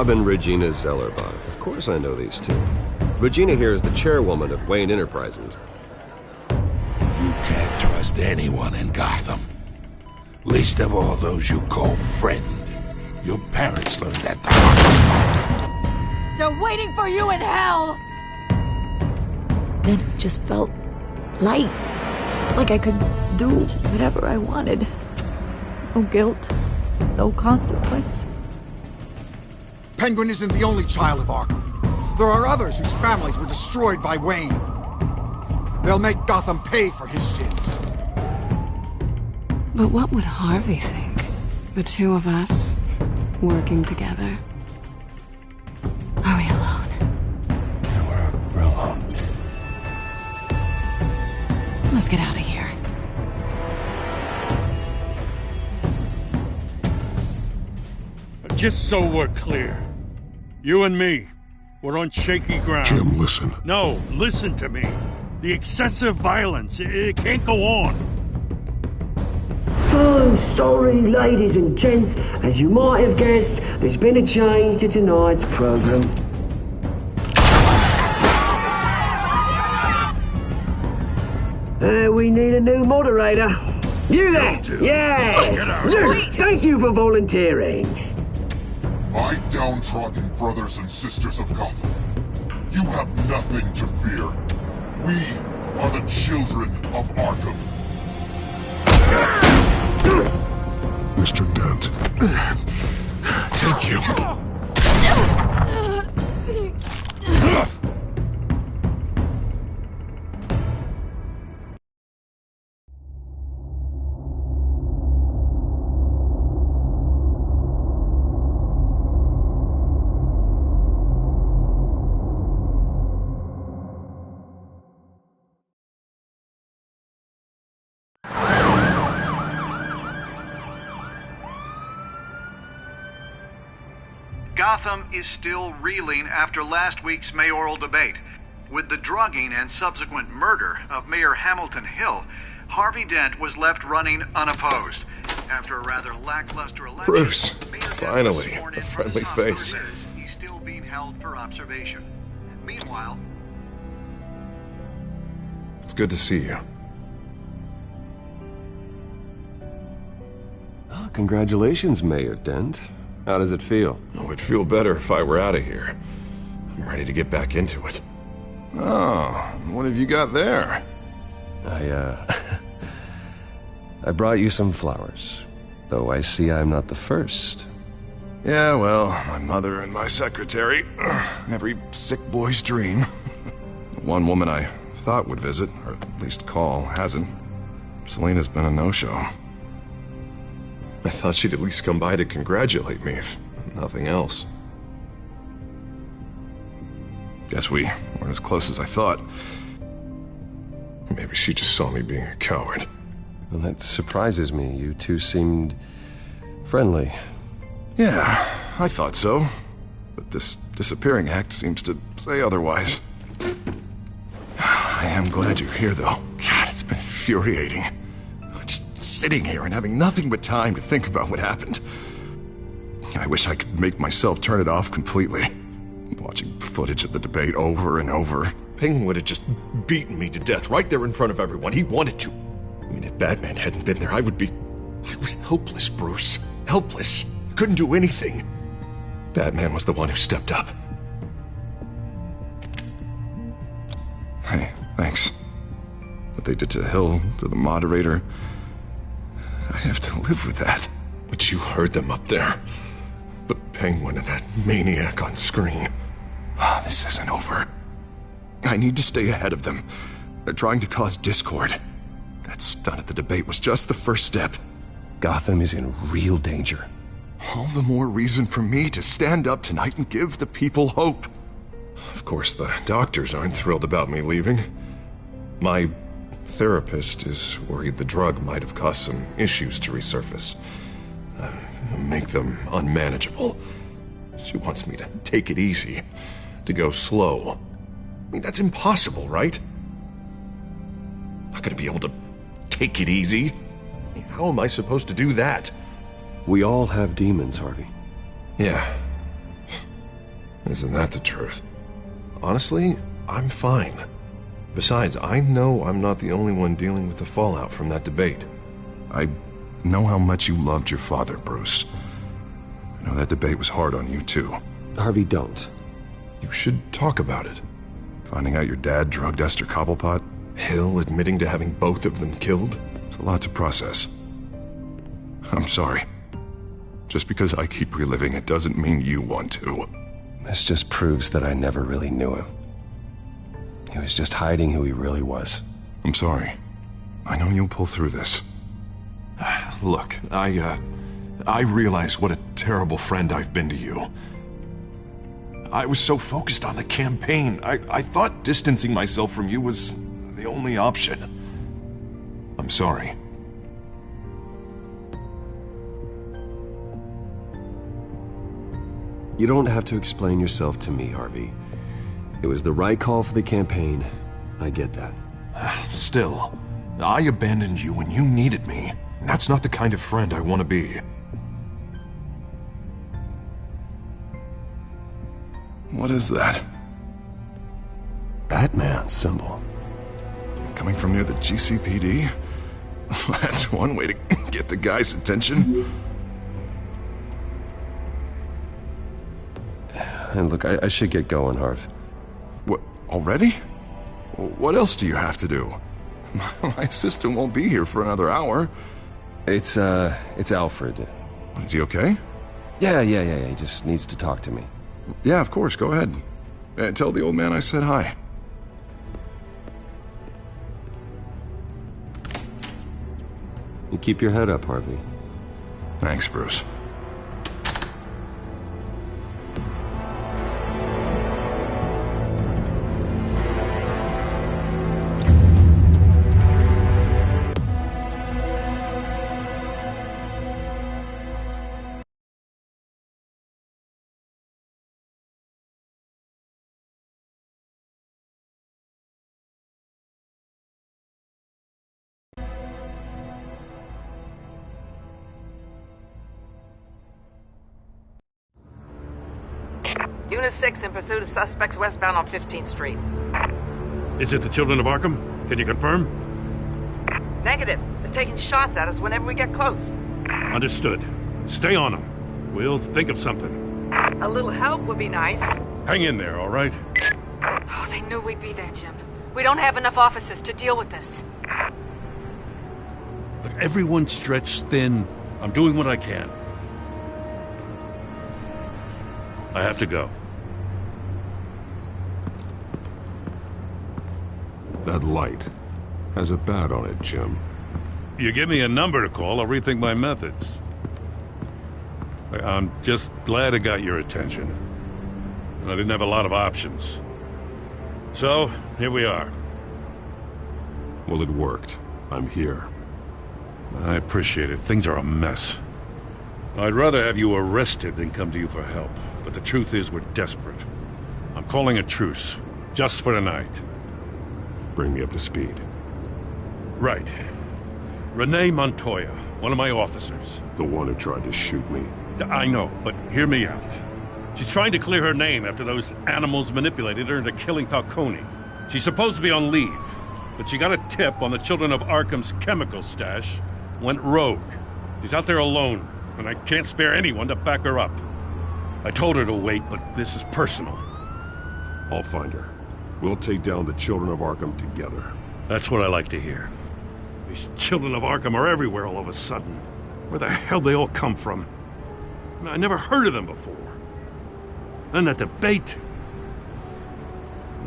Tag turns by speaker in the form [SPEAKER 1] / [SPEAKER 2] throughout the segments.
[SPEAKER 1] Bob and Regina Zellerbach. Of course I know these two. Regina here is the chairwoman of Wayne Enterprises.
[SPEAKER 2] You can't trust anyone in Gotham. Least of all those you call friend. Your parents learned that the hard way.
[SPEAKER 3] They're waiting for you in hell! Then it just felt light. Like I could do whatever I wanted. No guilt. No consequence.
[SPEAKER 4] Penguin isn't the only child of Arkham. There are others whose families were destroyed by Wayne. They'll make Gotham pay for his sins.
[SPEAKER 5] But what would Harvey think? The two of us, working together. Are we alone?
[SPEAKER 2] Yeah, we're alone.
[SPEAKER 5] Let's get out of here.
[SPEAKER 6] Just so we're clear, you and me, we're on shaky ground.
[SPEAKER 7] Jim, listen.
[SPEAKER 6] No, listen to me. The excessive violence, it can't go on.
[SPEAKER 8] So sorry, ladies and gents. As you might have guessed, there's been a change to tonight's program. We need a new moderator. You there? Yes! Luke, thank you for volunteering.
[SPEAKER 7] My downtrodden brothers and sisters of Gotham, you have nothing to fear. We are the children of Arkham. Mr. Dent. Thank you.
[SPEAKER 9] Gotham is still reeling after last week's mayoral debate. With the drugging and subsequent murder of Mayor Hamilton Hill, Harvey Dent was left running unopposed. After a rather lackluster election,
[SPEAKER 1] Bruce,
[SPEAKER 9] Mayor Dent
[SPEAKER 1] finally,
[SPEAKER 9] was sworn in
[SPEAKER 1] a
[SPEAKER 9] from
[SPEAKER 1] friendly
[SPEAKER 9] his hospital
[SPEAKER 1] face.
[SPEAKER 9] bed. He's still being held for observation. Meanwhile,
[SPEAKER 1] It's good to see you. Oh, congratulations, Mayor Dent. How does it feel?
[SPEAKER 10] Oh, it'd feel better if I were out of here. I'm ready to get back into it. Oh, what have you got there?
[SPEAKER 1] I brought you some flowers. Though I see I'm not the first.
[SPEAKER 10] Yeah, well, my mother and my secretary. Every sick boy's dream. The one woman I thought would visit, or at least call, hasn't. Selena's been a no-show. I thought she'd at least come by to congratulate me, if nothing else. Guess we weren't as close as I thought. Maybe she just saw me being a coward.
[SPEAKER 1] Well, that surprises me. You two seemed friendly.
[SPEAKER 10] Yeah, I thought so. But this disappearing act seems to say otherwise. I am glad you're here, though. God, it's been infuriating. Just sitting here and having nothing but time to think about what happened. I wish I could make myself turn it off completely. Watching footage of the debate over and over. Penguin would have just beaten me to death right there in front of everyone. He wanted to. I mean, if Batman hadn't been there, I was helpless, Bruce. Helpless. Couldn't do anything. Batman was the one who stepped up. Hey, thanks. What they did to Hill, to the moderator, I have to live with that. But you heard them up there. The Penguin and that maniac on screen. This isn't over. I need to stay ahead of them. They're trying to cause discord. That stunt at the debate was just the first step.
[SPEAKER 1] Gotham is in real danger.
[SPEAKER 10] All the more reason for me to stand up tonight and give the people hope. Of course, the doctors aren't thrilled about me leaving. My therapist is worried the drug might have caused some issues to resurface. Make them unmanageable. She wants me to take it easy, to go slow. I mean, that's impossible, right? Not gonna be able to take it easy. I mean, how am I supposed to do that?
[SPEAKER 1] We all have demons, Harvey.
[SPEAKER 10] Yeah. Isn't that the truth? Honestly, I'm fine. Besides, I know I'm not the only one dealing with the fallout from that debate. I know how much you loved your father, Bruce. I know that debate was hard on you, too.
[SPEAKER 1] Harvey, don't.
[SPEAKER 10] You should talk about it. Finding out your dad drugged Esther Cobblepot, Hill admitting to having both of them killed. It's a lot to process. I'm sorry. Just because I keep reliving it doesn't mean you want to.
[SPEAKER 1] This just proves that I never really knew him. He was just hiding who he really was.
[SPEAKER 10] I'm sorry. I know you'll pull through this. Look, I realize what a terrible friend I've been to you. I was so focused on the campaign. I thought distancing myself from you was the only option. I'm sorry.
[SPEAKER 1] You don't have to explain yourself to me, Harvey. It was the right call for the campaign. I get that.
[SPEAKER 10] Still, I abandoned you when you needed me. That's not the kind of friend I want to be. What is that?
[SPEAKER 1] Batman's symbol.
[SPEAKER 10] Coming from near the GCPD? That's one way to get the guy's attention.
[SPEAKER 1] And look, I should get going, Harv.
[SPEAKER 10] What, already? What else do you have to do? My assistant won't be here for another hour.
[SPEAKER 1] It's Alfred.
[SPEAKER 10] Is he okay?
[SPEAKER 1] Yeah, he just needs to talk to me.
[SPEAKER 10] Yeah, of course, go ahead. Tell the old man I said hi.
[SPEAKER 1] You keep your head up, Harvey.
[SPEAKER 10] Thanks, Bruce.
[SPEAKER 11] Unit 6 in pursuit of suspects westbound on 15th Street.
[SPEAKER 6] Is it the Children of Arkham? Can you confirm?
[SPEAKER 11] Negative. They're taking shots at us whenever we get close.
[SPEAKER 6] Understood. Stay on them. We'll think of something.
[SPEAKER 11] A little help would be nice.
[SPEAKER 6] Hang in there, all right?
[SPEAKER 12] Oh, they knew we'd be there, Jim. We don't have enough officers to deal with this.
[SPEAKER 6] Look, everyone's stretched thin. I'm doing what I can. I have to go.
[SPEAKER 10] That light has a bat on it, Jim.
[SPEAKER 6] You give me a number to call, I'll rethink my methods. I'm just glad it got your attention. I didn't have a lot of options. So, here we are.
[SPEAKER 10] Well, it worked. I'm here.
[SPEAKER 6] I appreciate it. Things are a mess. I'd rather have you arrested than come to you for help. But the truth is, we're desperate. I'm calling a truce. Just for tonight.
[SPEAKER 10] Bring me up to speed.
[SPEAKER 6] Right. Renee Montoya, one of my officers.
[SPEAKER 10] The one who tried to shoot me.
[SPEAKER 6] I know, but hear me out. She's trying to clear her name after those animals manipulated her into killing Falcone. She's supposed to be on leave, but she got a tip on the Children of Arkham's chemical stash, went rogue. She's out there alone, and I can't spare anyone to back her up. I told her to wait, but this is personal.
[SPEAKER 10] I'll find her. We'll take down the Children of Arkham together.
[SPEAKER 6] That's what I like to hear. These Children of Arkham are everywhere all of a sudden. Where the hell they all come from? I never heard of them before. Then that debate.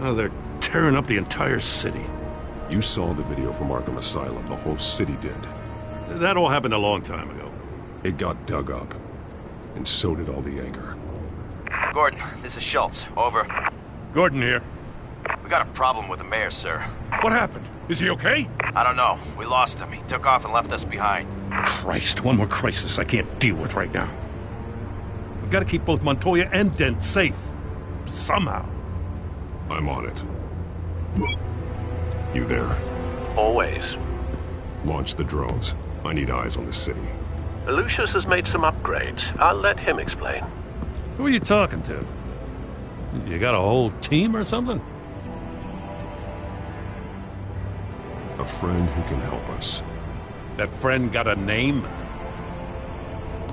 [SPEAKER 6] Oh, they're tearing up the entire city.
[SPEAKER 10] You saw the video from Arkham Asylum. The whole city did.
[SPEAKER 6] That all happened a long time ago.
[SPEAKER 10] It got dug up. And so did all the anger.
[SPEAKER 13] Gordon, this is Schultz. Over.
[SPEAKER 6] Gordon here.
[SPEAKER 13] We got a problem with the mayor, sir.
[SPEAKER 6] What happened? Is he okay?
[SPEAKER 13] I don't know. We lost him. He took off and left us behind.
[SPEAKER 6] Christ, one more crisis I can't deal with right now. We've got to keep both Montoya and Dent safe. Somehow.
[SPEAKER 10] I'm on it. You there?
[SPEAKER 14] Always.
[SPEAKER 10] Launch the drones. I need eyes on the city.
[SPEAKER 14] Lucius has made some upgrades. I'll let him explain.
[SPEAKER 6] Who are you talking to? You got a whole team or something?
[SPEAKER 1] A friend who can help us.
[SPEAKER 6] That friend got a name?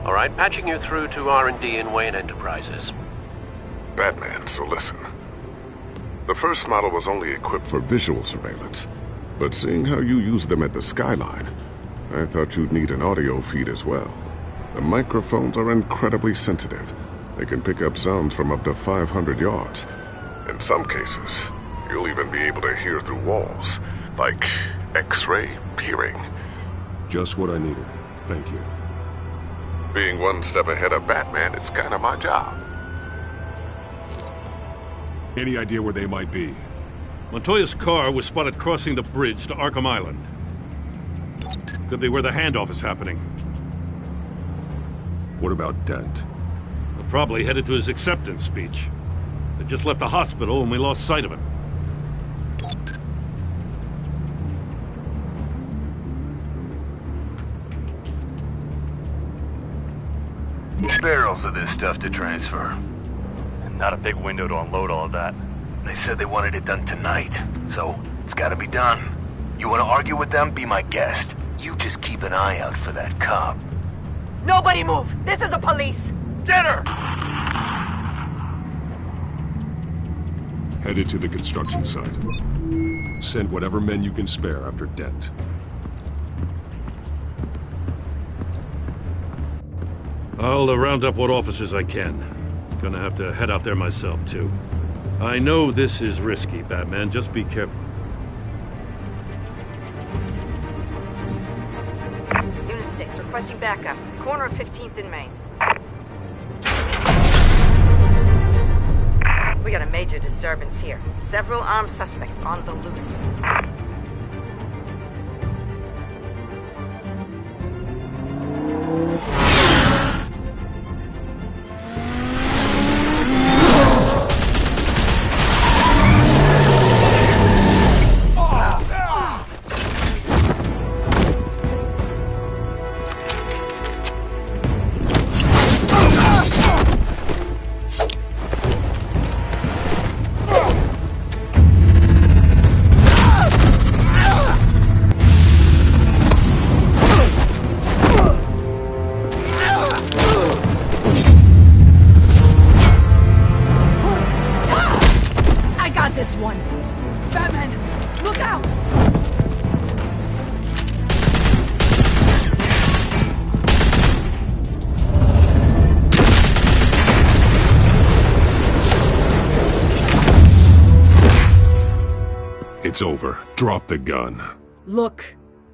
[SPEAKER 14] All right, patching you through to R&D in Wayne Enterprises.
[SPEAKER 15] Batman, so listen. The first model was only equipped for visual surveillance, but seeing how you use them at the skyline, I thought you'd need an audio feed as well. The microphones are incredibly sensitive. They can pick up sounds from up to 500 yards. In some cases, you'll even be able to hear through walls, like X-ray peering.
[SPEAKER 1] Just what I needed. Thank you.
[SPEAKER 15] Being one step ahead of Batman, it's kind of my job.
[SPEAKER 1] Any idea where they might be?
[SPEAKER 6] Montoya's car was spotted crossing the bridge to Arkham Island. Could be where the handoff is happening.
[SPEAKER 1] What about Dent?
[SPEAKER 6] We're probably headed to his acceptance speech. They just left the hospital and we lost sight of him.
[SPEAKER 16] Barrels of this stuff to transfer.
[SPEAKER 17] And not a big window to unload all of that.
[SPEAKER 16] They said they wanted it done tonight, so it's gotta be done. You wanna argue with them? Be my guest. You just keep an eye out for that cop.
[SPEAKER 11] Nobody move! This is the police!
[SPEAKER 16] Get her!
[SPEAKER 1] Headed to the construction site. Send whatever men you can spare after Dent.
[SPEAKER 6] I'll round up what officers I can. Gonna have to head out there myself, too. I know this is risky, Batman. Just be careful.
[SPEAKER 11] Unit 6, requesting backup. Corner of 15th and Main. We got a major disturbance here. Several armed suspects on the loose.
[SPEAKER 12] This one. Batman, look out!
[SPEAKER 1] It's over. Drop the gun.
[SPEAKER 12] Look,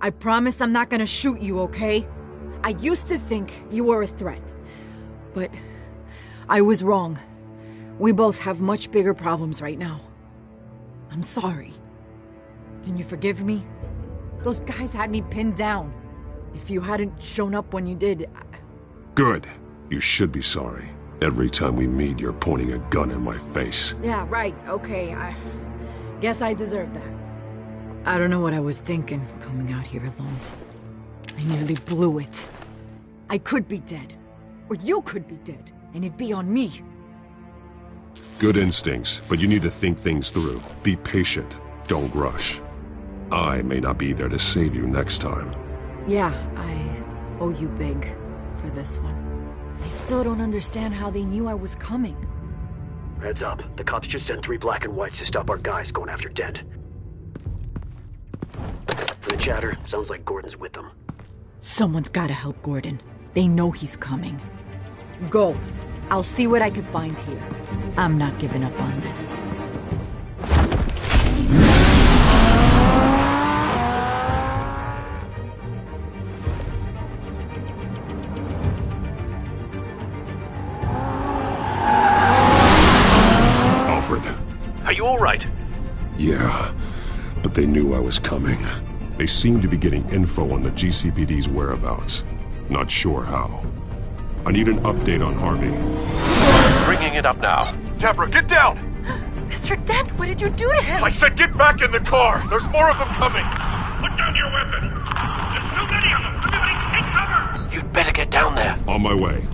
[SPEAKER 12] I promise I'm not gonna shoot you, okay? I used to think you were a threat, but I was wrong. We both have much bigger problems right now. I'm sorry. Can you forgive me? Those guys had me pinned down. If you hadn't shown up when you did,
[SPEAKER 1] Good. You should be sorry. Every time we meet, you're pointing a gun in my face.
[SPEAKER 12] Yeah, right, okay, I guess I deserve that. I don't know what I was thinking, coming out here alone. I nearly blew it. I could be dead. Or you could be dead, and it'd be on me.
[SPEAKER 1] Good instincts, but you need to think things through. Be patient. Don't rush. I may not be there to save you next time.
[SPEAKER 12] Yeah, I owe you big for this one. I still don't understand how they knew I was coming.
[SPEAKER 8] Heads up. The cops just sent 3 black and whites to stop our guys going after Dent. From the chatter, sounds like Gordon's with them.
[SPEAKER 12] Someone's gotta help Gordon. They know he's coming. Go. I'll see what I can find here. I'm not giving up on this.
[SPEAKER 1] Alfred.
[SPEAKER 14] Are you all right?
[SPEAKER 1] Yeah, but they knew I was coming. They seem to be getting info on the GCPD's whereabouts. Not sure how. I need an update on Harvey.
[SPEAKER 14] Bringing it up now.
[SPEAKER 16] Deborah, get down!
[SPEAKER 12] Mr. Dent, what did you do to him?
[SPEAKER 16] I said get back in the car! There's more of them coming!
[SPEAKER 6] Put down your weapon! There's too many of them! Everybody take cover!
[SPEAKER 14] You'd better get down there.
[SPEAKER 1] On my way.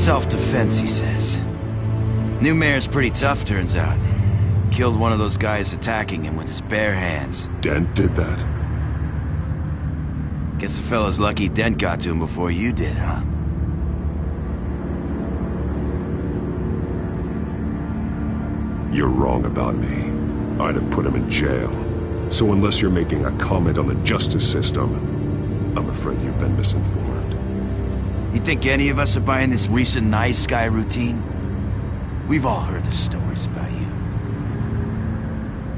[SPEAKER 18] Self-defense, he says. New mayor's pretty tough, turns out. Killed one of those guys attacking him with his bare hands.
[SPEAKER 1] Dent did that?
[SPEAKER 18] Guess the fella's lucky Dent got to him before you did, huh?
[SPEAKER 1] You're wrong about me. I'd have put him in jail. So unless you're making a comment on the justice system, I'm afraid you've been misinformed.
[SPEAKER 18] You think any of us are buying this recent nice guy routine? We've all heard the stories about you.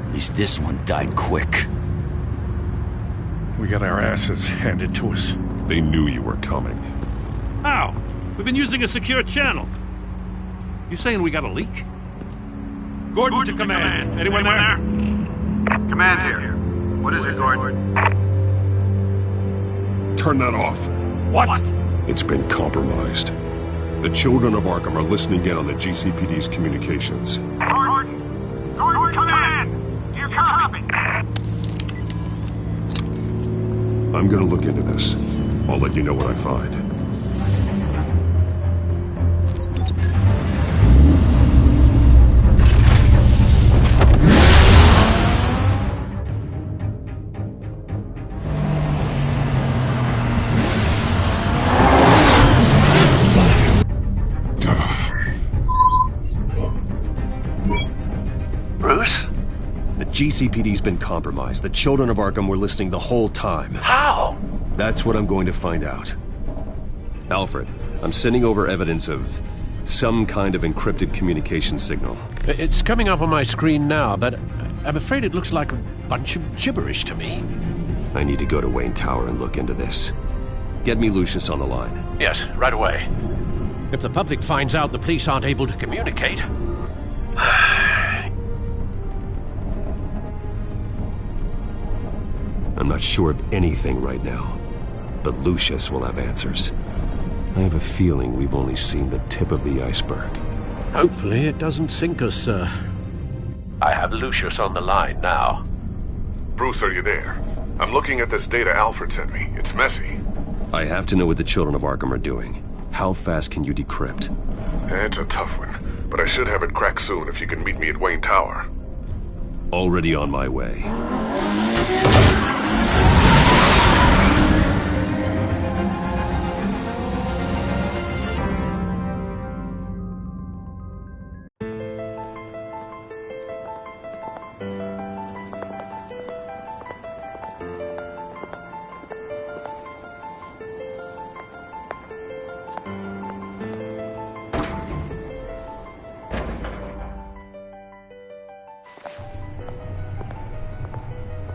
[SPEAKER 18] At least this one died quick.
[SPEAKER 6] We got our asses handed to us.
[SPEAKER 1] They knew you were coming.
[SPEAKER 6] How? We've been using a secure channel. You saying we got a leak? Gordon to command. Anyone there?
[SPEAKER 9] Command here. What is it, Gordon?
[SPEAKER 1] Turn that off.
[SPEAKER 6] What?
[SPEAKER 1] It's been compromised. The children of Arkham are listening in on the GCPD's communications.
[SPEAKER 19] Gordon! Gordon, command! You copy?
[SPEAKER 1] I'm gonna look into this. I'll let you know what I find.
[SPEAKER 14] Bruce?
[SPEAKER 20] The GCPD's been compromised. The children of Arkham were listening the whole time.
[SPEAKER 14] How?
[SPEAKER 20] That's what I'm going to find out. Alfred, I'm sending over evidence of some kind of encrypted communication signal.
[SPEAKER 14] It's coming up on my screen now, but I'm afraid it looks like a bunch of gibberish to me.
[SPEAKER 20] I need to go to Wayne Tower and look into this. Get me Lucius on the line.
[SPEAKER 14] Yes, right away. If the public finds out the police aren't able to communicate...
[SPEAKER 20] I'm not sure of anything right now, but Lucius will have answers. I have a feeling we've only seen the tip of the iceberg.
[SPEAKER 14] Hopefully it doesn't sink us, sir. I have Lucius on the line now.
[SPEAKER 15] Bruce, are you there? I'm looking at this data Alfred sent me. It's messy.
[SPEAKER 20] I have to know what the children of Arkham are doing. How fast can you decrypt?
[SPEAKER 15] It's a tough one, but I should have it cracked soon if you can meet me at Wayne Tower.
[SPEAKER 20] Already on my way.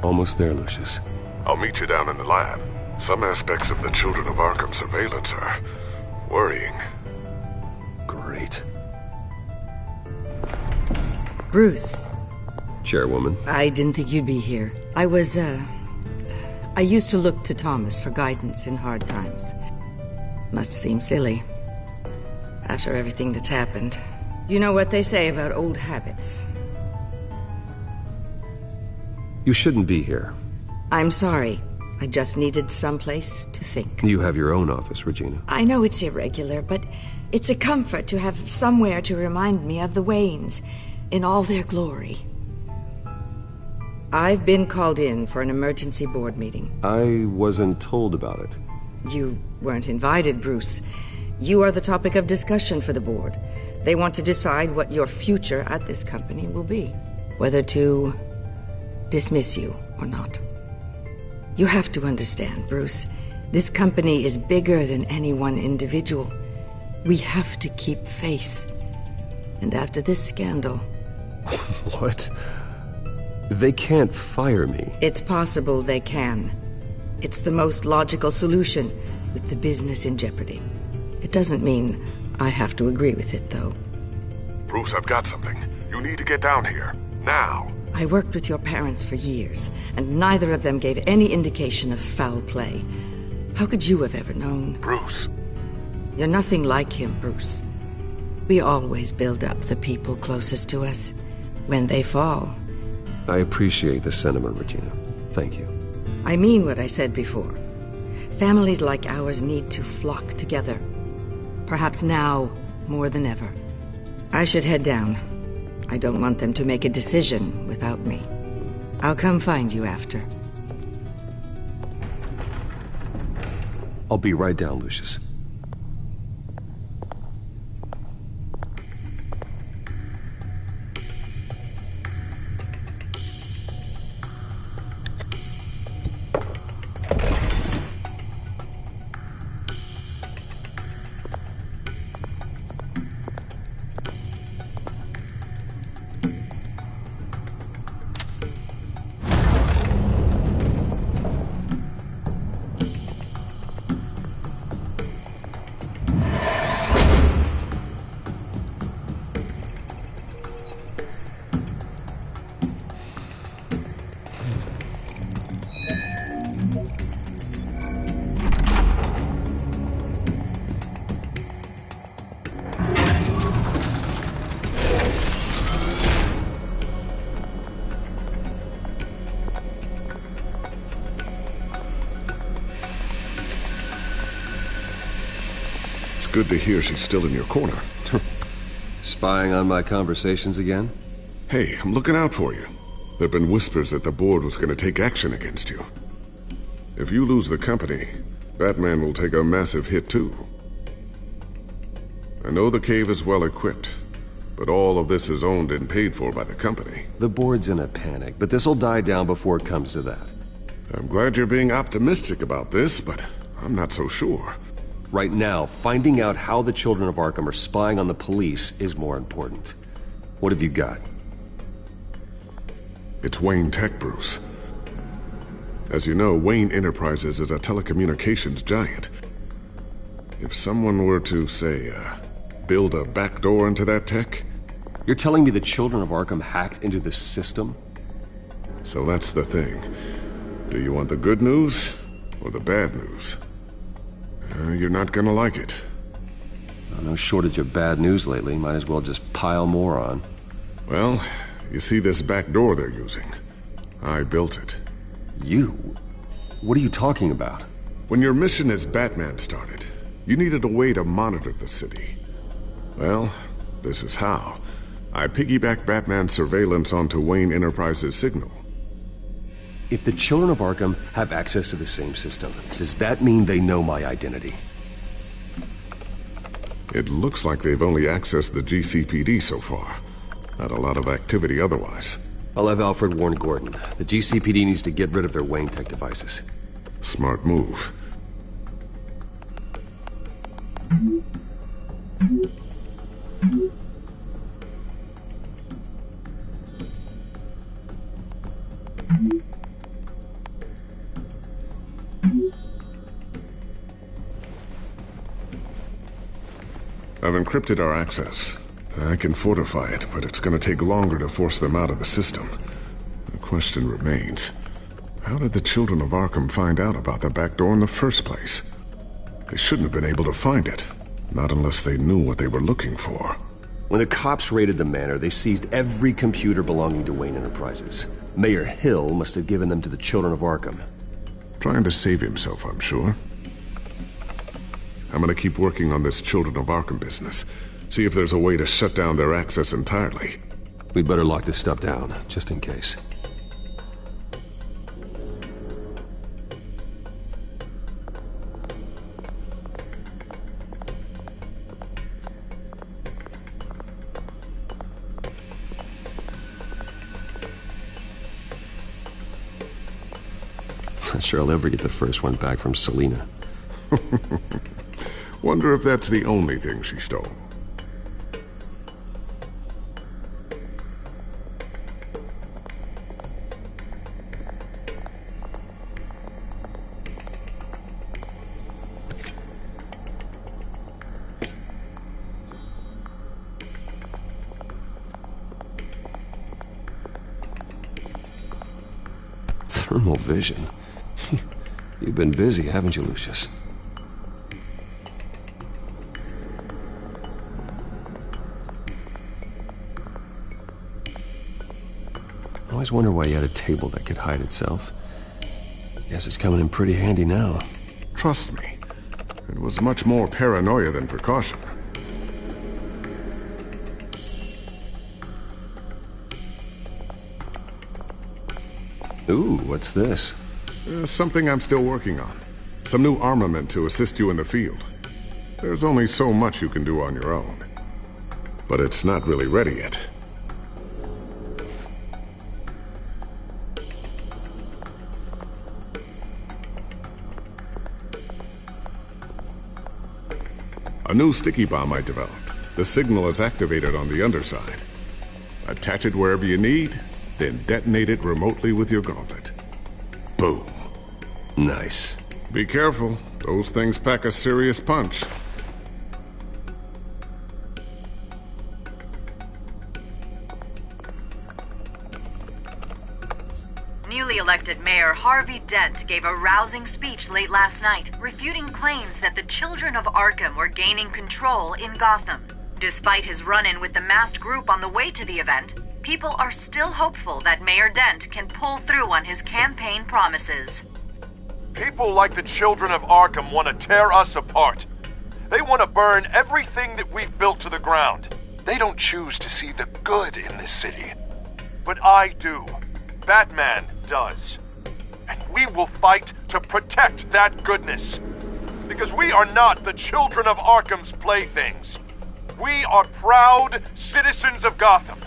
[SPEAKER 20] Almost there, Lucius.
[SPEAKER 15] I'll meet you down in the lab. Some aspects of the Children of Arkham surveillance are worrying.
[SPEAKER 20] Great.
[SPEAKER 21] Bruce.
[SPEAKER 20] Chairwoman.
[SPEAKER 21] I didn't think you'd be here. I used to look to Thomas for guidance in hard times. Must seem silly. After everything that's happened. You know what they say about old habits.
[SPEAKER 20] You shouldn't be here.
[SPEAKER 21] I'm sorry. I just needed someplace to think.
[SPEAKER 20] You have your own office, Regina.
[SPEAKER 21] I know it's irregular, but it's a comfort to have somewhere to remind me of the Waynes in all their glory. I've been called in for an emergency board meeting.
[SPEAKER 20] I wasn't told about it.
[SPEAKER 21] You weren't invited, Bruce. You are the topic of discussion for the board. They want to decide what your future at this company will be. Whether to dismiss you or not. You have to understand, Bruce. This company is bigger than any one individual. We have to keep face. And after this scandal...
[SPEAKER 20] What? They can't fire me.
[SPEAKER 21] It's possible they can. It's the most logical solution with the business in jeopardy. It doesn't mean I have to agree with it, though.
[SPEAKER 15] Bruce, I've got something. You need to get down here. Now.
[SPEAKER 21] I worked with your parents for years, and neither of them gave any indication of foul play. How could you have ever known?
[SPEAKER 15] Bruce.
[SPEAKER 21] You're nothing like him, Bruce. We always build up the people closest to us. When they fall...
[SPEAKER 20] I appreciate the sentiment, Regina. Thank you.
[SPEAKER 21] I mean what I said before. Families like ours need to flock together. Perhaps now more than ever. I should head down. I don't want them to make a decision without me. I'll come find you after.
[SPEAKER 20] I'll be right down, Lucius.
[SPEAKER 15] Good to hear she's still in your corner.
[SPEAKER 20] Spying on my conversations again?
[SPEAKER 15] Hey, I'm looking out for you. There've been whispers that the board was going to take action against you. If you lose the company, Batman will take a massive hit too. I know the cave is well equipped, but all of this is owned and paid for by the company.
[SPEAKER 20] The board's in a panic, but this'll die down before it comes to that.
[SPEAKER 15] I'm glad you're being optimistic about this, but I'm not so sure.
[SPEAKER 20] Right now, finding out how the children of Arkham are spying on the police is more important. What have you got?
[SPEAKER 15] It's Wayne Tech, Bruce. As you know, Wayne Enterprises is a telecommunications giant. If someone were to, say, build a backdoor into that tech...
[SPEAKER 20] You're telling me the children of Arkham hacked into the system?
[SPEAKER 15] So that's the thing. Do you want the good news or the bad news? You're not gonna like it.
[SPEAKER 20] No shortage of bad news lately. Might as well just pile more on.
[SPEAKER 15] Well, you see this back door they're using? I built it.
[SPEAKER 20] You? What are you talking about?
[SPEAKER 15] When your mission as Batman started, you needed a way to monitor the city. Well, this is how. I piggybacked Batman's surveillance onto Wayne Enterprises' signal.
[SPEAKER 20] If the children of Arkham have access to the same system, does that mean they know my identity?
[SPEAKER 15] It looks like they've only accessed the GCPD so far. Not a lot of activity otherwise.
[SPEAKER 20] I'll have Alfred warn Gordon. The GCPD needs to get rid of their Wayne Tech devices.
[SPEAKER 15] Smart move. I've encrypted our access. I can fortify it, but it's going to take longer to force them out of the system. The question remains, how did the children of Arkham find out about the back door in the first place? They shouldn't have been able to find it, not unless they knew what they were looking for.
[SPEAKER 20] When the cops raided the manor, they seized every computer belonging to Wayne Enterprises. Mayor Hill must have given them to the children of Arkham.
[SPEAKER 15] Trying to save himself, I'm sure. I'm gonna keep working on this Children of Arkham business. See if there's a way to shut down their access entirely.
[SPEAKER 20] We'd better lock this stuff down, just in case. Not sure I'll ever get the first one back from Selina.
[SPEAKER 15] Wonder if that's the only thing she stole.
[SPEAKER 20] Thermal vision. You've been busy, haven't you, Lucius? I always wonder why you had a table that could hide itself. Guess it's coming in pretty handy now.
[SPEAKER 15] Trust me, it was much more paranoia than precaution.
[SPEAKER 20] Ooh, what's this?
[SPEAKER 15] Something I'm still working on. Some new armament to assist you in the field. There's only so much you can do on your own. But it's not really ready yet. A new sticky bomb I developed. The signal is activated on the underside. Attach it wherever you need, then detonate it remotely with your gauntlet. Boom.
[SPEAKER 20] Nice.
[SPEAKER 15] Be careful. Those things pack a serious punch.
[SPEAKER 3] Newly elected Mayor Harvey Dent gave a rousing speech late last night, refuting claims that the children of Arkham were gaining control in Gotham. Despite his run-in with the masked group on the way to the event, people are still hopeful that Mayor Dent can pull through on his campaign promises.
[SPEAKER 22] People like the children of Arkham want to tear us apart. They want to burn everything that we've built to the ground. They don't choose to see the good in this city. But I do. Batman does. And we will fight to protect that goodness. Because we are not the children of Arkham's playthings. We are proud citizens of Gotham.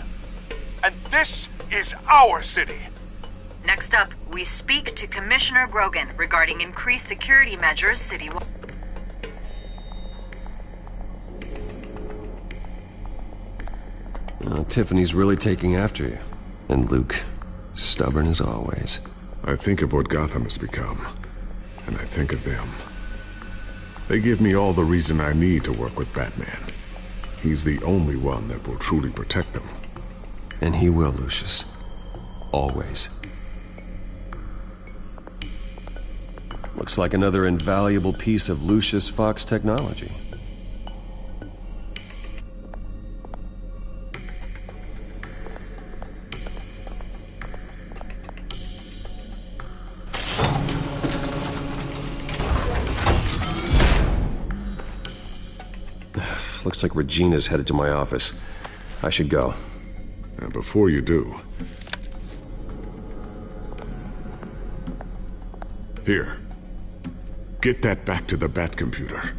[SPEAKER 22] And this is our city.
[SPEAKER 3] Next up, we speak to Commissioner Grogan regarding increased security measures citywide.
[SPEAKER 20] Tiffany's really taking after you. And Luke, stubborn as always.
[SPEAKER 15] I think of what Gotham has become, and I think of them. They give me all the reason I need to work with Batman. He's the only one that will truly protect them.
[SPEAKER 20] And he will, Lucius. Always. Looks like another invaluable piece of Lucius Fox technology. Looks like Regina's headed to my office. I should go.
[SPEAKER 15] And before you do... Here. Get that back to the Bat computer.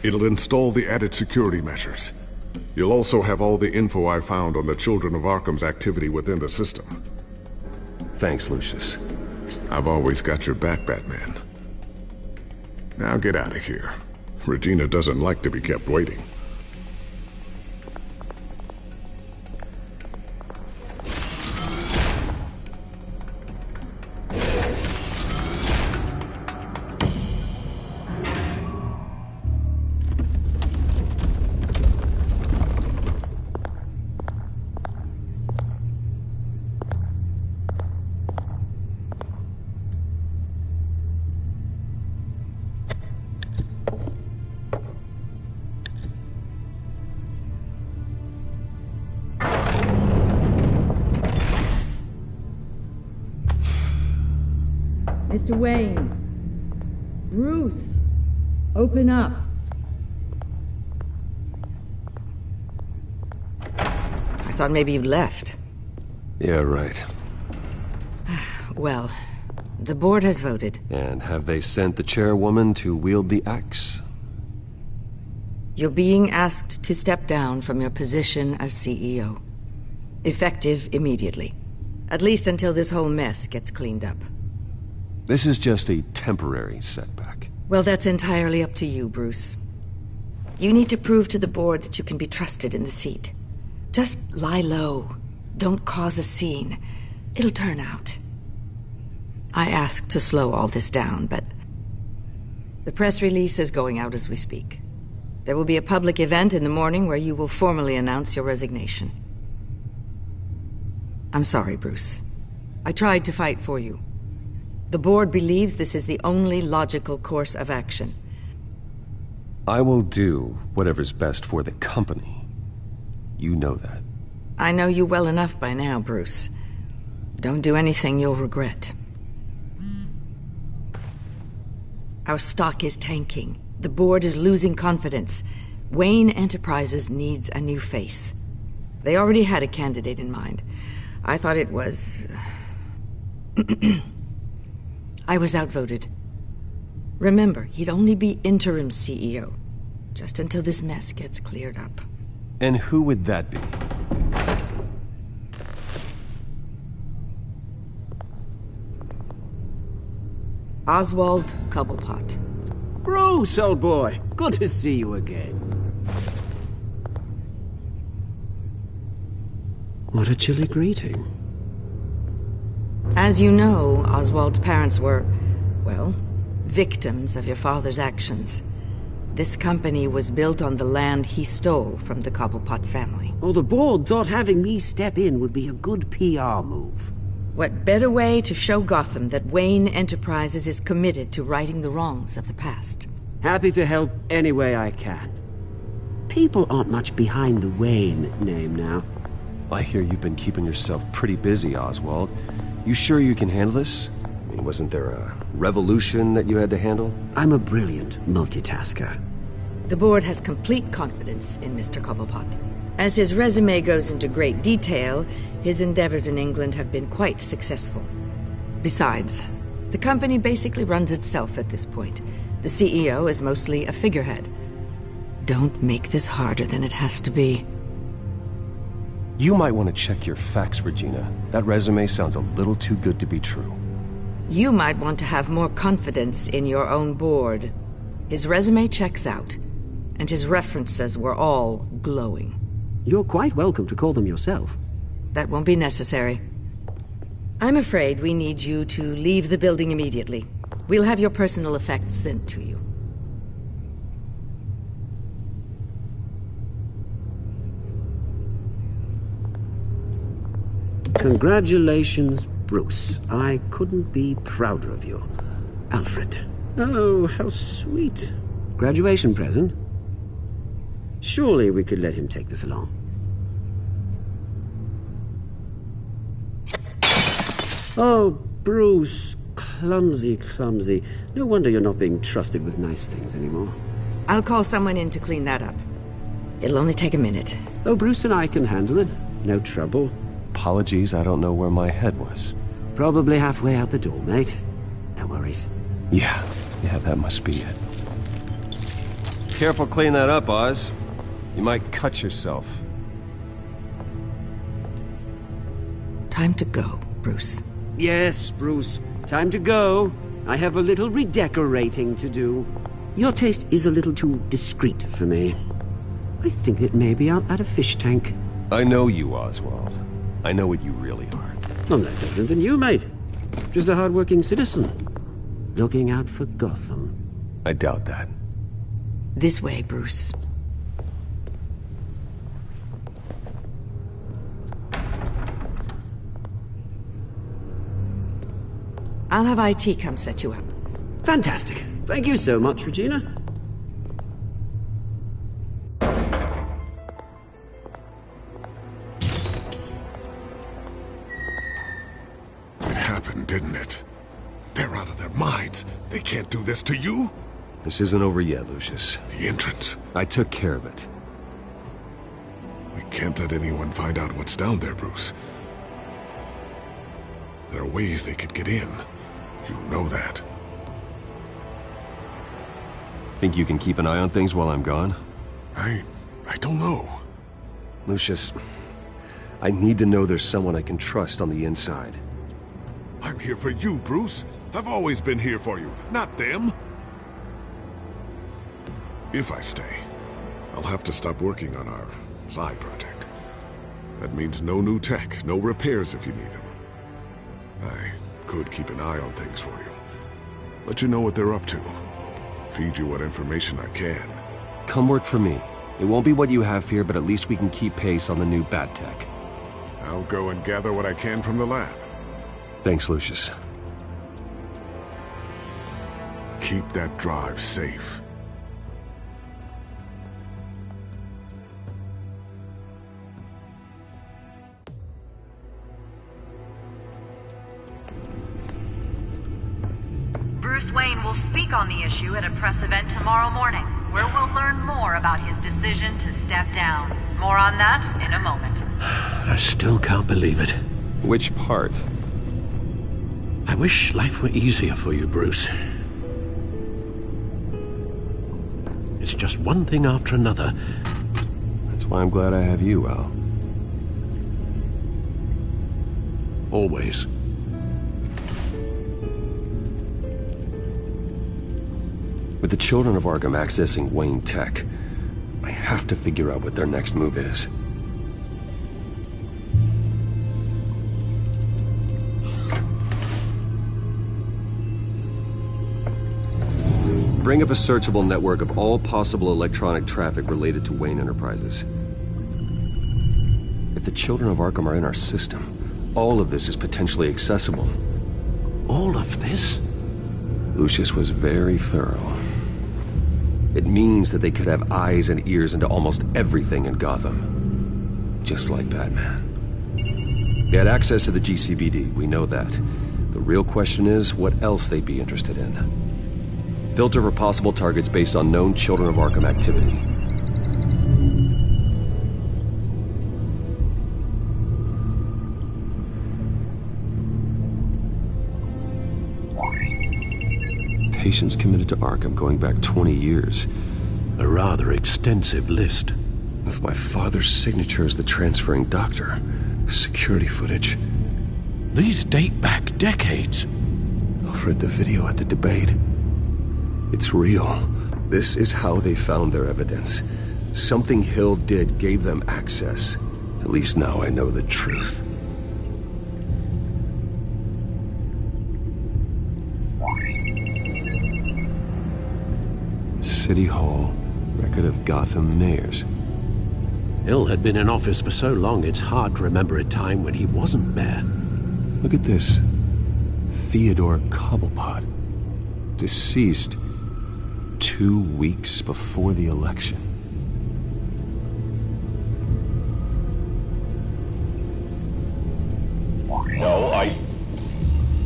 [SPEAKER 15] It'll install the added security measures. You'll also have all the info I found on the Children of Arkham's activity within the system.
[SPEAKER 20] Thanks, Lucius.
[SPEAKER 15] I've always got your back, Batman. Now get out of here. Regina doesn't like to be kept waiting.
[SPEAKER 12] Mr. Wayne. Bruce. Open up.
[SPEAKER 21] I thought maybe you'd left.
[SPEAKER 20] Yeah, right.
[SPEAKER 21] Well, the board has voted.
[SPEAKER 20] And have they sent the chairwoman to wield the axe?
[SPEAKER 21] You're being asked to step down from your position as CEO. Effective immediately. At least until this whole mess gets cleaned up.
[SPEAKER 20] This is just a temporary setback.
[SPEAKER 21] Well, that's entirely up to you, Bruce. You need to prove to the board that you can be trusted in the seat. Just lie low. Don't cause a scene. It'll turn out. I asked to slow all this down, but... the press release is going out as we speak. There will be a public event in the morning where you will formally announce your resignation. I'm sorry, Bruce. I tried to fight for you. The board believes this is the only logical course of action.
[SPEAKER 20] I will do whatever's best for the company. You know that.
[SPEAKER 21] I know you well enough by now, Bruce. Don't do anything you'll regret. Our stock is tanking. The board is losing confidence. Wayne Enterprises needs a new face. They already had a candidate in mind. I thought it was... I was outvoted. Remember, he'd only be interim CEO, just until this mess gets cleared up.
[SPEAKER 20] And who would that be?
[SPEAKER 21] Oswald Cobblepot.
[SPEAKER 2] Bruce, old boy. Good to see you again. What a chilly greeting.
[SPEAKER 21] As you know, Oswald's parents were, well, victims of your father's actions. This company was built on the land he stole from the Cobblepot family.
[SPEAKER 2] Oh, the board thought having me step in would be a good PR move.
[SPEAKER 21] What better way to show Gotham that Wayne Enterprises is committed to righting the wrongs of the past?
[SPEAKER 2] Happy to help any way I can. People aren't much behind the Wayne name now.
[SPEAKER 20] I hear you've been keeping yourself pretty busy, Oswald. You sure you can handle this? I mean, wasn't there a revolution that you had to handle?
[SPEAKER 2] I'm a brilliant multitasker.
[SPEAKER 21] The board has complete confidence in Mr. Cobblepot. As his resume goes into great detail, his endeavors in England have been quite successful. Besides, the company basically runs itself at this point. The CEO is mostly a figurehead. Don't make this harder than it has to be.
[SPEAKER 20] You might want to check your facts, Regina. That resume sounds a little too good to be true.
[SPEAKER 21] You might want to have more confidence in your own board. His resume checks out, and his references were all glowing.
[SPEAKER 2] You're quite welcome to call them yourself.
[SPEAKER 21] That won't be necessary. I'm afraid we need you to leave the building immediately. We'll have your personal effects sent to you.
[SPEAKER 2] Congratulations, Bruce. I couldn't be prouder of you. Alfred. Oh, how sweet. Graduation present? Surely we could let him take this along. Oh, Bruce. Clumsy, clumsy. No wonder you're not being trusted with nice things anymore.
[SPEAKER 21] I'll call someone in to clean that up. It'll only take a minute.
[SPEAKER 2] Oh, Bruce and I can handle it. No trouble.
[SPEAKER 20] Apologies, I don't know where my head was.
[SPEAKER 2] Probably halfway out the door, mate. No worries.
[SPEAKER 20] Yeah, that must be it. Careful cleaning that up, Oz. You might cut yourself.
[SPEAKER 21] Time to go, Bruce.
[SPEAKER 2] Yes, Bruce. Time to go. I have a little redecorating to do. Your taste is a little too discreet for me. I think that maybe I'm at a fish tank.
[SPEAKER 20] I know you, Oswald. I know what you really are.
[SPEAKER 2] I'm no different than you, mate. Just a hard-working citizen. Looking out for Gotham.
[SPEAKER 20] I doubt that.
[SPEAKER 21] This way, Bruce. I'll have IT come set you up.
[SPEAKER 2] Fantastic. Thank you so much, Regina.
[SPEAKER 15] It happened, didn't it? They're out of their minds. They can't do this to you.
[SPEAKER 20] This isn't over yet, Lucius.
[SPEAKER 15] The entrance.
[SPEAKER 20] I took care of it.
[SPEAKER 15] We can't let anyone find out what's down there, Bruce. There are ways they could get in. You know that.
[SPEAKER 20] Think you can keep an eye on things while I'm gone?
[SPEAKER 15] I don't know.
[SPEAKER 20] Lucius, I need to know there's someone I can trust on the inside.
[SPEAKER 15] I'm here for you, Bruce. I've always been here for you, not them. If I stay, I'll have to stop working on our side project. That means no new tech, no repairs if you need them. I could keep an eye on things for you. Let you know what they're up to. Feed you what information I can.
[SPEAKER 20] Come work for me. It won't be what you have here, but at least we can keep pace on the new bat tech.
[SPEAKER 15] I'll go and gather what I can from the lab.
[SPEAKER 20] Thanks, Lucius.
[SPEAKER 15] Keep that drive safe.
[SPEAKER 3] Bruce Wayne will speak on the issue at a press event tomorrow morning, where we'll learn more about his decision to step down. More on that in a moment.
[SPEAKER 2] I still can't believe it.
[SPEAKER 20] Which part?
[SPEAKER 14] I wish life were easier for you, Bruce. It's just one thing after another.
[SPEAKER 20] That's why I'm glad I have you, Al.
[SPEAKER 14] Always.
[SPEAKER 20] With the children of Arkham accessing Wayne Tech, I have to figure out what their next move is. Bring up a searchable network of all possible electronic traffic related to Wayne Enterprises. If the children of Arkham are in our system, all of this is potentially accessible.
[SPEAKER 14] All of this?
[SPEAKER 20] Lucius was very thorough. It means that they could have eyes and ears into almost everything in Gotham. Just like Batman. They had access to the GCPD, we know that. The real question is what else they'd be interested in. Filter for possible targets based on known Children of Arkham activity. Patients committed to Arkham going back 20 years.
[SPEAKER 14] A rather extensive list.
[SPEAKER 20] With my father's signature as the transferring doctor. Security footage.
[SPEAKER 14] These date back decades.
[SPEAKER 20] Alfred, the video at the debate. It's real. This is how they found their evidence. Something Hill did gave them access. At least now I know the truth. City Hall, record of Gotham mayors.
[SPEAKER 14] Hill had been in office for so long, it's hard to remember a time when he wasn't mayor.
[SPEAKER 20] Look at this. Theodore Cobblepot. Deceased 2 weeks before the election.
[SPEAKER 4] No,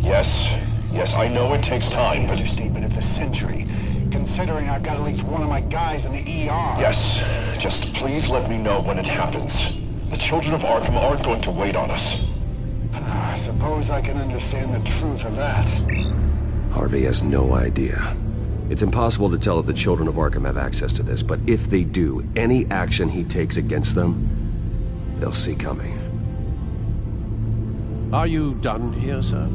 [SPEAKER 4] Yes, I know it takes time, but...
[SPEAKER 19] Understatement of the century, considering I've got at least one of my guys in the ER.
[SPEAKER 4] Yes, just please let me know when it happens. The children of Arkham aren't going to wait on us.
[SPEAKER 19] I suppose I can understand the truth of that.
[SPEAKER 20] Harvey has no idea. It's impossible to tell if the children of Arkham have access to this, but if they do, any action he takes against them, they'll see coming.
[SPEAKER 14] Are you done here, sir?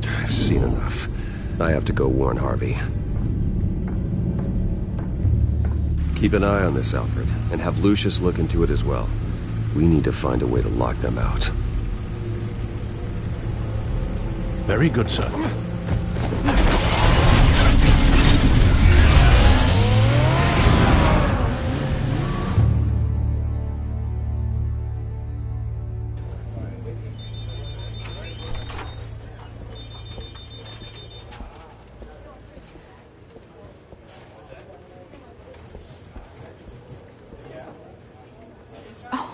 [SPEAKER 20] I've seen enough. I have to go warn Harvey. Keep an eye on this, Alfred, and have Lucius look into it as well. We need to find a way to lock them out.
[SPEAKER 14] Very good, sir.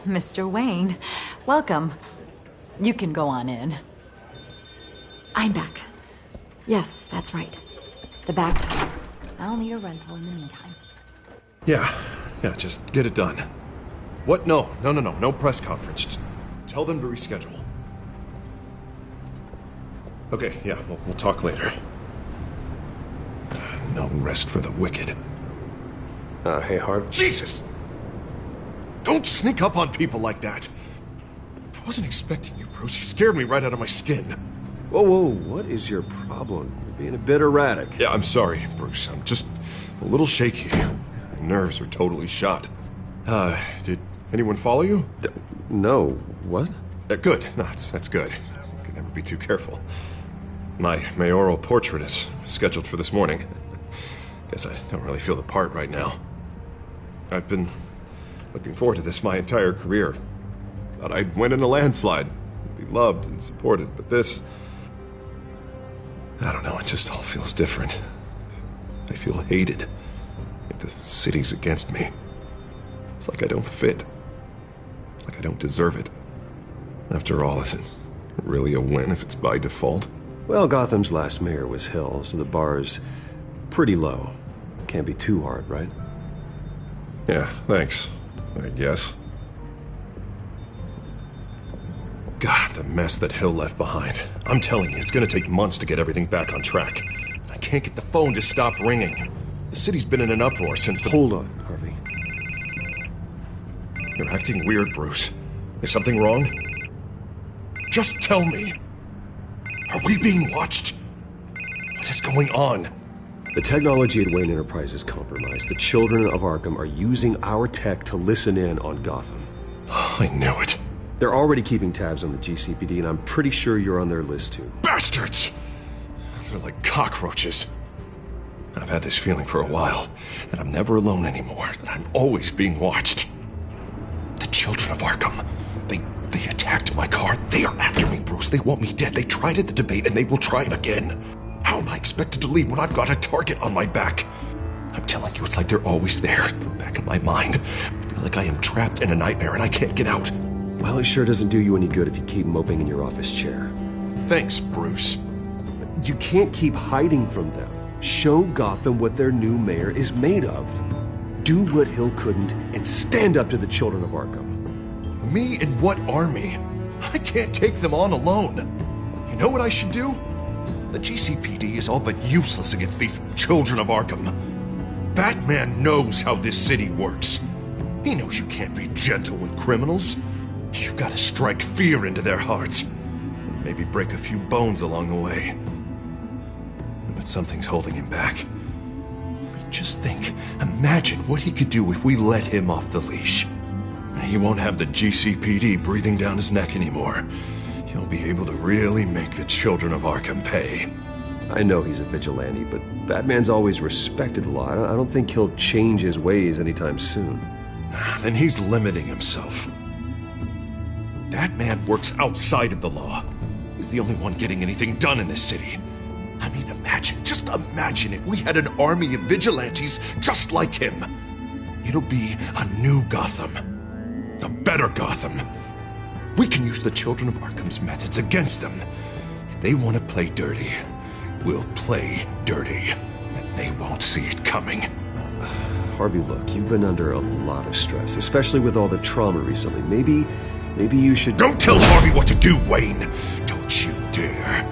[SPEAKER 3] Mr. Wayne, welcome. You can go on in. I'm back. Yes, that's right. The back tire. I'll need a rental in the meantime.
[SPEAKER 10] Yeah, just get it done. What? No press conference. Just tell them to reschedule. Okay, yeah, we'll talk later. No rest for the wicked.
[SPEAKER 20] Hey, Harv.
[SPEAKER 10] Jesus! Don't sneak up on people like that. I wasn't expecting you, Bruce. You scared me right out of my skin.
[SPEAKER 20] Whoa, what is your problem? You're being a bit erratic.
[SPEAKER 10] Yeah, I'm sorry, Bruce. I'm just a little shaky. My nerves are totally shot. Did anyone follow you?
[SPEAKER 20] No. What?
[SPEAKER 10] Good. No, that's good. I can never be too careful. My mayoral portrait is scheduled for this morning. Guess I don't really feel the part right now. I've been looking forward to this my entire career. Thought I'd win in a landslide, be loved and supported, but this... I don't know, it just all feels different. I feel hated. Like the city's against me. It's like I don't fit. Like I don't deserve it. After all, is it really a win if it's by default?
[SPEAKER 20] Well, Gotham's last mayor was Hill, so the bar's pretty low. Can't be too hard, right?
[SPEAKER 10] Yeah, thanks. I guess. God, the mess that Hill left behind. I'm telling you, it's gonna take months to get everything back on track. I can't get the phone to stop ringing. The city's been in an uproar since the—
[SPEAKER 20] Hold on, Harvey.
[SPEAKER 10] You're acting weird, Bruce. Is something wrong? Just tell me. Are we being watched? What is going on?
[SPEAKER 20] The technology at Wayne Enterprise is compromised. The children of Arkham are using our tech to listen in on Gotham.
[SPEAKER 10] I knew it.
[SPEAKER 20] They're already keeping tabs on the GCPD, and I'm pretty sure you're on their list too.
[SPEAKER 10] Bastards! They're like cockroaches. I've had this feeling for a while, that I'm never alone anymore, that I'm always being watched. The children of Arkham, they attacked my car. They are after me, Bruce. They want me dead. They tried at the debate, and they will try again. How am I expected to leave when I've got a target on my back? I'm telling you, it's like they're always there, in the back of my mind. I feel like I am trapped in a nightmare and I can't get out.
[SPEAKER 20] Well, it sure doesn't do you any good if you keep moping in your office chair.
[SPEAKER 10] Thanks, Bruce.
[SPEAKER 20] You can't keep hiding from them. Show Gotham what their new mayor is made of. Do what Hill couldn't and stand up to the children of Arkham.
[SPEAKER 10] Me and what army? I can't take them on alone. You know what I should do? The GCPD is all but useless against these children of Arkham. Batman knows how this city works. He knows you can't be gentle with criminals. You've got to strike fear into their hearts. Maybe break a few bones along the way. But something's holding him back. I mean, just think. Imagine what he could do if we let him off the leash. He won't have the GCPD breathing down his neck anymore. He'll be able to really make the children of Arkham pay.
[SPEAKER 20] I know he's a vigilante, but Batman's always respected law. I don't think he'll change his ways anytime soon.
[SPEAKER 10] Then he's limiting himself. Batman works outside of the law. He's the only one getting anything done in this city. I mean, just imagine if we had an army of vigilantes just like him. It'll be a new Gotham. A better Gotham. We can use the children of Arkham's methods against them. If they want to play dirty, we'll play dirty. And they won't see it coming.
[SPEAKER 20] Harvey, look, you've been under a lot of stress, especially with all the trauma recently. Maybe you should—
[SPEAKER 10] Don't tell Harvey what to do, Wayne! Don't you dare!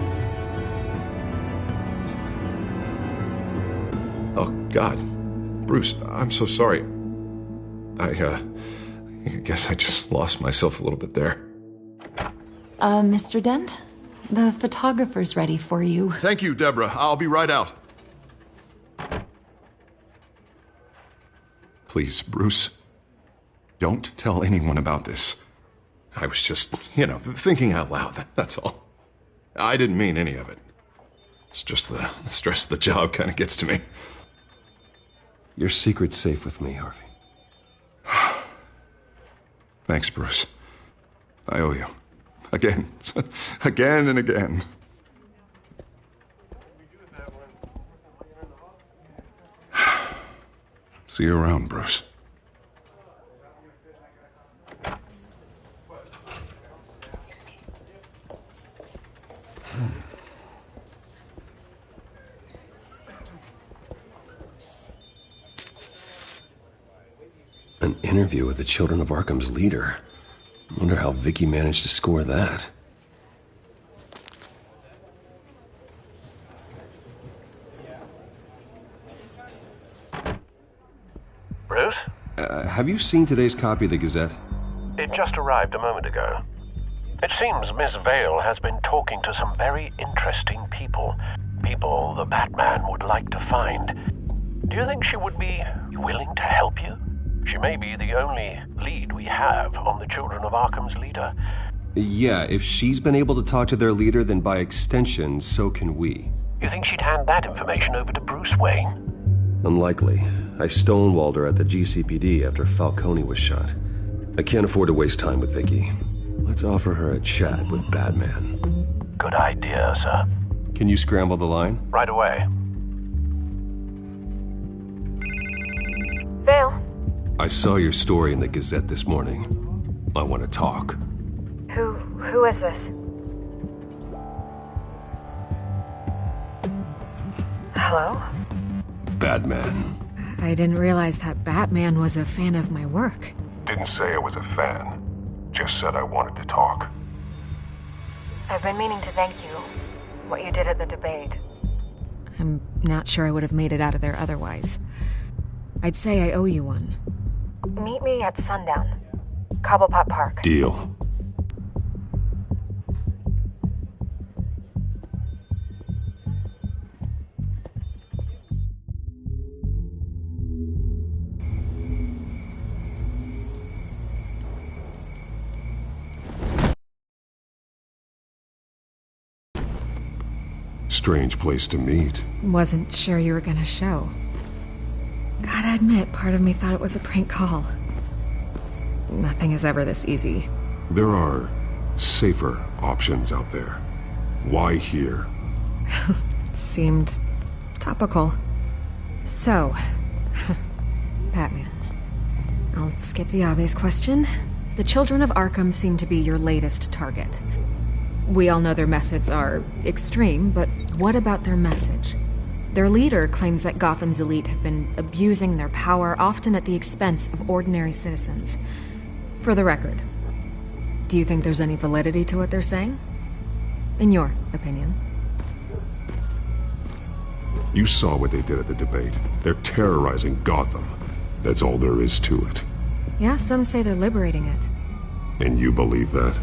[SPEAKER 10] Oh, God. Bruce, I'm so sorry. I guess I just lost myself a little bit there.
[SPEAKER 5] Mr. Dent? The photographer's ready for you.
[SPEAKER 10] Thank you, Deborah. I'll be right out. Please, Bruce, don't tell anyone about this. I was just, thinking out loud, that's all. I didn't mean any of it. It's just the stress of the job kind of gets to me.
[SPEAKER 20] Your secret's safe with me, Harvey.
[SPEAKER 10] Thanks, Bruce. I owe you. Again. Again and again. See you around, Bruce.
[SPEAKER 20] An interview with the Children of Arkham's leader. Wonder how Vicky managed to score that.
[SPEAKER 14] Bruce?
[SPEAKER 20] Have you seen today's copy of the Gazette?
[SPEAKER 14] It just arrived a moment ago. It seems Miss Vale has been talking to some very interesting people. People the Batman would like to find. Do you think she would be willing to help you? She may be the only lead we have on the Children of Arkham's leader.
[SPEAKER 20] Yeah, if she's been able to talk to their leader, then by extension, so can we.
[SPEAKER 14] You think she'd hand that information over to Bruce Wayne?
[SPEAKER 20] Unlikely. I stonewalled her at the GCPD after Falcone was shot. I can't afford to waste time with Vicky. Let's offer her a chat with Batman.
[SPEAKER 14] Good idea, sir.
[SPEAKER 20] Can you scramble the line?
[SPEAKER 14] Right away.
[SPEAKER 5] Vale?
[SPEAKER 20] I saw your story in the Gazette this morning. I want to talk.
[SPEAKER 5] Who is this? Hello?
[SPEAKER 20] Batman.
[SPEAKER 12] I didn't realize that Batman was a fan of my work.
[SPEAKER 1] Didn't say I was a fan. Just said I wanted to talk.
[SPEAKER 5] I've been meaning to thank you. What you did at the debate.
[SPEAKER 12] I'm not sure I would have made it out of there otherwise. I'd say I owe you one.
[SPEAKER 5] Meet me at sundown. Cobblepot Park.
[SPEAKER 1] Deal. Strange place to meet.
[SPEAKER 12] Wasn't sure you were gonna show. Gotta admit, part of me thought it was a prank call. Nothing is ever this easy.
[SPEAKER 1] There are safer options out there. Why here?
[SPEAKER 12] Seemed topical. So, Batman. I'll skip the obvious question. The children of Arkham seem to be your latest target. We all know their methods are extreme, but what about their message? Their leader claims that Gotham's elite have been abusing their power, often at the expense of ordinary citizens. For the record, do you think there's any validity to what they're saying? In your opinion?
[SPEAKER 1] You saw what they did at the debate. They're terrorizing Gotham. That's all there is to it.
[SPEAKER 12] Yeah, some say they're liberating it.
[SPEAKER 1] And you believe that?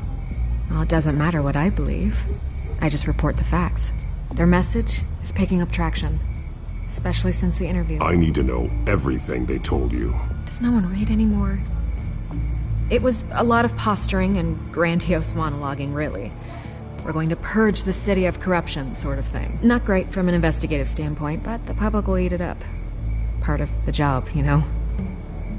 [SPEAKER 12] Well, it doesn't matter what I believe. I just report the facts. Their message is picking up traction, especially since the interview.
[SPEAKER 1] I need to know everything they told you.
[SPEAKER 12] Does no one read anymore? It was a lot of posturing and grandiose monologuing, really. We're going to purge the city of corruption, sort of thing. Not great from an investigative standpoint, but the public will eat it up. Part of the job, you know?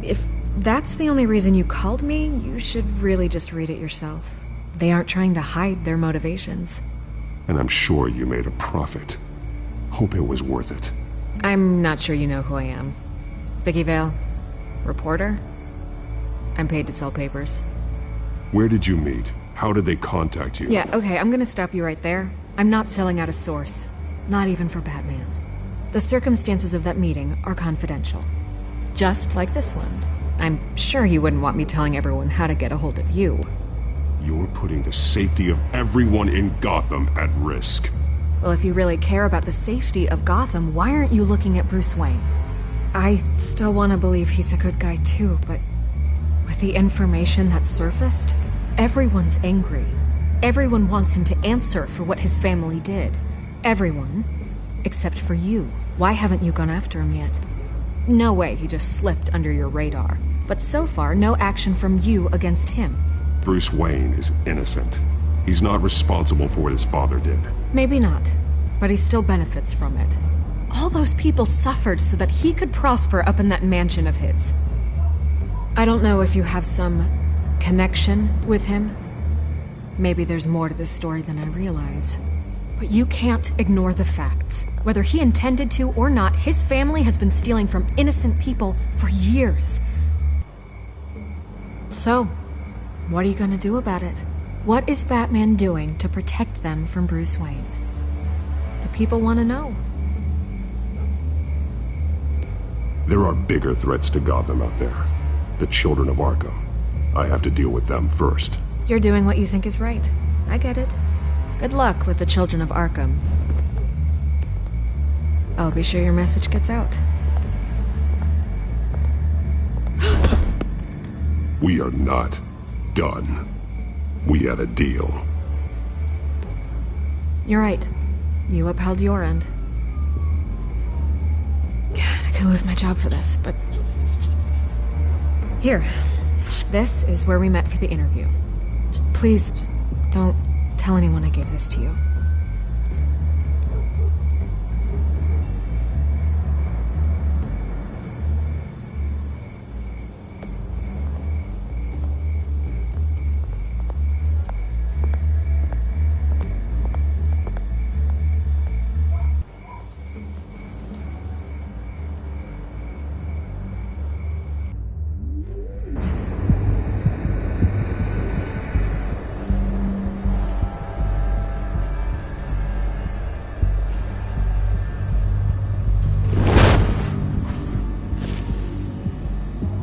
[SPEAKER 12] If that's the only reason you called me, you should really just read it yourself. They aren't trying to hide their motivations.
[SPEAKER 1] And I'm sure you made a profit. Hope it was worth it.
[SPEAKER 12] I'm not sure you know who I am. Vicky Vale. Reporter? I'm paid to sell papers.
[SPEAKER 1] Where did you meet? How did they contact you?
[SPEAKER 12] Yeah, okay, I'm gonna stop you right there. I'm not selling out a source. Not even for Batman. The circumstances of that meeting are confidential. Just like this one. I'm sure you wouldn't want me telling everyone how to get a hold of you.
[SPEAKER 1] You're putting the safety of everyone in Gotham at risk.
[SPEAKER 12] Well, if you really care about the safety of Gotham, why aren't you looking at Bruce Wayne? I still want to believe he's a good guy too, but with the information that surfaced, everyone's angry. Everyone wants him to answer for what his family did. Everyone, except for you. Why haven't you gone after him yet? No way he just slipped under your radar. But so far, no action from you against him.
[SPEAKER 1] Bruce Wayne is innocent. He's not responsible for what his father did.
[SPEAKER 12] Maybe not, but he still benefits from it. All those people suffered so that he could prosper up in that mansion of his. I don't know if you have some connection with him. Maybe there's more to this story than I realize. But you can't ignore the facts. Whether he intended to or not, his family has been stealing from innocent people for years. So, what are you gonna do about it? What is Batman doing to protect them from Bruce Wayne? The people want to know.
[SPEAKER 1] There are bigger threats to Gotham out there. The children of Arkham. I have to deal with them first.
[SPEAKER 12] You're doing what you think is right. I get it. Good luck with the children of Arkham. I'll be sure your message gets out.
[SPEAKER 1] We are not done. We had a deal.
[SPEAKER 12] You're right. You upheld your end. God, I could lose my job for this, but... Here. This is where we met for the interview. Just please, don't tell anyone I gave this to you.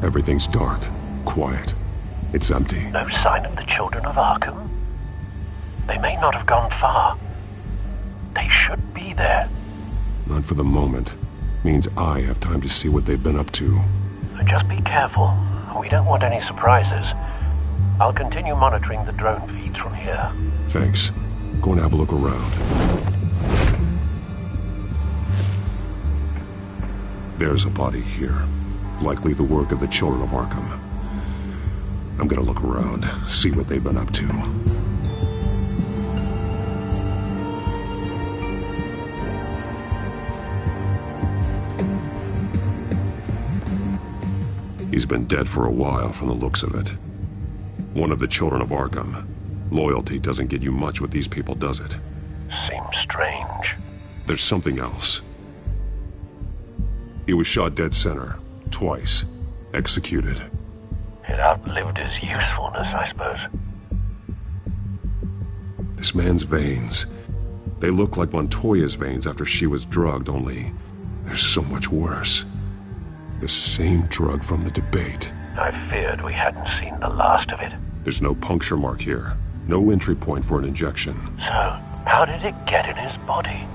[SPEAKER 1] Everything's dark. Quiet. It's empty.
[SPEAKER 14] No sign of the children of Arkham? They may not have gone far. They should be there.
[SPEAKER 1] Not for the moment. Means I have time to see what they've been up to.
[SPEAKER 14] Just be careful. We don't want any surprises. I'll continue monitoring the drone feeds from here.
[SPEAKER 1] Thanks. Go and have a look around. There's a body here. Likely the work of the children of Arkham. I'm gonna look around, see what they've been up to. He's been dead for a while from the looks of it. One of the children of Arkham. Loyalty doesn't get you much with these people, does it?
[SPEAKER 14] Seems strange.
[SPEAKER 1] There's something else. He was shot dead center, twice. Executed.
[SPEAKER 14] It outlived his usefulness, I suppose.
[SPEAKER 1] This man's veins. They look like Montoya's veins after she was drugged, only they're so much worse. The same drug from the debate.
[SPEAKER 14] I feared we hadn't seen the last of it.
[SPEAKER 1] There's no puncture mark here. No entry point for an injection.
[SPEAKER 14] So, how did it get in his body?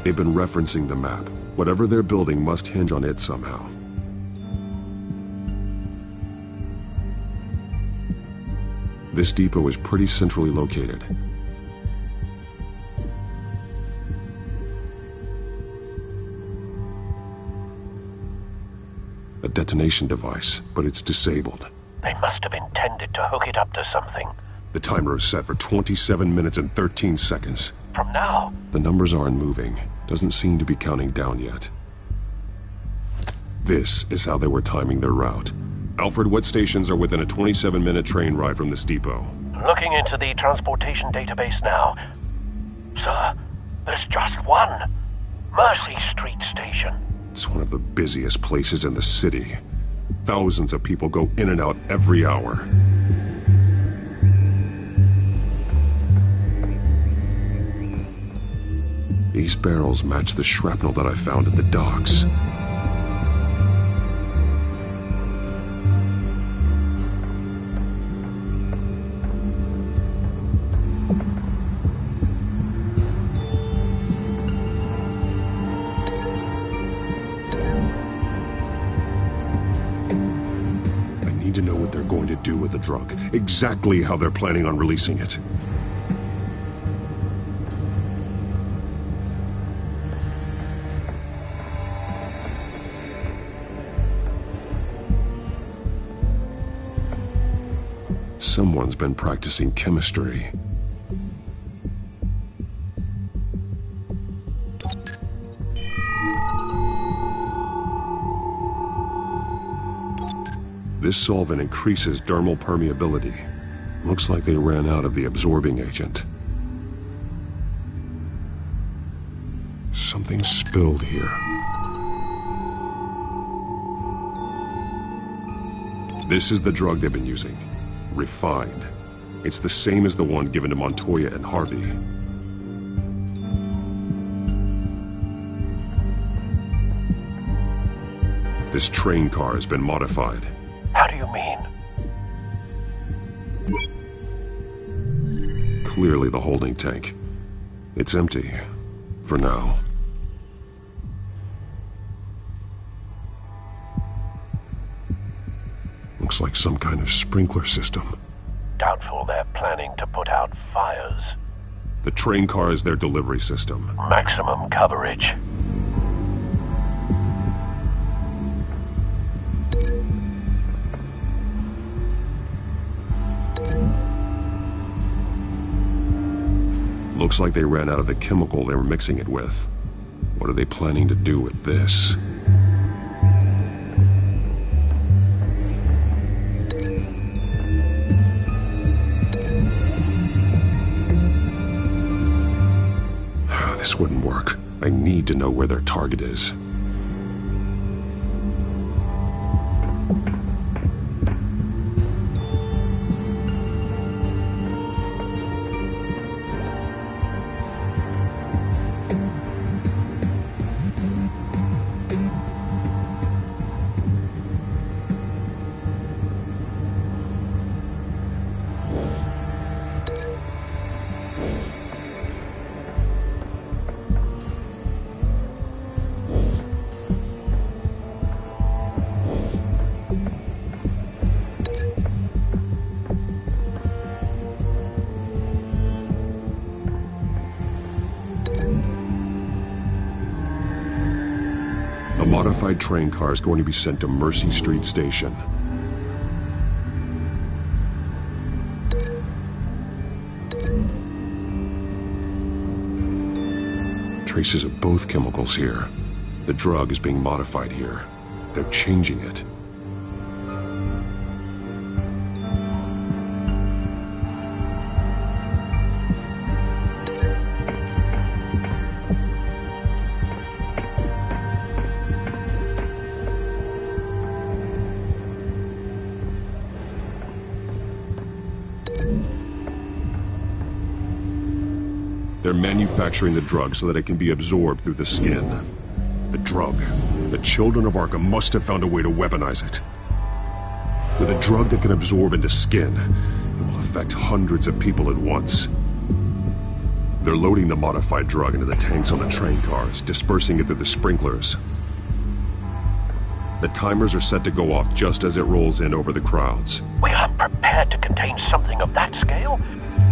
[SPEAKER 1] They've been referencing the map. Whatever they're building must hinge on it somehow. This depot is pretty centrally located. A detonation device, but it's disabled.
[SPEAKER 14] They must have intended to hook it up to something.
[SPEAKER 1] The timer is set for 27 minutes and 13 seconds.
[SPEAKER 14] From now?
[SPEAKER 1] The numbers aren't moving. Doesn't seem to be counting down yet. This is how they were timing their route. Alfred, what stations are within a 27-minute train ride from this depot?
[SPEAKER 14] Looking into the transportation database now. Sir, there's just one. Mercy Street Station.
[SPEAKER 1] It's one of the busiest places in the city. Thousands of people go in and out every hour. These barrels match the shrapnel that I found at the docks. I need to know what they're going to do with the drug. Exactly how they're planning on releasing it. Someone's been practicing chemistry. This solvent increases dermal permeability. Looks like they ran out of the absorbing agent. Something spilled here. This is the drug they've been using. Refined. It's the same as the one given to Montoya and Harvey. This train car has been modified.
[SPEAKER 14] How do you mean?
[SPEAKER 1] Clearly the holding tank. It's empty. For now. Looks like some kind of sprinkler system.
[SPEAKER 14] Doubtful they're planning to put out fires.
[SPEAKER 1] The train car is their delivery system.
[SPEAKER 14] Maximum coverage.
[SPEAKER 1] Looks like they ran out of the chemical they were mixing it with. What are they planning to do with this? This wouldn't work. I need to know where their target is. modified train car is going to be sent to Mercy Street Station. Traces of both chemicals here. The drug is being modified here. They're changing it. They're manufacturing the drug so that it can be absorbed through the skin. The drug. The children of Arkham must have found a way to weaponize it. With a drug that can absorb into skin, it will affect hundreds of people at once. They're loading the modified drug into the tanks on the train cars, dispersing it through the sprinklers. The timers are set to go off just as it rolls in over the crowds.
[SPEAKER 14] We aren't prepared to contain something of that scale.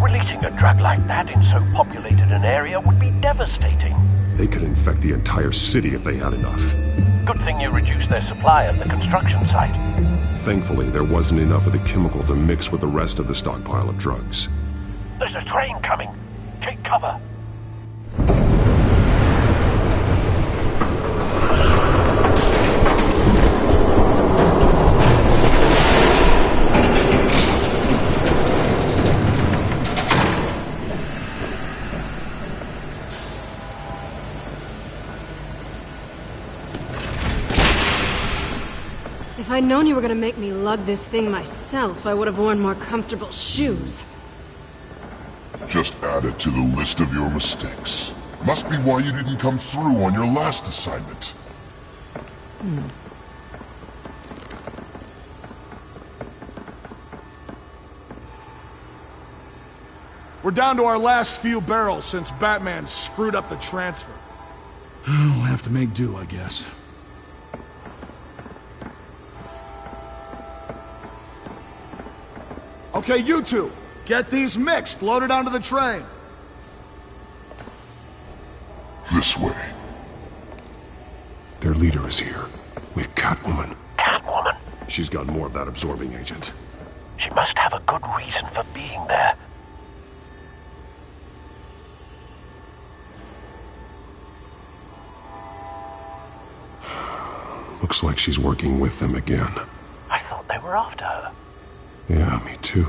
[SPEAKER 14] Releasing a drug like that in so populated an area would be devastating.
[SPEAKER 1] They could infect the entire city if they had enough.
[SPEAKER 14] Good thing you reduced their supply at the construction site.
[SPEAKER 1] Thankfully, there wasn't enough of the chemical to mix with the rest of the stockpile of drugs.
[SPEAKER 14] There's a train coming. Take cover.
[SPEAKER 7] If I'd known you were gonna make me lug this thing myself, I would have worn more comfortable shoes.
[SPEAKER 15] Just add it to the list of your mistakes. Must be why you didn't come through on your last assignment.
[SPEAKER 13] We're down to our last few barrels since Batman screwed up the transfer. We'll have to make do, I guess. Okay, you two, get these mixed, loaded onto the train.
[SPEAKER 15] This way.
[SPEAKER 1] Their leader is here, with Catwoman.
[SPEAKER 14] Catwoman?
[SPEAKER 1] She's got more of that absorbing agent.
[SPEAKER 14] She must have a good reason for being there.
[SPEAKER 1] Looks like she's working with them again.
[SPEAKER 14] I thought they were after her.
[SPEAKER 1] Yeah, me too.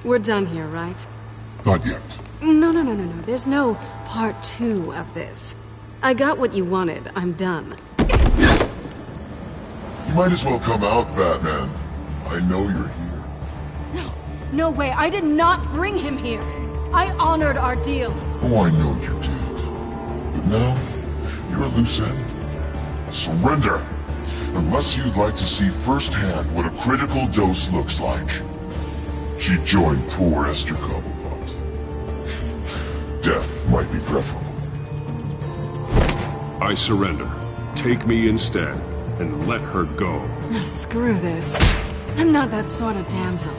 [SPEAKER 7] We're done here, right?
[SPEAKER 15] Not yet.
[SPEAKER 7] No. There's no part 2 of this. I got what you wanted. I'm done.
[SPEAKER 15] You might as well come out, Batman. I know you're here.
[SPEAKER 7] No way. I did not bring him here. I honored our deal.
[SPEAKER 15] Oh, I know you did. But now, you're a loose end. Surrender! Unless you'd like to see firsthand what a critical dose looks like. She joined poor Esther Cobblepot. Death might be preferable.
[SPEAKER 1] I surrender. Take me instead, and let her go.
[SPEAKER 7] No, screw this. I'm not that sort of damsel.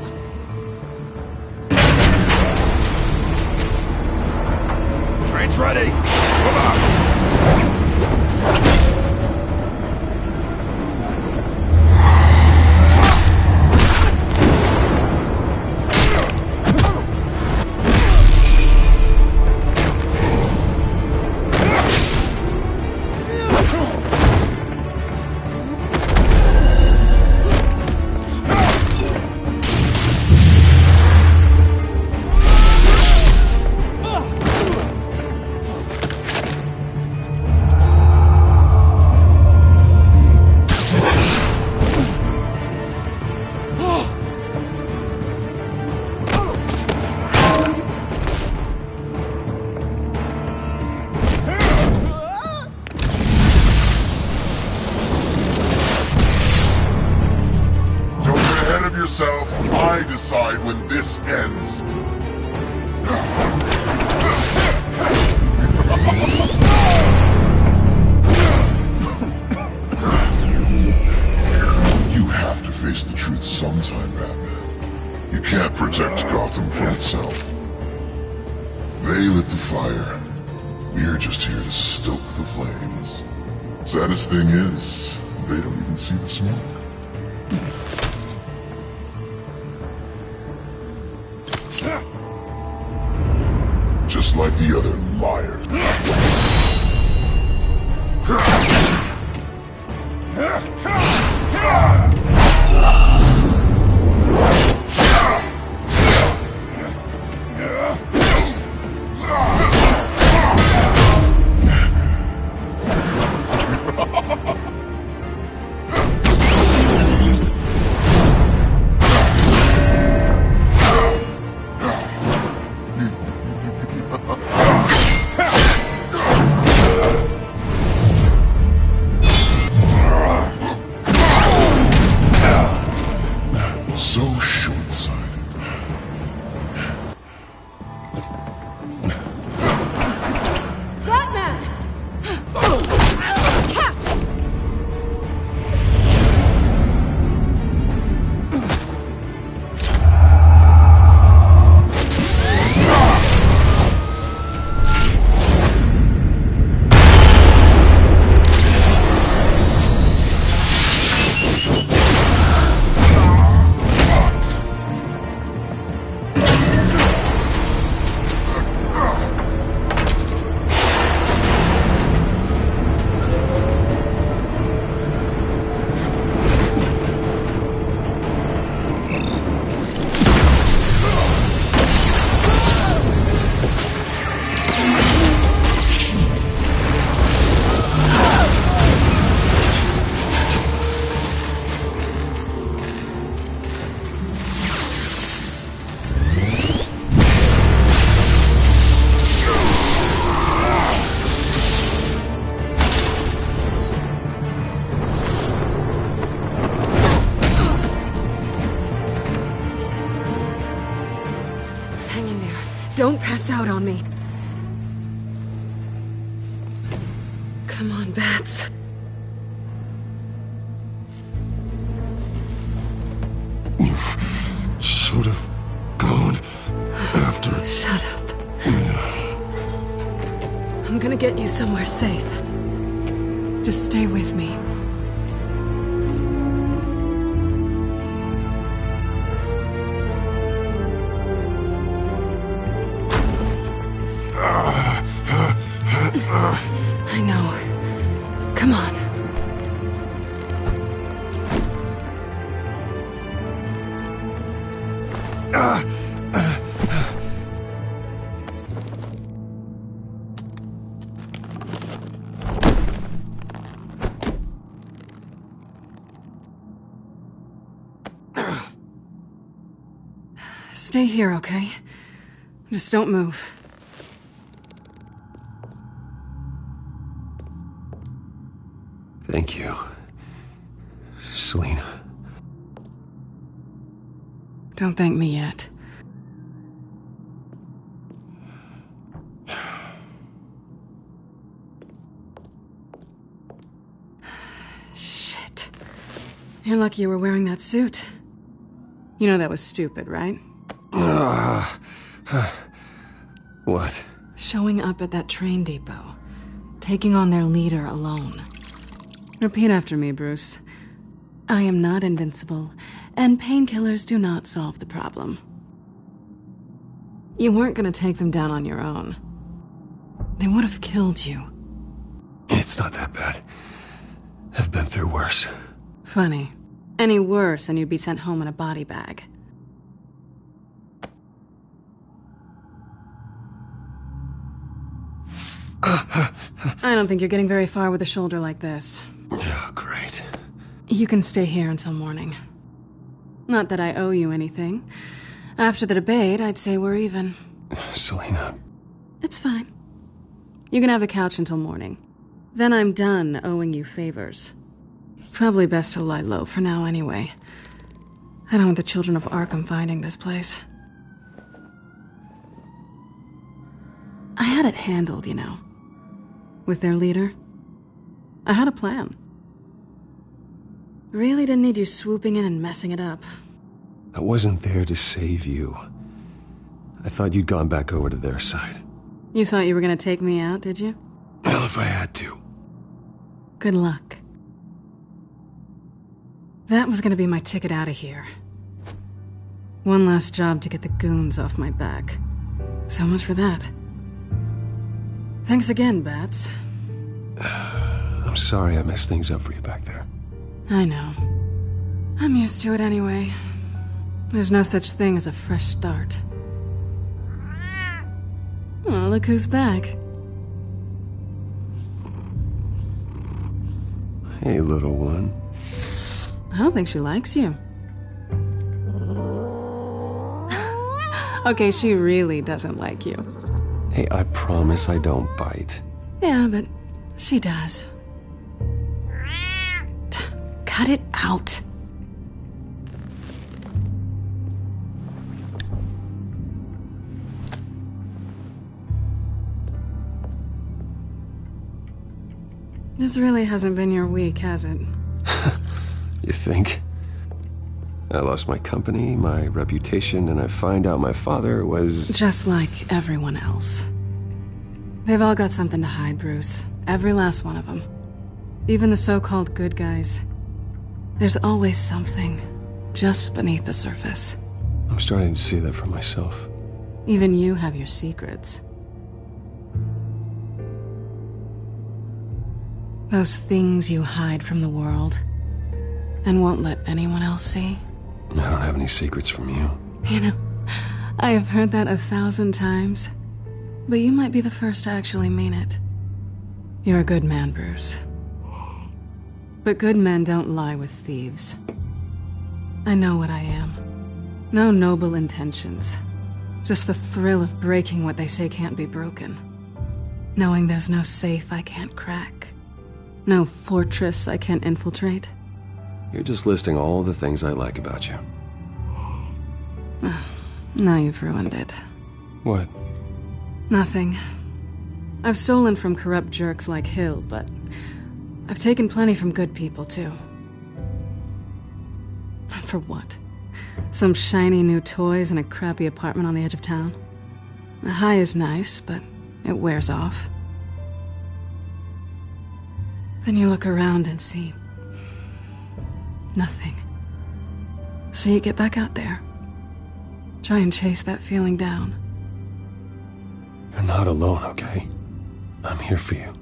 [SPEAKER 18] Train's ready! Come on!
[SPEAKER 15] I decide when this ends. You have to face the truth sometime, Batman. You can't protect Gotham from itself. They lit the fire. We're just here to stoke the flames.
[SPEAKER 11] Saddest thing is, they don't even see the smoke. Just like the other liars. So short-sighted.
[SPEAKER 7] Batman! Catch! Hang in there. Don't pass out on me. Come on, bats.
[SPEAKER 11] You should have gone after.
[SPEAKER 7] Shut up. I'm gonna get you somewhere safe. Just stay with me. I know. Come on. Stay here, okay? Just don't move.
[SPEAKER 20] Thank you, Selina.
[SPEAKER 7] Don't thank me yet. Shit. You're lucky you were wearing that suit. You know that was stupid, right?
[SPEAKER 20] What?
[SPEAKER 7] Showing up at that train depot. Taking on their leader alone. Repeat after me, Bruce. I am not invincible, and painkillers do not solve the problem. You weren't gonna take them down on your own. They would have killed you.
[SPEAKER 20] It's not that bad. I've been through worse.
[SPEAKER 7] Funny. Any worse and you'd be sent home in a body bag. I don't think you're getting very far with a shoulder like this.
[SPEAKER 20] Oh, great.
[SPEAKER 7] You can stay here until morning. Not that I owe you anything. After the debate, I'd say we're even.
[SPEAKER 20] Selina.
[SPEAKER 7] It's fine. You can have the couch until morning. Then I'm done owing you favors. Probably best to lie low for now anyway. I don't want the children of Arkham finding this place. I had it handled, you know. With their leader. I had a plan. Really didn't need you swooping in and messing it up.
[SPEAKER 20] I wasn't there to save you. I thought you'd gone back over to their side.
[SPEAKER 7] You thought you were gonna take me out, did you?
[SPEAKER 20] Well, if I had to.
[SPEAKER 7] Good luck. That was gonna be my ticket out of here. One last job to get the goons off my back. So much for that. Thanks again, Bats.
[SPEAKER 20] I'm sorry I messed things up for you back there.
[SPEAKER 7] I know. I'm used to it anyway. There's no such thing as a fresh start. Oh, look who's back.
[SPEAKER 20] Hey, little one.
[SPEAKER 7] I don't think she likes you. Okay, she really doesn't like you.
[SPEAKER 20] Hey, I promise I don't bite.
[SPEAKER 7] Yeah, but she does. Cut it out. This really hasn't been your week, has it?
[SPEAKER 20] You think? I lost my company, my reputation, and I find out my father was...
[SPEAKER 7] Just like everyone else. They've all got something to hide, Bruce. Every last one of them. Even the so-called good guys. There's always something just beneath the surface.
[SPEAKER 20] I'm starting to see that for myself.
[SPEAKER 7] Even you have your secrets. Those things you hide from the world and won't let anyone else see.
[SPEAKER 20] I don't have any secrets from you.
[SPEAKER 7] You know, I have heard that 1,000 times, but you might be the first to actually mean it. You're a good man, Bruce. But good men don't lie with thieves. I know what I am. No noble intentions. Just the thrill of breaking what they say can't be broken. Knowing there's no safe I can't crack. No fortress I can't infiltrate.
[SPEAKER 20] You're just listing all the things I like about you.
[SPEAKER 7] Now you've ruined it.
[SPEAKER 20] What?
[SPEAKER 7] Nothing. I've stolen from corrupt jerks like Hill, but I've taken plenty from good people, too. For what? Some shiny new toys and a crappy apartment on the edge of town? The high is nice, but it wears off. Then you look around and see nothing. So you get back out there. Try and chase that feeling down.
[SPEAKER 20] You're not alone, okay? I'm here for you.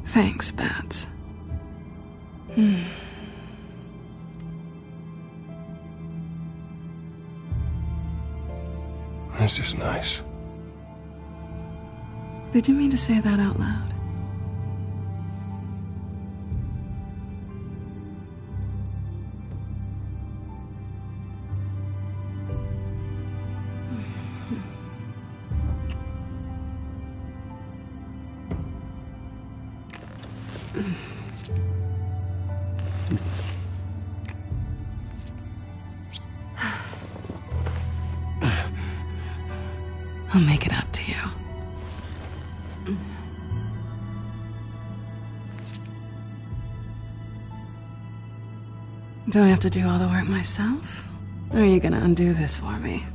[SPEAKER 7] Thanks, Bats.
[SPEAKER 20] This is nice.
[SPEAKER 7] Did you mean to say that out loud? I'll make it up to you. Do I have to do all the work myself? Or are you gonna undo this for me?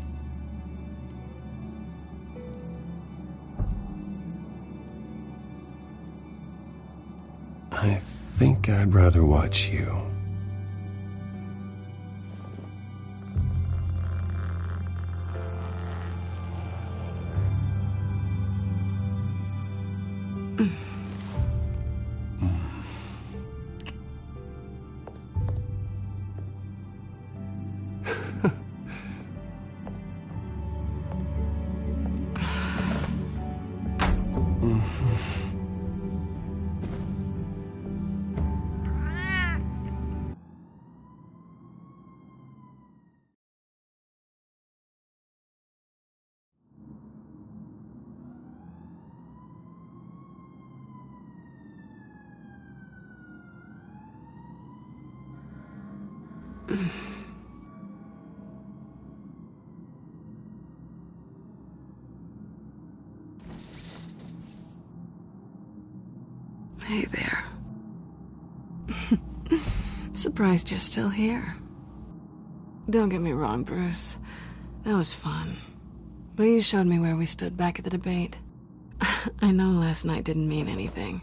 [SPEAKER 20] I think I'd rather watch you. Hey there. Surprised you're still here. Don't get me wrong, Bruce. That was fun.
[SPEAKER 7] But you showed me where we stood back at the debate. I know last night didn't mean anything.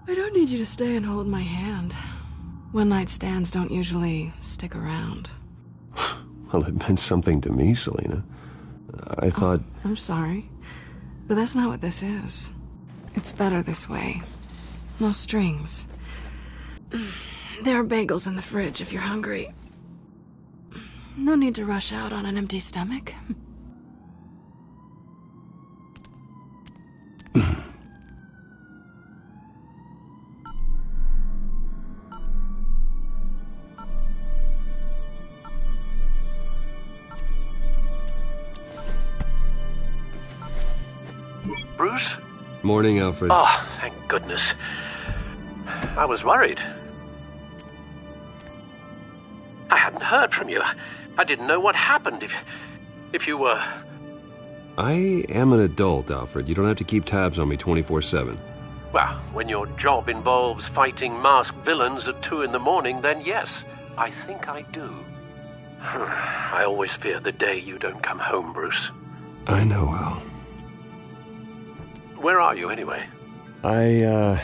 [SPEAKER 7] I don't need you to stay and hold my hand. One-night stands don't usually stick around.
[SPEAKER 20] Well, it meant something to me, Selina. I thought...
[SPEAKER 7] I'm sorry, but that's not what this is. It's better this way. No strings. There are bagels in the fridge if you're hungry. No need to rush out on an empty stomach.
[SPEAKER 14] Bruce?
[SPEAKER 20] Morning, Alfred.
[SPEAKER 14] Oh, thank goodness. I was worried. I hadn't heard from you. I didn't know what happened if you were...
[SPEAKER 20] I am an adult, Alfred. You don't have to keep tabs on me 24/7.
[SPEAKER 14] Well, when your job involves fighting masked villains at 2 in the morning, then yes, I think I do. I always fear the day you don't come home, Bruce.
[SPEAKER 20] I know, Al.
[SPEAKER 14] Where are you, anyway?
[SPEAKER 20] I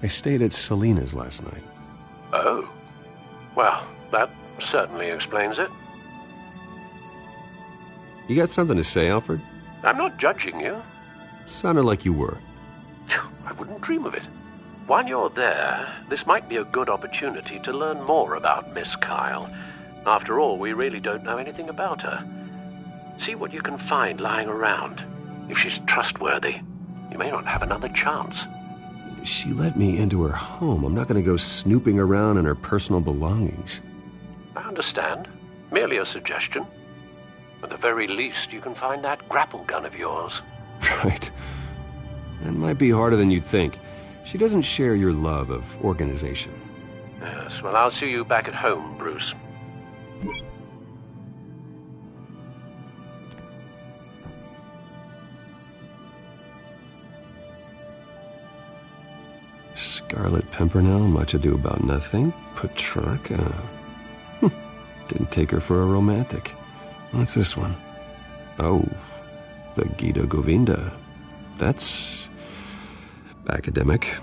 [SPEAKER 20] stayed at Selina's last night.
[SPEAKER 14] Oh. Well, that certainly explains it.
[SPEAKER 20] You got something to say, Alfred?
[SPEAKER 14] I'm not judging you.
[SPEAKER 20] Sounded like you were.
[SPEAKER 14] I wouldn't dream of it. While you're there, this might be a good opportunity to learn more about Miss Kyle. After all, we really don't know anything about her. See what you can find lying around. If she's trustworthy, you may not have another chance.
[SPEAKER 20] She let me into her home. I'm not going to go snooping around in her personal belongings.
[SPEAKER 14] I understand. Merely a suggestion. At the very least, you can find that grapple gun of yours.
[SPEAKER 20] Right. That might be harder than you'd think. She doesn't share your love of organization.
[SPEAKER 14] Yes, well, I'll see you back at home, Bruce.
[SPEAKER 20] Scarlet Pimpernel, Much Ado About Nothing, Petrarca. Didn't take her for a romantic. What's this one? Oh, the Gita Govinda. That's academic.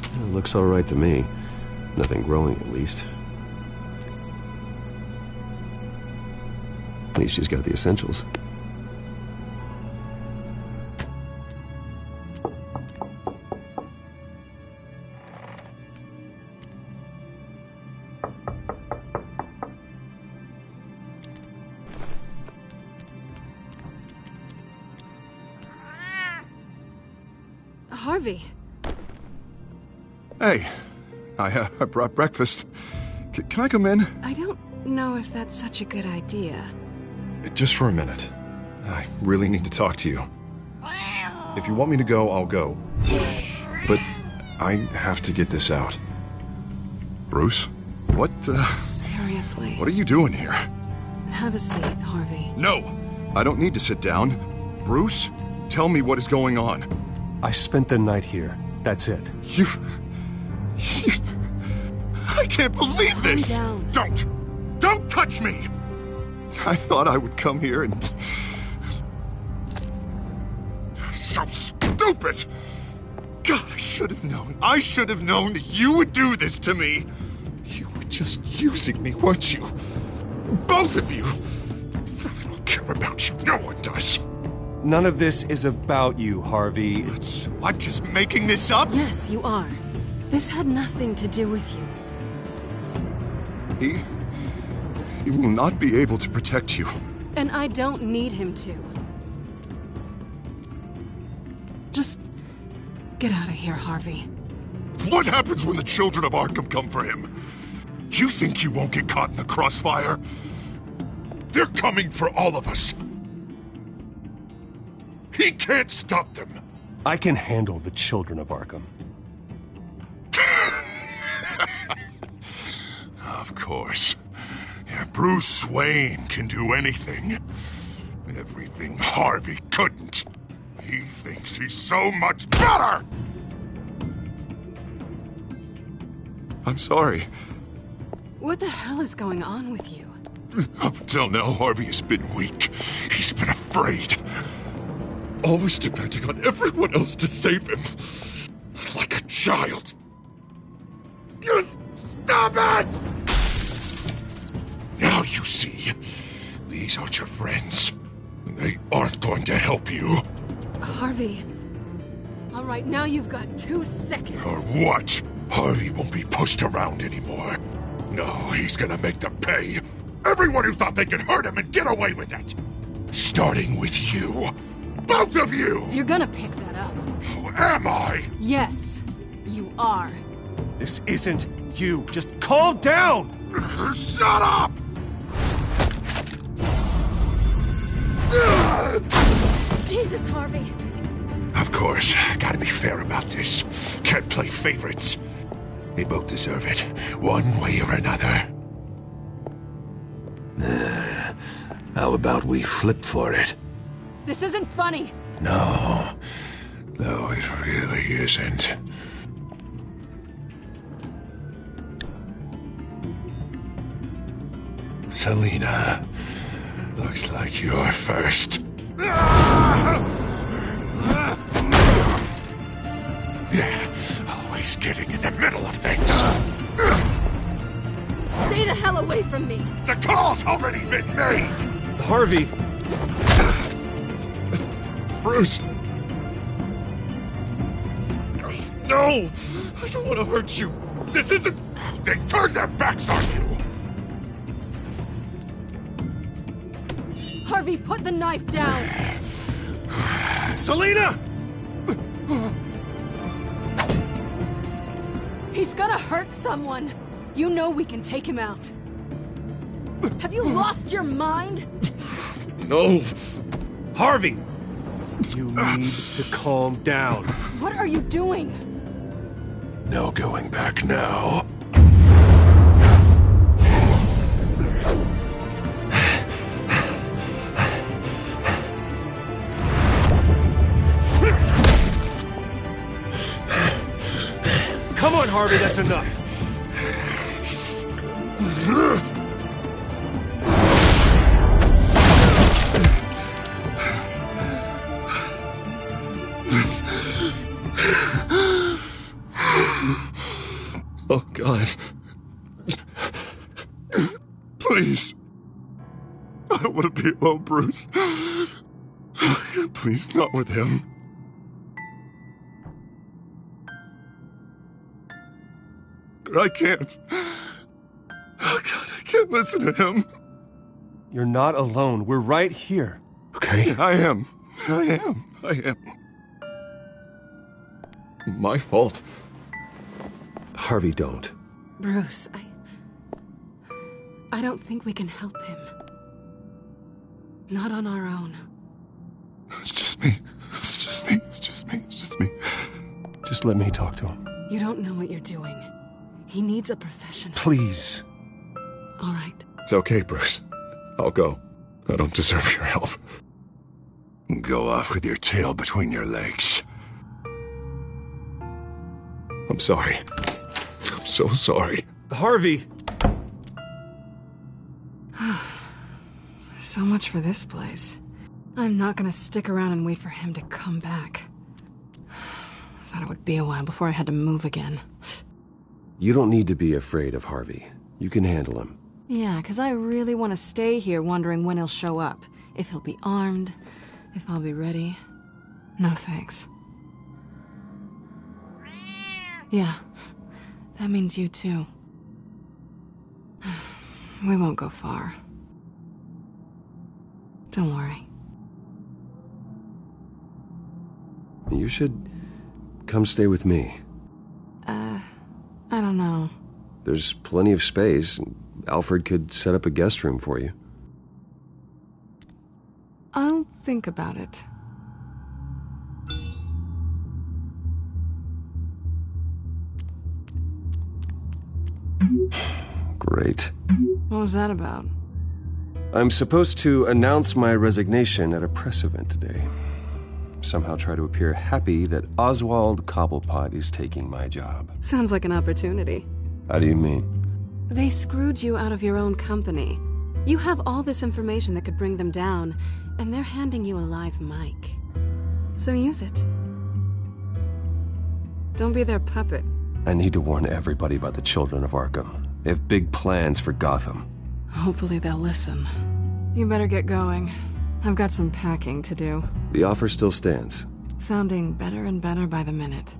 [SPEAKER 20] It looks all right to me. Nothing growing, at least. At least she's got the essentials.
[SPEAKER 7] Harvey.
[SPEAKER 10] Hey, I brought breakfast. Can I come in?
[SPEAKER 7] I don't know if that's such a good idea.
[SPEAKER 10] Just for a minute. I really need to talk to you. If you want me to go, I'll go. But I have to get this out. Bruce? What,
[SPEAKER 7] Seriously.
[SPEAKER 10] What are you doing here?
[SPEAKER 7] Have a seat, Harvey.
[SPEAKER 10] No! I don't need to sit down. Bruce, tell me what is going on.
[SPEAKER 8] I spent the night here. That's it.
[SPEAKER 10] You... I can't believe this!
[SPEAKER 7] Calm down.
[SPEAKER 10] Don't touch me! I thought I would come here and... So stupid! God, I should have known. I should have known that you would do this to me. You were just using me, weren't you? Both of you. I don't care about you. No one does.
[SPEAKER 8] None of this is about you, Harvey.
[SPEAKER 10] So I'm just making this up?
[SPEAKER 7] Yes, you are. This had nothing to do with you.
[SPEAKER 10] He will not be able to protect you.
[SPEAKER 7] And I don't need him to. Just get out of here, Harvey.
[SPEAKER 10] What happens when the children of Arkham come for him? You think you won't get caught in the crossfire? They're coming for all of us. He can't stop them.
[SPEAKER 8] I can handle the children of Arkham.
[SPEAKER 10] Of course. Yeah, Bruce Wayne can do anything. Everything Harvey couldn't.
[SPEAKER 15] He thinks he's so much better!
[SPEAKER 10] I'm sorry.
[SPEAKER 7] What the hell is going on with you?
[SPEAKER 15] Up until now, Harvey has been weak. He's been afraid. Always depending on everyone else to save him. Like a child. You stop it! Now you see. These aren't your friends. They aren't going to help you.
[SPEAKER 7] Harvey. All right, now you've got 2 seconds.
[SPEAKER 15] Or what? Harvey won't be pushed around anymore. No, he's gonna make them pay. Everyone who thought they could hurt him and get away with it. Starting with you. Both of you!
[SPEAKER 7] You're gonna pick that up.
[SPEAKER 15] Who am I?
[SPEAKER 7] Yes, you are.
[SPEAKER 8] This isn't you. Just calm down!
[SPEAKER 15] Shut up!
[SPEAKER 7] Jesus, Harvey.
[SPEAKER 15] Of course, gotta be fair about this. Can't play favorites. They both deserve it, one way or another. How about we flip for it?
[SPEAKER 7] This isn't funny.
[SPEAKER 15] No, it really isn't. Selena, looks like you're first. Yeah, always getting in the middle of things.
[SPEAKER 7] Stay the hell away from me.
[SPEAKER 15] The call's already been made!
[SPEAKER 8] Harvey!
[SPEAKER 15] Bruce! No! I don't want to hurt you. This isn't... They turned their backs on you!
[SPEAKER 7] Harvey, put the knife down.
[SPEAKER 8] Selena!
[SPEAKER 7] He's gonna hurt someone. You know we can take him out. Have you lost your mind?
[SPEAKER 15] No.
[SPEAKER 8] Harvey! You need to calm down.
[SPEAKER 7] What are you doing?
[SPEAKER 15] No going back now.
[SPEAKER 8] Come on, Harvey, that's enough.
[SPEAKER 15] Oh, God. Please. I don't want to be alone, Bruce. Please, not with him. I can't. Oh, God, I can't listen to him.
[SPEAKER 8] You're not alone. We're right here.
[SPEAKER 15] Okay? I am. My fault.
[SPEAKER 20] Harvey, don't.
[SPEAKER 7] Bruce, I don't think we can help him. Not on our own.
[SPEAKER 15] It's just me.
[SPEAKER 8] Just let me talk to him.
[SPEAKER 7] You don't know what you're doing. He needs a professional.
[SPEAKER 8] Please.
[SPEAKER 7] All right.
[SPEAKER 15] It's okay, Bruce. I'll go. I don't deserve your help. Go off with your tail between your legs. I'm sorry. I'm so sorry.
[SPEAKER 8] Harvey!
[SPEAKER 7] So much for this place. I'm not gonna stick around and wait for him to come back. Thought it would be a while before I had to move again.
[SPEAKER 20] You don't need to be afraid of Harvey. You can handle him.
[SPEAKER 7] Yeah, 'cause I really want to stay here wondering when he'll show up. If he'll be armed, if I'll be ready. No thanks. Yeah, that means you too. We won't go far. Don't worry.
[SPEAKER 20] You should come stay with me.
[SPEAKER 7] I don't know.
[SPEAKER 20] There's plenty of space. Alfred could set up a guest room for you.
[SPEAKER 7] I'll think about it.
[SPEAKER 20] Great.
[SPEAKER 7] What was that about?
[SPEAKER 20] I'm supposed to announce my resignation at a press event today. somehow try to appear happy that Oswald Cobblepot is taking my job.
[SPEAKER 7] Sounds like an opportunity.
[SPEAKER 20] How do you mean?
[SPEAKER 7] They screwed you out of your own company. You have all this information that could bring them down, and they're handing you a live mic. So use it. Don't be their puppet.
[SPEAKER 20] I need to warn everybody about the Children of Arkham. They have big plans for Gotham.
[SPEAKER 7] Hopefully they'll listen. You better get going. I've got some packing to do.
[SPEAKER 20] The offer still stands.
[SPEAKER 7] Sounding better and better by the minute.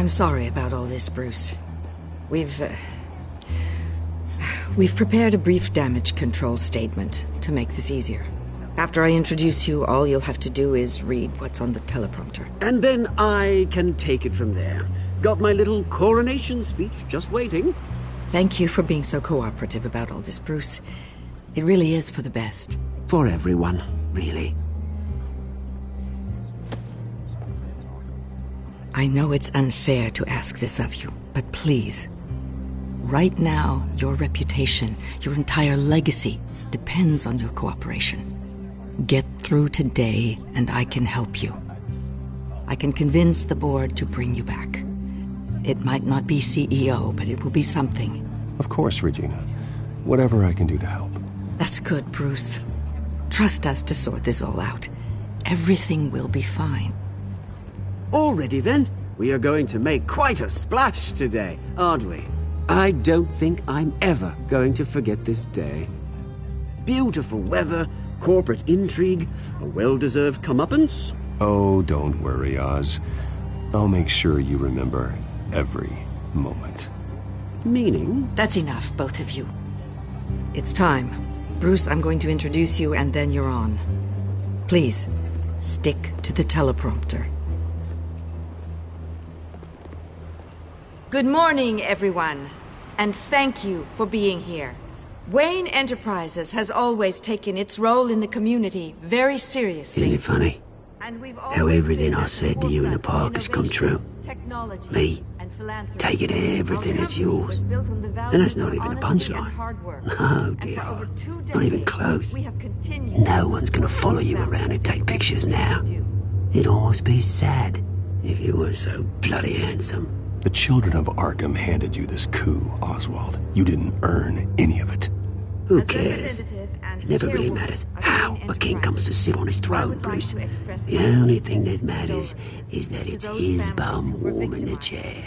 [SPEAKER 21] I'm sorry about all this, Bruce. We've prepared a brief damage control statement to make this easier. After I introduce you, all you'll have to do is read what's on the teleprompter.
[SPEAKER 2] And then I can take it from there. Got my little coronation speech just waiting.
[SPEAKER 21] Thank you for being so cooperative about all this, Bruce. It really is for the best.
[SPEAKER 2] For everyone, really.
[SPEAKER 21] I know it's unfair to ask this of you, but please. Right now, your reputation, your entire legacy, depends on your cooperation. Get through today, and I can help you. I can convince the board to bring you back. It might not be CEO, but it will be something.
[SPEAKER 20] Of course, Regina. Whatever I can do to help.
[SPEAKER 21] That's good, Bruce. Trust us to sort this all out. Everything will be fine.
[SPEAKER 2] Already then, we are going to make quite a splash today, aren't we? I don't think I'm ever going to forget this day. Beautiful weather, corporate intrigue, a well-deserved comeuppance.
[SPEAKER 20] Oh, don't worry, Oz. I'll make sure you remember every moment.
[SPEAKER 2] Meaning?
[SPEAKER 21] That's enough, both of you. It's time. Bruce, I'm going to introduce you, and then you're on. Please, stick to the teleprompter. Good morning, everyone, and thank you for being here. Wayne Enterprises has always taken its role in the community very seriously.
[SPEAKER 2] Isn't it funny? How everything I said to you in the park has come true. Me, taking everything that's yours. And that's not even a punchline. No, dear. Not even close. No one's gonna follow you around and take pictures now. It'd almost be sad if you were so bloody handsome.
[SPEAKER 20] The children of Arkham handed you this coup, Oswald. You didn't earn any of it.
[SPEAKER 2] Who cares? It never really matters how a king comes to sit on his throne, Bruce. The only thing that matters is that it's his bum warm in the chair.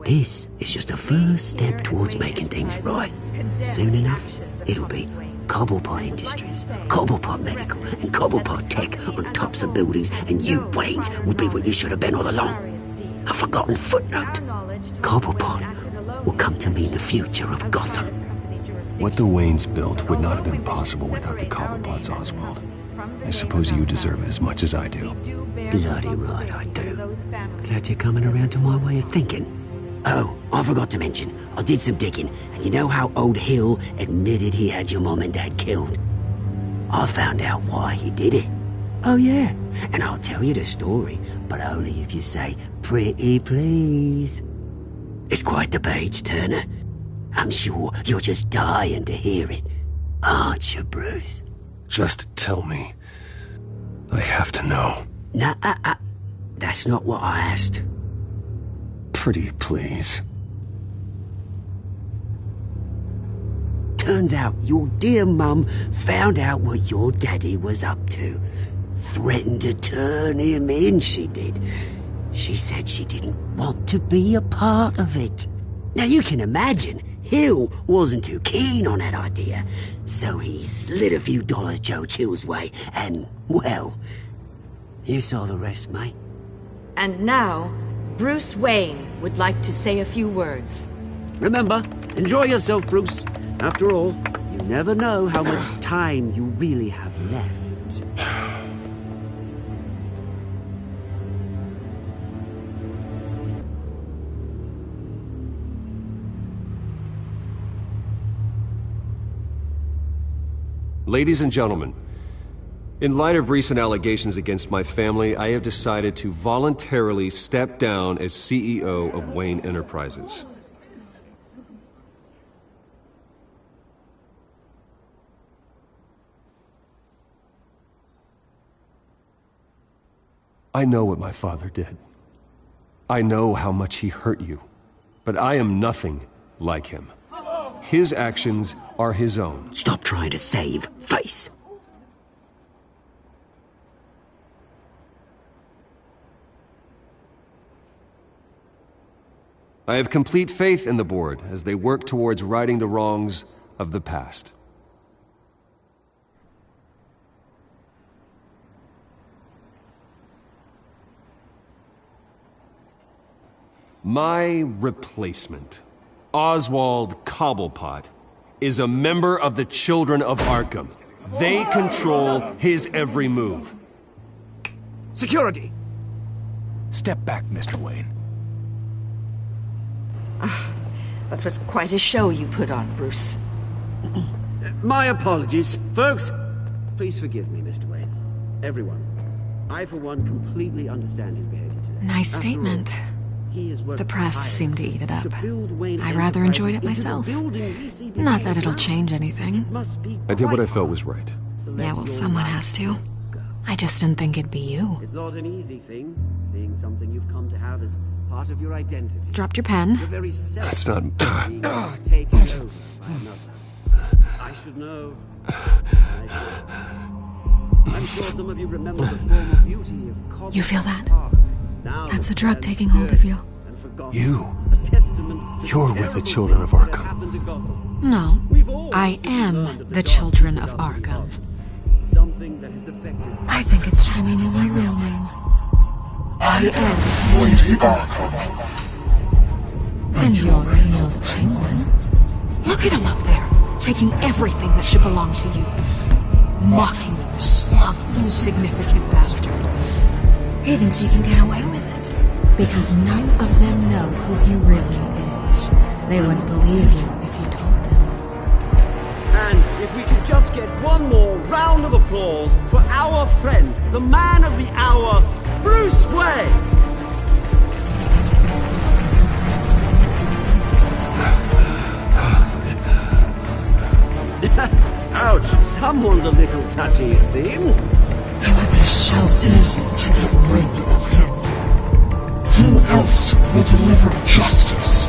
[SPEAKER 2] This is just a first step towards making things right. Soon enough, it'll be Cobblepot Industries, Cobblepot Medical, and Cobblepot Tech on tops of buildings, and you, Waynes, will be what you should have been all along. A forgotten footnote. Cobblepot will come to mean the future of Gotham.
[SPEAKER 20] What the Waynes built would not have been possible without the Cobblepots, Oswald. I suppose you deserve it as much as I do.
[SPEAKER 2] Bloody right I do. Glad you're coming around to my way of thinking. Oh, I forgot to mention, I did some digging, and you know how old Hill admitted he had your mom and dad killed? I found out why he did it. Oh yeah, and I'll tell you the story, but only if you say, pretty please. It's quite the page turner. I'm sure you're just dying to hear it, aren't you, Bruce?
[SPEAKER 20] Just tell me. I have to know.
[SPEAKER 2] Nah, that's not what I asked.
[SPEAKER 20] Pretty please.
[SPEAKER 2] Turns out your dear mum found out what your daddy was up to. Threatened to turn him in, she did. She said she didn't want to be a part of it. Now you can imagine, Hill wasn't too keen on that idea, so he slid a few dollars Joe Chill's way, and, well, you saw the rest, mate.
[SPEAKER 21] And now, Bruce Wayne would like to say a few words.
[SPEAKER 2] Remember, enjoy yourself, Bruce. After all, you never know how much time you really have left.
[SPEAKER 20] Ladies and gentlemen, in light of recent allegations against my family, I have decided to voluntarily step down as CEO of Wayne Enterprises. I know what my father did. I know how much he hurt you, but I am nothing like him. His actions are his own.
[SPEAKER 2] Stop trying to save face.
[SPEAKER 20] I have complete faith in the board as they work towards righting the wrongs of the past. My replacement, Oswald Cobblepot, is a member of the Children of Arkham. They control his every move.
[SPEAKER 8] Security! Step back, Mr. Wayne.
[SPEAKER 21] That was quite a show you put on, Bruce.
[SPEAKER 2] My apologies. Folks, please forgive me, Mr. Wayne. Everyone. I, for one, completely understand his behavior today.
[SPEAKER 5] Nice statement. The press seemed to eat it up. I rather enjoyed it myself. Not that it'll change anything.
[SPEAKER 20] I did what I felt was right.
[SPEAKER 5] Yeah, well, someone has to. I just didn't think it'd be you.
[SPEAKER 2] It's not an easy thing, seeing something you've come to have as part of your identity.
[SPEAKER 5] Dropped your pen.
[SPEAKER 2] Your very self
[SPEAKER 20] That's not...
[SPEAKER 2] being taken over by another. I should know. I'm sure some of you remember the former beauty of Cosmo.
[SPEAKER 5] You feel that?
[SPEAKER 2] Now
[SPEAKER 5] That's the drug taking hold of you.
[SPEAKER 20] You're with the Children of Arkham.
[SPEAKER 5] No, I am the Children of Arkham.
[SPEAKER 2] Something that has affected.
[SPEAKER 5] I think it's time you knew my real name. I am
[SPEAKER 11] Lady Arkham.
[SPEAKER 5] And you already know the Penguin. Look at him up there, taking everything that should belong to you. Mocking you, smug, insignificant bastard. He thinks he can get away with it. Because none of them know who he really is. They wouldn't believe you if you told them.
[SPEAKER 2] And if we could just get one more round of applause for our friend, the man of the hour, Bruce Wayne! Ouch, someone's a little touchy, it seems.
[SPEAKER 11] It would be so easy to get rid of him. Who else will deliver justice?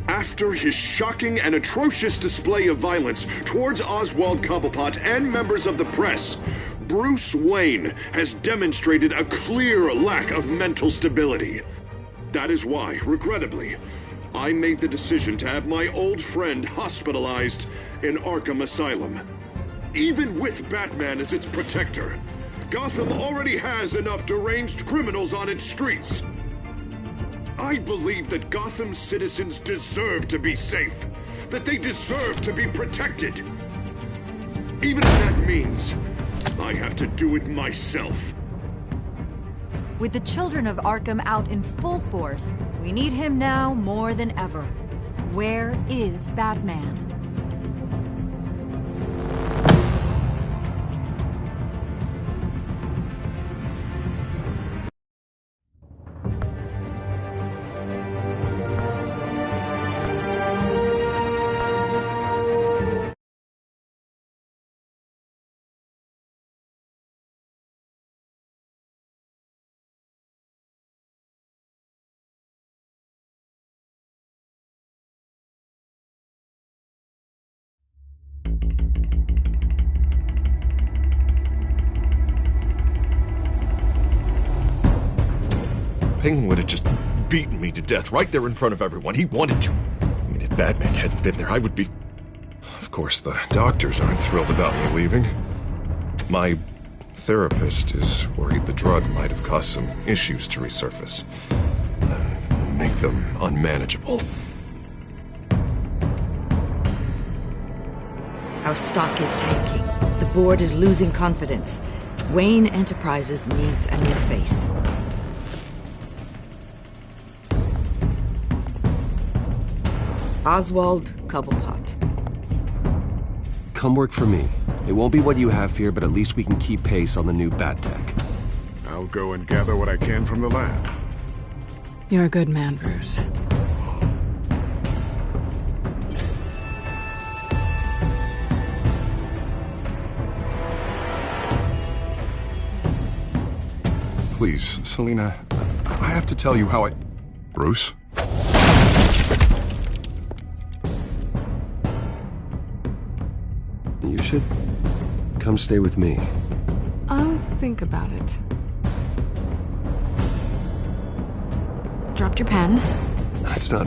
[SPEAKER 16] After his shocking and atrocious display of violence towards Oswald Cobblepot and members of the press, Bruce Wayne has demonstrated a clear lack of mental stability. That is why, regrettably, I made the decision to have my old friend hospitalized in Arkham Asylum. Even with Batman as its protector, Gotham already has enough deranged criminals on its streets. I believe that Gotham's citizens deserve to be safe, that they deserve to be protected. Even if that means I have to do it myself.
[SPEAKER 3] With the Children of Arkham out in full force, we need him now more than ever. Where is Batman?
[SPEAKER 10] Penguin would have just beaten me to death right there in front of everyone. He wanted to. I mean, if Batman hadn't been there, I would be... Of course, the doctors aren't thrilled about me leaving. My therapist is worried the drug might have caused some issues to resurface. Make them unmanageable.
[SPEAKER 21] Our stock is tanking. The board is losing confidence. Wayne Enterprises needs a new face. Oswald Cobblepot.
[SPEAKER 20] Come work for me. It won't be what you have here, but at least we can keep pace on the new bat tech.
[SPEAKER 15] I'll go and gather what I can from the lab.
[SPEAKER 7] You're a good man, Bruce.
[SPEAKER 10] Please, Selina, I have to tell you how I... Bruce?
[SPEAKER 20] You should come stay with me.
[SPEAKER 7] I'll think about it.
[SPEAKER 5] Dropped your pen.
[SPEAKER 20] That's not...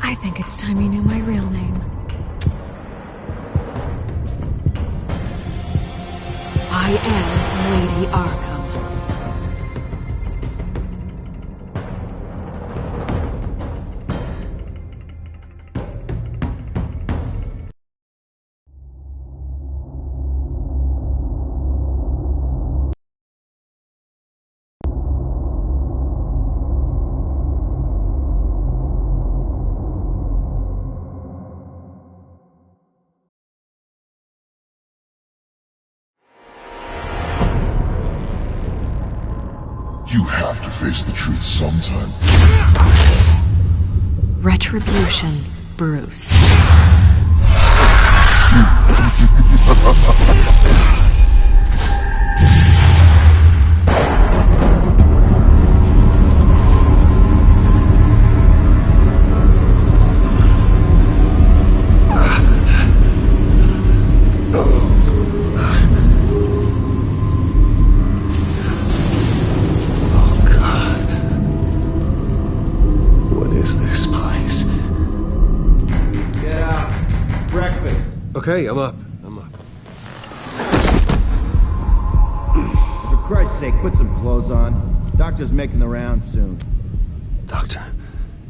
[SPEAKER 5] I think it's time you knew my real name. I am Lady Arkham.
[SPEAKER 11] You have to face the truth sometime.
[SPEAKER 5] Retribution, Bruce.
[SPEAKER 20] Okay, I'm up.
[SPEAKER 9] For Christ's sake, put some clothes on. Doctor's making the rounds soon.
[SPEAKER 20] Doctor?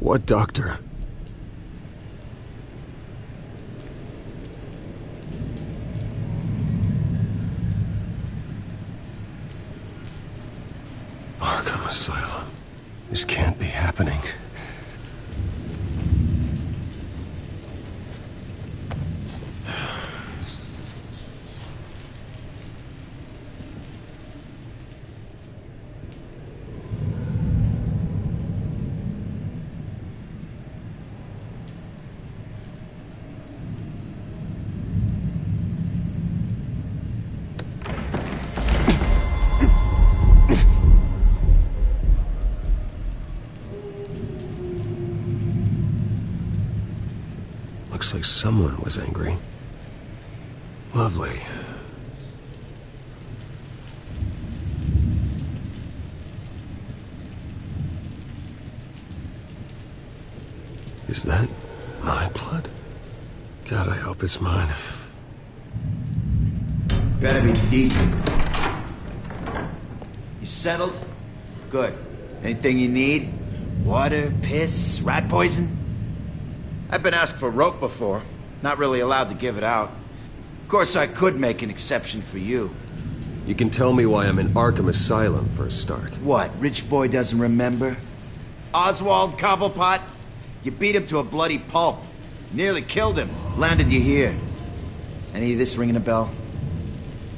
[SPEAKER 20] What doctor? Arkham Asylum. This can't be happening. Looks like someone was angry. Lovely. Is that my blood? God, I hope it's mine.
[SPEAKER 18] Better be decent. You settled? Good. Anything you need? Water, piss, rat poison? I've been asked for rope before. Not really allowed to give it out. Of course, I could make an exception for you.
[SPEAKER 20] You can tell me why I'm in Arkham Asylum for a start.
[SPEAKER 18] What, rich boy doesn't remember? Oswald Cobblepot? You beat him to a bloody pulp. Nearly killed him. Landed you here. Any of this ringing a bell?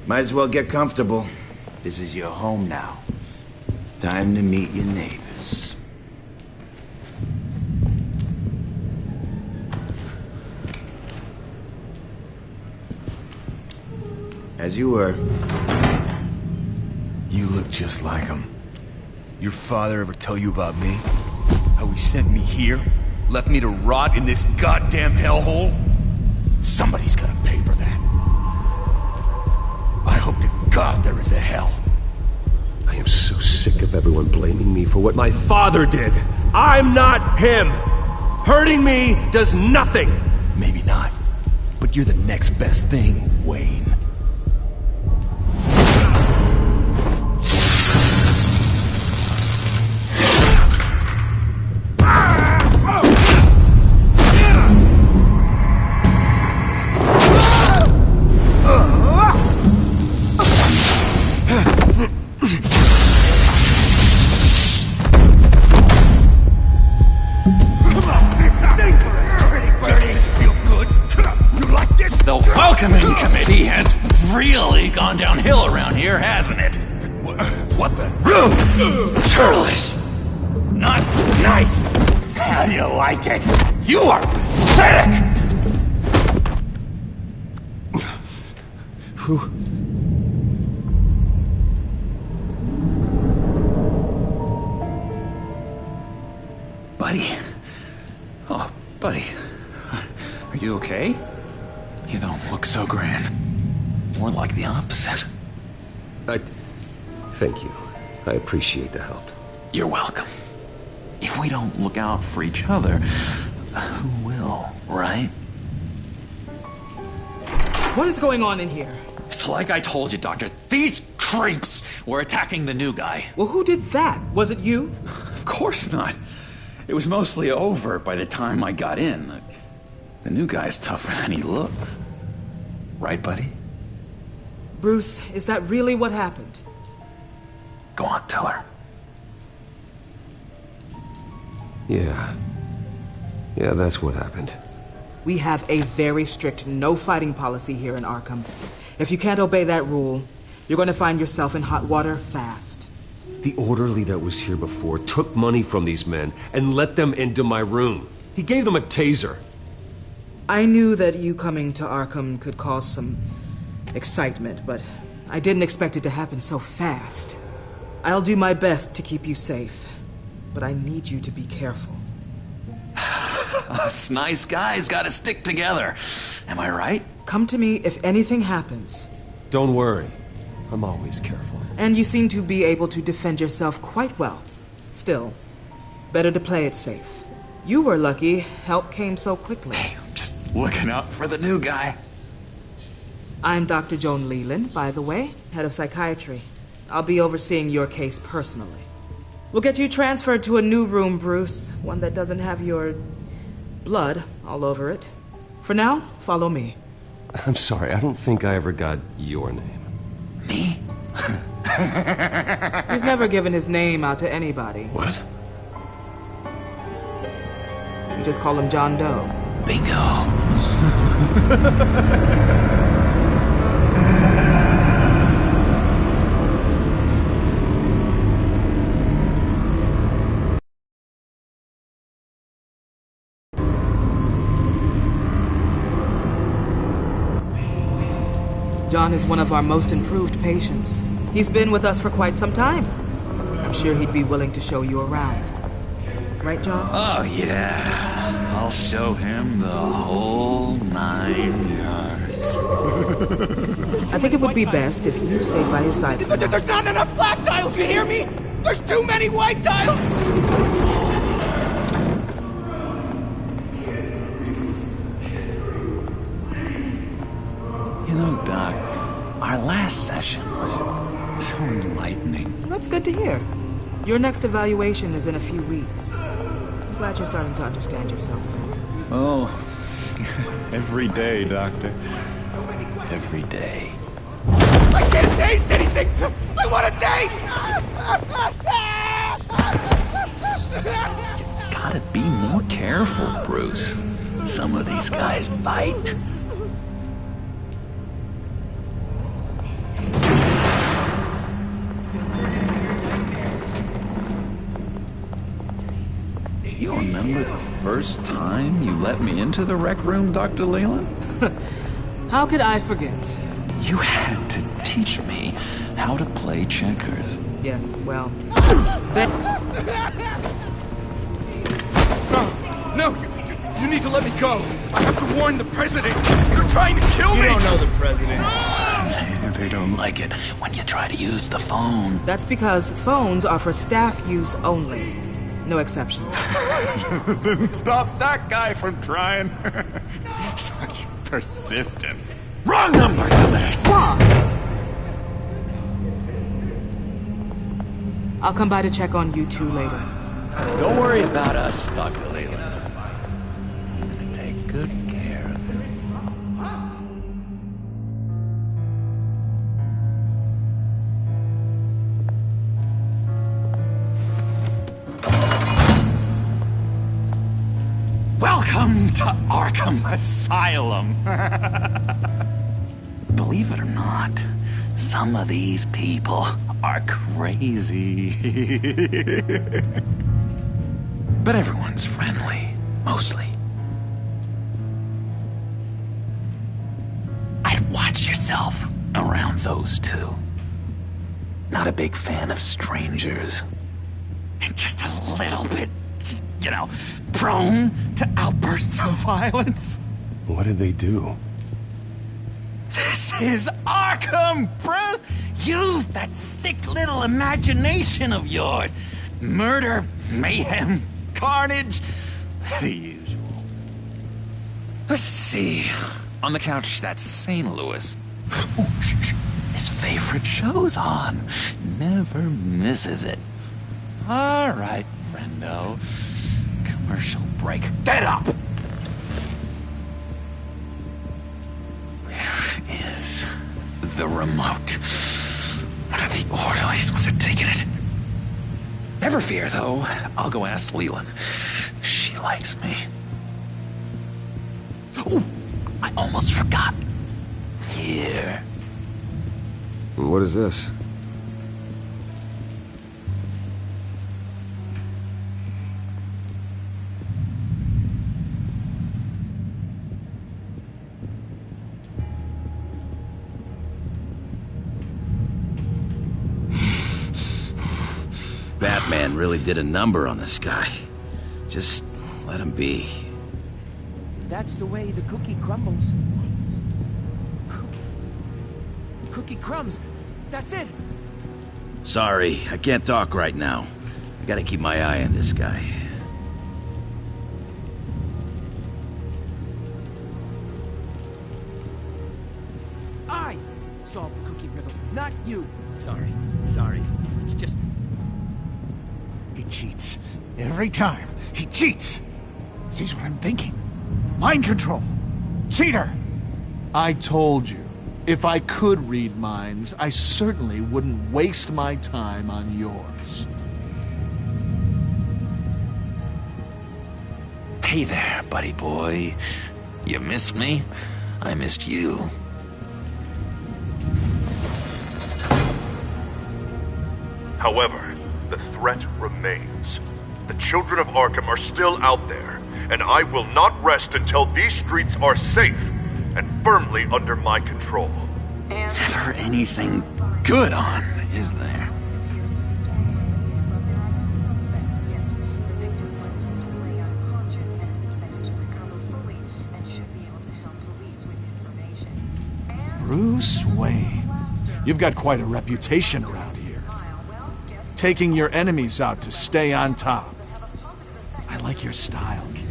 [SPEAKER 18] Might as well get comfortable. This is your home now. Time to meet your neighbors. As you were.
[SPEAKER 17] You look just like him. Your father ever tell you about me? How he sent me here? Left me to rot in this goddamn hellhole? Somebody's gotta pay for that. I hope to God there is a hell.
[SPEAKER 20] I am so sick of everyone blaming me for what my father did. I'm not him! Hurting me does nothing!
[SPEAKER 17] Maybe not. but you're the next best thing, Wayne.
[SPEAKER 6] Welcoming committee has really gone downhill around here, hasn't it?
[SPEAKER 17] What the?
[SPEAKER 6] Rude! Churlish! Not nice! How do you like it? You are pathetic!
[SPEAKER 20] Who?
[SPEAKER 6] Buddy? Oh, buddy. Are you okay? You don't look so grand. More like the opposite.
[SPEAKER 20] Thank you. I appreciate the help.
[SPEAKER 6] You're welcome. If we don't look out for each other, who will, right?
[SPEAKER 22] What is going on in here?
[SPEAKER 6] It's like I told you, Doctor. These creeps were attacking the new guy.
[SPEAKER 22] Well, who did that? Was it you?
[SPEAKER 6] Of course not. It was mostly over by the time I got in. The new guy's tougher than he looks. Right, buddy?
[SPEAKER 22] Bruce, is that really what happened?
[SPEAKER 6] Go on, tell her.
[SPEAKER 20] Yeah, that's what happened.
[SPEAKER 22] We have a very strict no-fighting policy here in Arkham. If you can't obey that rule, you're going to find yourself in hot water fast.
[SPEAKER 20] The orderly that was here before took money from these men and let them into my room. He gave them a taser.
[SPEAKER 22] I knew that you coming to Arkham could cause some excitement, but I didn't expect it to happen so fast. I'll do my best to keep you safe, but I need you to be careful.
[SPEAKER 6] Us nice guys gotta stick together. Am I right?
[SPEAKER 22] Come to me if anything happens.
[SPEAKER 20] Don't worry. I'm always careful.
[SPEAKER 22] And you seem to be able to defend yourself quite well. Still, better to play it safe. You were lucky help came so quickly.
[SPEAKER 6] I'm just looking out for the new guy.
[SPEAKER 22] I'm Dr. Joan Leland, by the way, head of psychiatry. I'll be overseeing your case personally. We'll get you transferred to a new room, Bruce. One that doesn't have your blood all over it. For now, follow me.
[SPEAKER 20] I'm sorry, I don't think I ever got your name.
[SPEAKER 6] Me?
[SPEAKER 22] He's never given his name out to anybody.
[SPEAKER 20] What?
[SPEAKER 22] You just call him John Doe.
[SPEAKER 6] Bingo.
[SPEAKER 22] John is one of our most improved patients. He's been with us for quite some time. I'm sure he'd be willing to show you around. Right, John?
[SPEAKER 6] Oh, yeah. I'll show him the whole 9 yards.
[SPEAKER 22] I think it would be best if you stayed by his side.
[SPEAKER 23] There's not enough black tiles, you hear me? There's too many white tiles!
[SPEAKER 6] You know, Doc, our last session was so enlightening.
[SPEAKER 22] That's good to hear. Your next evaluation is in a few weeks. I'm glad you're starting to understand yourself better.
[SPEAKER 6] Oh, every day, Doctor. Every day.
[SPEAKER 23] I can't taste anything! I want to taste!
[SPEAKER 6] You gotta be more careful, Bruce. Some of these guys bite. You remember the first time you let me into the rec room, Dr. Leland?
[SPEAKER 22] How could I forget?
[SPEAKER 6] You had to teach me how to play checkers.
[SPEAKER 22] Yes, well...
[SPEAKER 17] No, you need to let me go. I have to warn the president. You're trying to kill me.
[SPEAKER 22] You don't know the president.
[SPEAKER 6] They don't like it when you try to use the phone.
[SPEAKER 22] That's because phones are for staff use only. No exceptions.
[SPEAKER 6] Didn't stop that guy from trying. Such Persistence. Wrong number, dumbass!
[SPEAKER 22] I'll come by to check on you two later.
[SPEAKER 6] Don't worry about us, Dr. Leland. I'm gonna take good care of him. Welcome to Arkham Asylum. Believe it or not, some of these people are crazy. But everyone's friendly, mostly. I'd watch yourself around those two. Not a big fan of strangers. And just a little bit, prone to outbursts of violence.
[SPEAKER 1] What did they do?
[SPEAKER 6] This is Arkham, Bruce! Use that sick little imagination of yours. Murder, mayhem, carnage, the usual. Let's see. On the couch, that's St. Louis. Ooh, shh. His favorite show's on. Never misses it. All right, friendo. Commercial break. Get up! Where is the remote? One of the orderlies must have taken it. Never fear, though. I'll go ask Leland. She likes me. Ooh, I almost forgot. Here.
[SPEAKER 20] What is this?
[SPEAKER 18] Batman really did a number on this guy. Just let him be.
[SPEAKER 4] If that's the way the cookie crumbles. Cookie crumbs. That's it.
[SPEAKER 18] Sorry, I can't talk right now. I gotta keep my eye on this guy.
[SPEAKER 4] I solved the cookie riddle, not you.
[SPEAKER 12] Sorry. It's just... He cheats. Every time. He cheats. Sees what I'm thinking. Mind control. Cheater!
[SPEAKER 13] I told you, if I could read minds, I certainly wouldn't waste my time on yours.
[SPEAKER 6] Hey there, buddy boy. You missed me? I missed you.
[SPEAKER 16] However, the threat remains. The children of Arkham are still out there, and I will not rest until these streets are safe and firmly under my control.
[SPEAKER 6] Never anything good on, is there?
[SPEAKER 13] Bruce Wayne. You've got quite a reputation around here. Taking your enemies out to stay on top. I like your style, kid.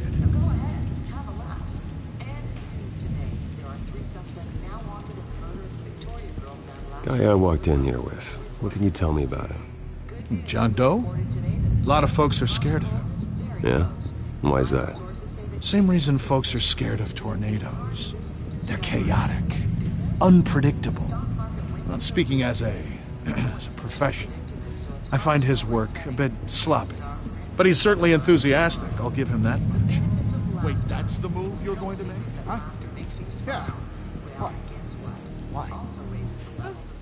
[SPEAKER 20] Guy I walked in here with. What can you tell me about him?
[SPEAKER 13] John Doe? A lot of folks are scared of him.
[SPEAKER 20] Yeah? Why is that?
[SPEAKER 13] Same reason folks are scared of tornadoes. They're chaotic, unpredictable. Well, speaking as a professional, I find his work a bit sloppy. But he's certainly enthusiastic, I'll give him that much. Wait, that's the move you're going to make? Huh? Yeah. Why? Why?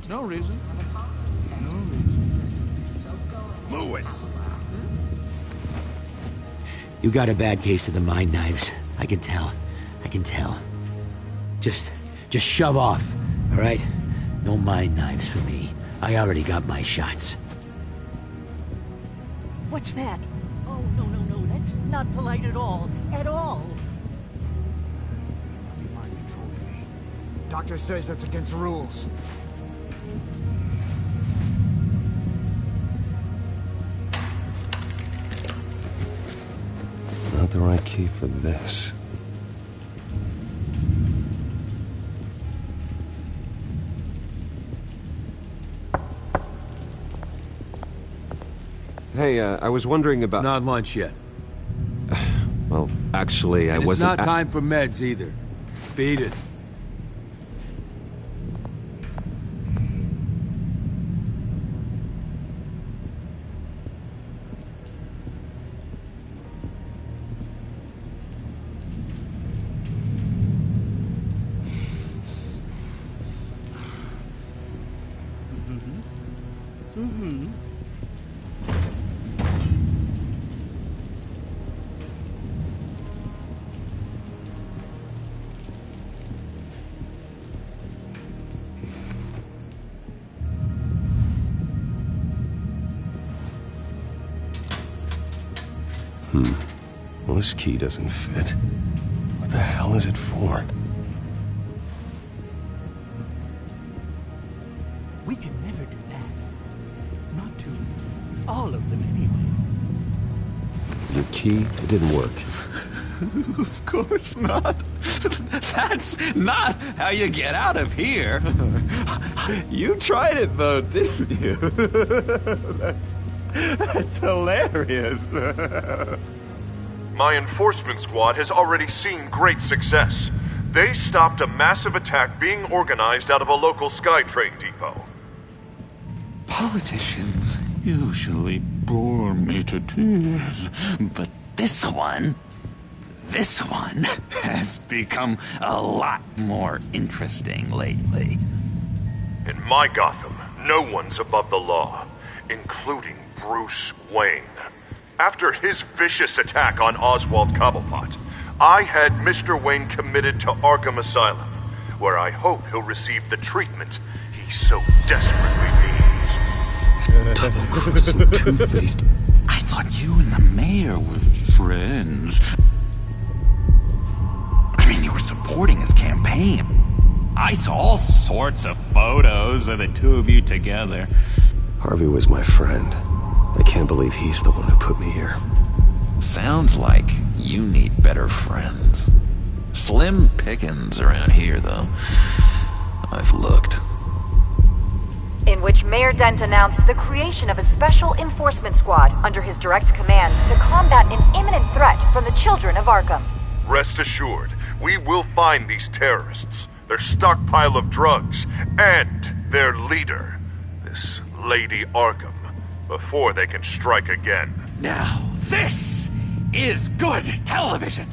[SPEAKER 13] No reason. No reason.
[SPEAKER 2] Lewis! You got a bad case of the mind knives. I can tell. Just shove off, all right? No mind knives for me. I already got my shots.
[SPEAKER 4] What's that? Oh, no. That's not polite at all. At all.
[SPEAKER 12] Be mind controlling me. Doctor says that's against the rules.
[SPEAKER 20] Not the right key for this. Hey, I was wondering about...
[SPEAKER 8] It's not lunch yet.
[SPEAKER 20] Well, actually, I
[SPEAKER 8] And
[SPEAKER 20] wasn't...
[SPEAKER 8] it's not time for meds either. Beat it.
[SPEAKER 20] Well, this key doesn't fit. What the hell is it for?
[SPEAKER 4] We can never do that. Not to all of them, anyway.
[SPEAKER 20] Your key, it didn't work.
[SPEAKER 6] Of course not. That's not how you get out of here. You tried it though, didn't you? That's hilarious.
[SPEAKER 14] My enforcement squad has already seen great success. They stopped a massive attack being organized out of a local SkyTrain depot.
[SPEAKER 6] Politicians usually bore me to tears, but this one has become a lot more interesting lately.
[SPEAKER 14] In my Gotham, no one's above the law, including Bruce Wayne. After his vicious attack on Oswald Cobblepot, I had Mr. Wayne committed to Arkham Asylum, where I hope he'll receive the treatment he so desperately needs.
[SPEAKER 20] Double-crossing, two-faced...
[SPEAKER 6] I thought you and the mayor were friends. I mean, you were supporting his campaign. I saw all sorts of photos of the two of you together.
[SPEAKER 20] Harvey was my friend. I can't believe he's the one who put me here.
[SPEAKER 6] Sounds like you need better friends. Slim pickings around here, though. I've looked.
[SPEAKER 3] In which Mayor Dent announced the creation of a special enforcement squad under his direct command to combat an imminent threat from the children of Arkham.
[SPEAKER 14] Rest assured, we will find these terrorists, their stockpile of drugs, and their leader, this Lady Arkham, before they can strike again.
[SPEAKER 6] Now, this is good television.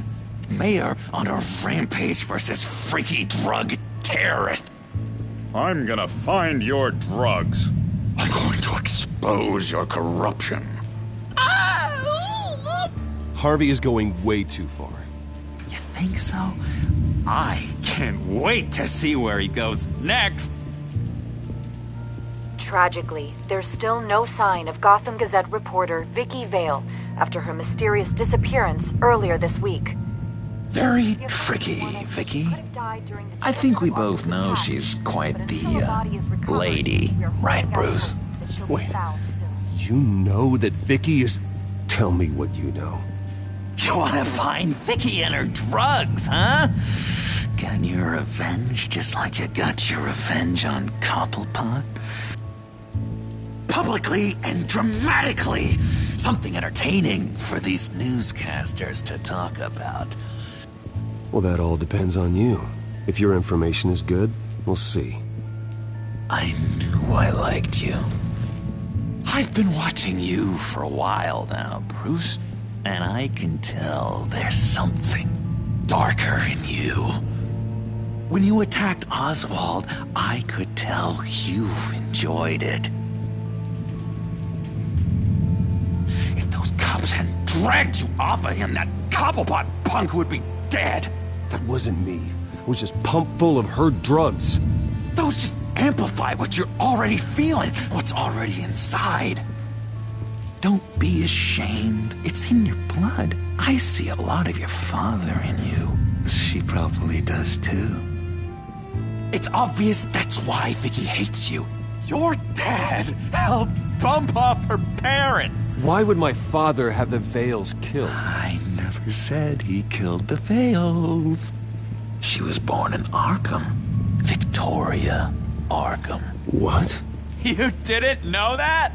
[SPEAKER 6] Mayor on a rampage versus freaky drug terrorist.
[SPEAKER 19] I'm gonna find your drugs.
[SPEAKER 6] I'm going to expose your corruption.
[SPEAKER 20] Harvey is going way too far.
[SPEAKER 6] You think so? I can't wait to see where he goes next.
[SPEAKER 3] Tragically, there's still no sign of Gotham Gazette reporter Vicky Vale after her mysterious disappearance earlier this week.
[SPEAKER 6] Very tricky, Vicky. I think we both know she's quite the, lady, right, Bruce?
[SPEAKER 20] Wait, you know that Vicky is... Tell me what you know.
[SPEAKER 6] You want to find Vicky and her drugs, huh? Get your revenge just like you got your revenge on Cobblepot? Publicly and dramatically. Something entertaining for these newscasters to talk about.
[SPEAKER 20] Well, that all depends on you. If your information is good, we'll see.
[SPEAKER 6] I knew I liked you. I've been watching you for a while now, Bruce, and I can tell there's something darker in you. When you attacked Oswald, I could tell you enjoyed it. If those cops hadn't dragged you off of him, that Cobblepot punk would be dead.
[SPEAKER 20] That wasn't me. I was just pumped full of her drugs.
[SPEAKER 6] Those just amplify what you're already feeling, what's already inside. Don't be ashamed. It's in your blood. I see a lot of your father in you. She probably does too. It's obvious that's why Vicky hates you. Your dad helped bump off her parents.
[SPEAKER 20] Why would my father have the Vales killed?
[SPEAKER 6] I never said he killed the Vales. She was born in Arkham. Victoria Arkham.
[SPEAKER 20] What?
[SPEAKER 6] You didn't know that?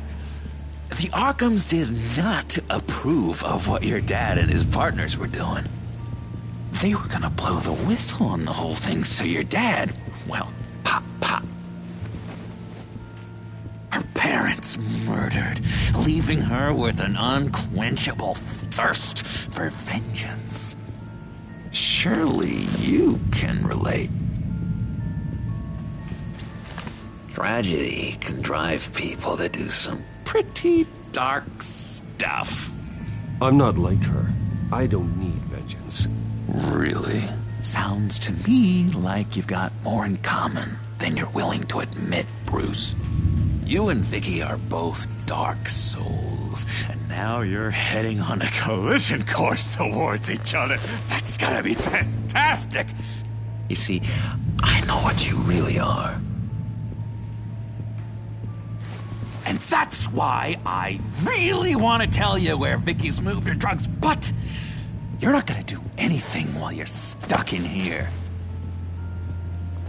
[SPEAKER 6] The Arkhams did not approve of what your dad and his partners were doing. They were gonna blow the whistle on the whole thing, so your dad, well, pop. Her parents murdered, leaving her with an unquenchable thirst for vengeance. Surely you can relate. Tragedy can drive people to do some pretty dark stuff.
[SPEAKER 20] I'm not like her. I don't need vengeance.
[SPEAKER 6] Really? Sounds to me like you've got more in common than you're willing to admit, Bruce. You and Vicky are both dark souls, and now you're heading on a collision course towards each other. That's gonna be fantastic! You see, I know what you really are. And that's why I really want to tell you where Vicky's moved her drugs, but you're not gonna do anything while you're stuck in here.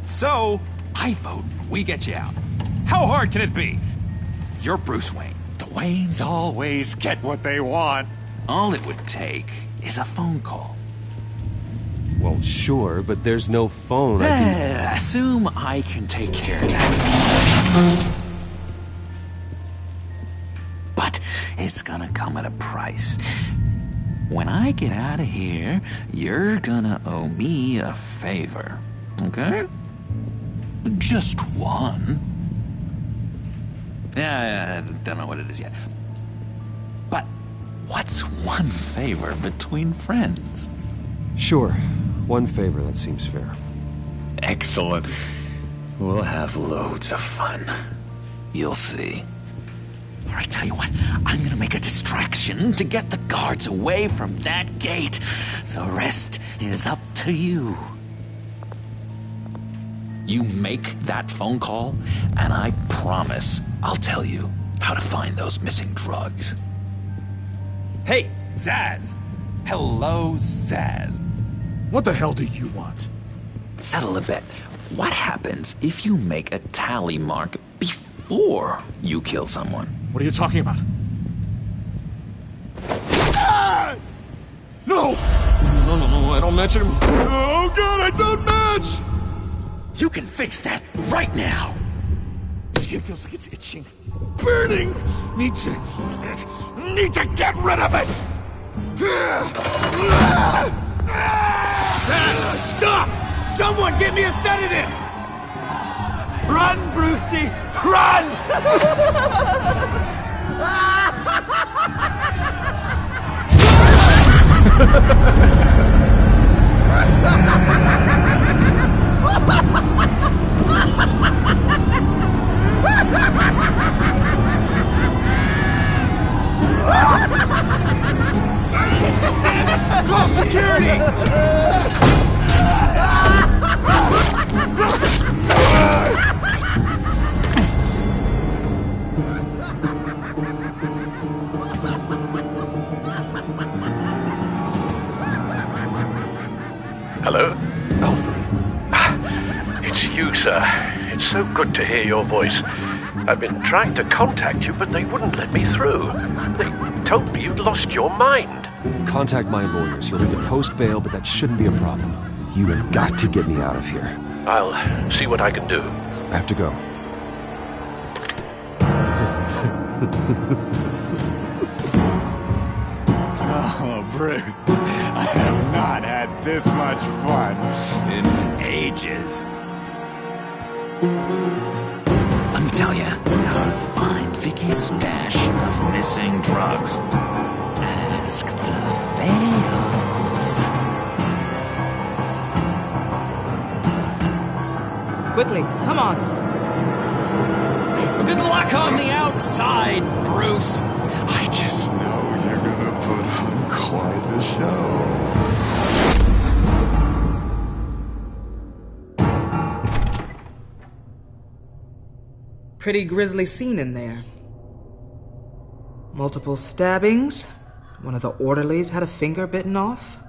[SPEAKER 6] So, I vote we get you out. How hard can it be? You're Bruce Wayne. The Waynes always get what they want. All it would take is a phone call.
[SPEAKER 20] Well, sure, but there's no phone.
[SPEAKER 6] Assume I can take care of that. But it's gonna come at a price. When I get out of here, you're gonna owe me a favor, okay? Just one. Yeah, I don't know what it is yet. But what's one favor between friends?
[SPEAKER 20] Sure. One favor, that seems fair.
[SPEAKER 6] Excellent. We'll have loads of fun. You'll see. All right, tell you what, I'm gonna make a distraction to get the guards away from that gate. The rest is up to you. You make that phone call, and I promise I'll tell you how to find those missing drugs. Hey, Zaz! Hello, Zaz.
[SPEAKER 13] What the hell do you want?
[SPEAKER 6] Settle a bet. What happens if you make a tally mark before you kill someone?
[SPEAKER 13] What are you talking about? Ah! No!
[SPEAKER 20] No, I don't match him.
[SPEAKER 13] Oh god, I don't match!
[SPEAKER 6] You can fix that right now!
[SPEAKER 13] Skin feels like it's itching. Burning! Need to get rid of it!
[SPEAKER 12] Stop! Someone give me a sedative! Run, Brucey! Run!
[SPEAKER 6] Call security!
[SPEAKER 14] Hello?
[SPEAKER 20] Alfred.
[SPEAKER 14] It's you, sir. It's so good to hear your voice. I've been trying to contact you, but they wouldn't let me through. They told me you'd lost your mind.
[SPEAKER 20] Contact my lawyers. You'll need to post bail, but that shouldn't be a problem. You have got to get me out of here.
[SPEAKER 14] I'll see what I can do.
[SPEAKER 20] I have to go.
[SPEAKER 6] Oh, Bruce, I have not had this much fun in ages. Let me tell you how to find Vicky's stash of missing drugs. Ask the Fails.
[SPEAKER 22] Quickly, come on.
[SPEAKER 6] Good luck on the outside, Bruce. I just know you're gonna put on quite a show.
[SPEAKER 22] Pretty grisly scene in there. Multiple stabbings. One of the orderlies had a finger bitten off.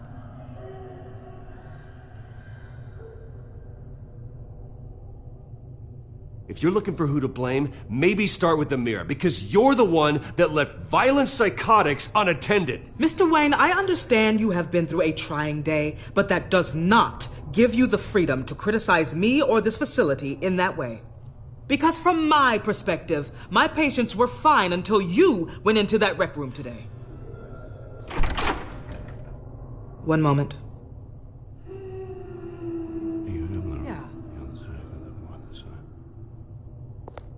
[SPEAKER 20] If you're looking for who to blame, maybe start with the mirror, because you're the one that left violent psychotics unattended.
[SPEAKER 22] Mr. Wayne, I understand you have been through a trying day, but that does not give you the freedom to criticize me or this facility in that way. Because from my perspective, my patients were fine until you went into that rec room today. One moment. Yeah.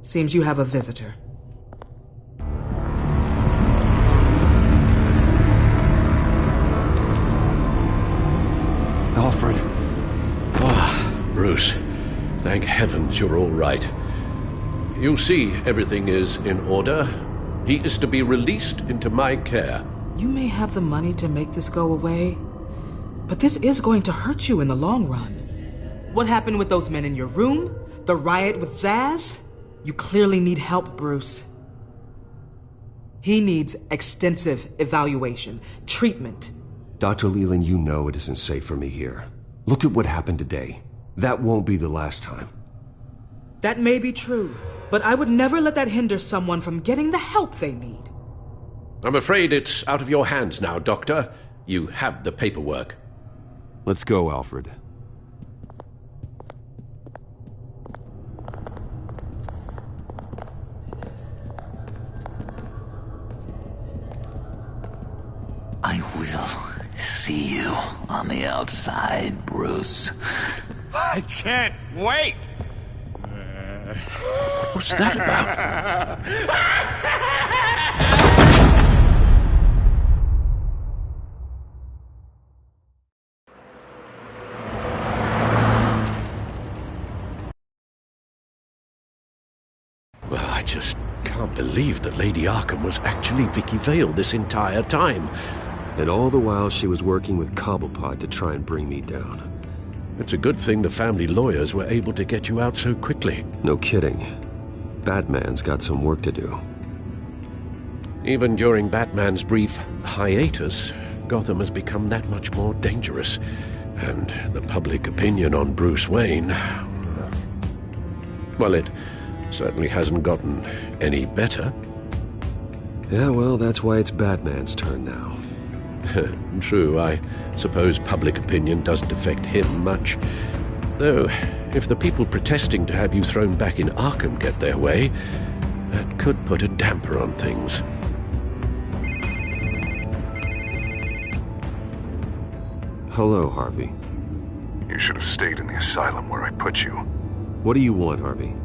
[SPEAKER 22] Seems you have a visitor.
[SPEAKER 10] Alfred. Bruce. Thank heavens you're all right. You see, everything is in order. He is to be released into my care.
[SPEAKER 22] You may have the money to make this go away, but this is going to hurt you in the long run. What happened with those men in your room? The riot with Zaz? You clearly need help, Bruce. He needs extensive evaluation, treatment.
[SPEAKER 20] Dr. Leland, you know it isn't safe for me here. Look at what happened today. That won't be the last time.
[SPEAKER 22] That may be true, but I would never let that hinder someone from getting the help they need.
[SPEAKER 10] I'm afraid it's out of your hands now, Doctor. You have the paperwork.
[SPEAKER 20] Let's go, Alfred.
[SPEAKER 6] I will see you on the outside, Bruce.
[SPEAKER 12] I can't wait!
[SPEAKER 10] What's that about? Well, I just can't believe that Lady Arkham was actually Vicky Vale this entire time.
[SPEAKER 20] And all the while she was working with Cobblepot to try and bring me down.
[SPEAKER 10] It's a good thing the family lawyers were able to get you out so quickly.
[SPEAKER 20] No kidding. Batman's got some work to do.
[SPEAKER 10] Even during Batman's brief hiatus, Gotham has become that much more dangerous. And the public opinion on Bruce Wayne... well, it certainly hasn't gotten any better.
[SPEAKER 20] Yeah, well, that's why it's Batman's turn now.
[SPEAKER 10] True, I suppose public opinion doesn't affect him much. Though, if the people protesting to have you thrown back in Arkham get their way, that could put a damper on things.
[SPEAKER 20] Hello, Harvey.
[SPEAKER 14] You should have stayed in the asylum where I put you.
[SPEAKER 20] What do you want, Harvey?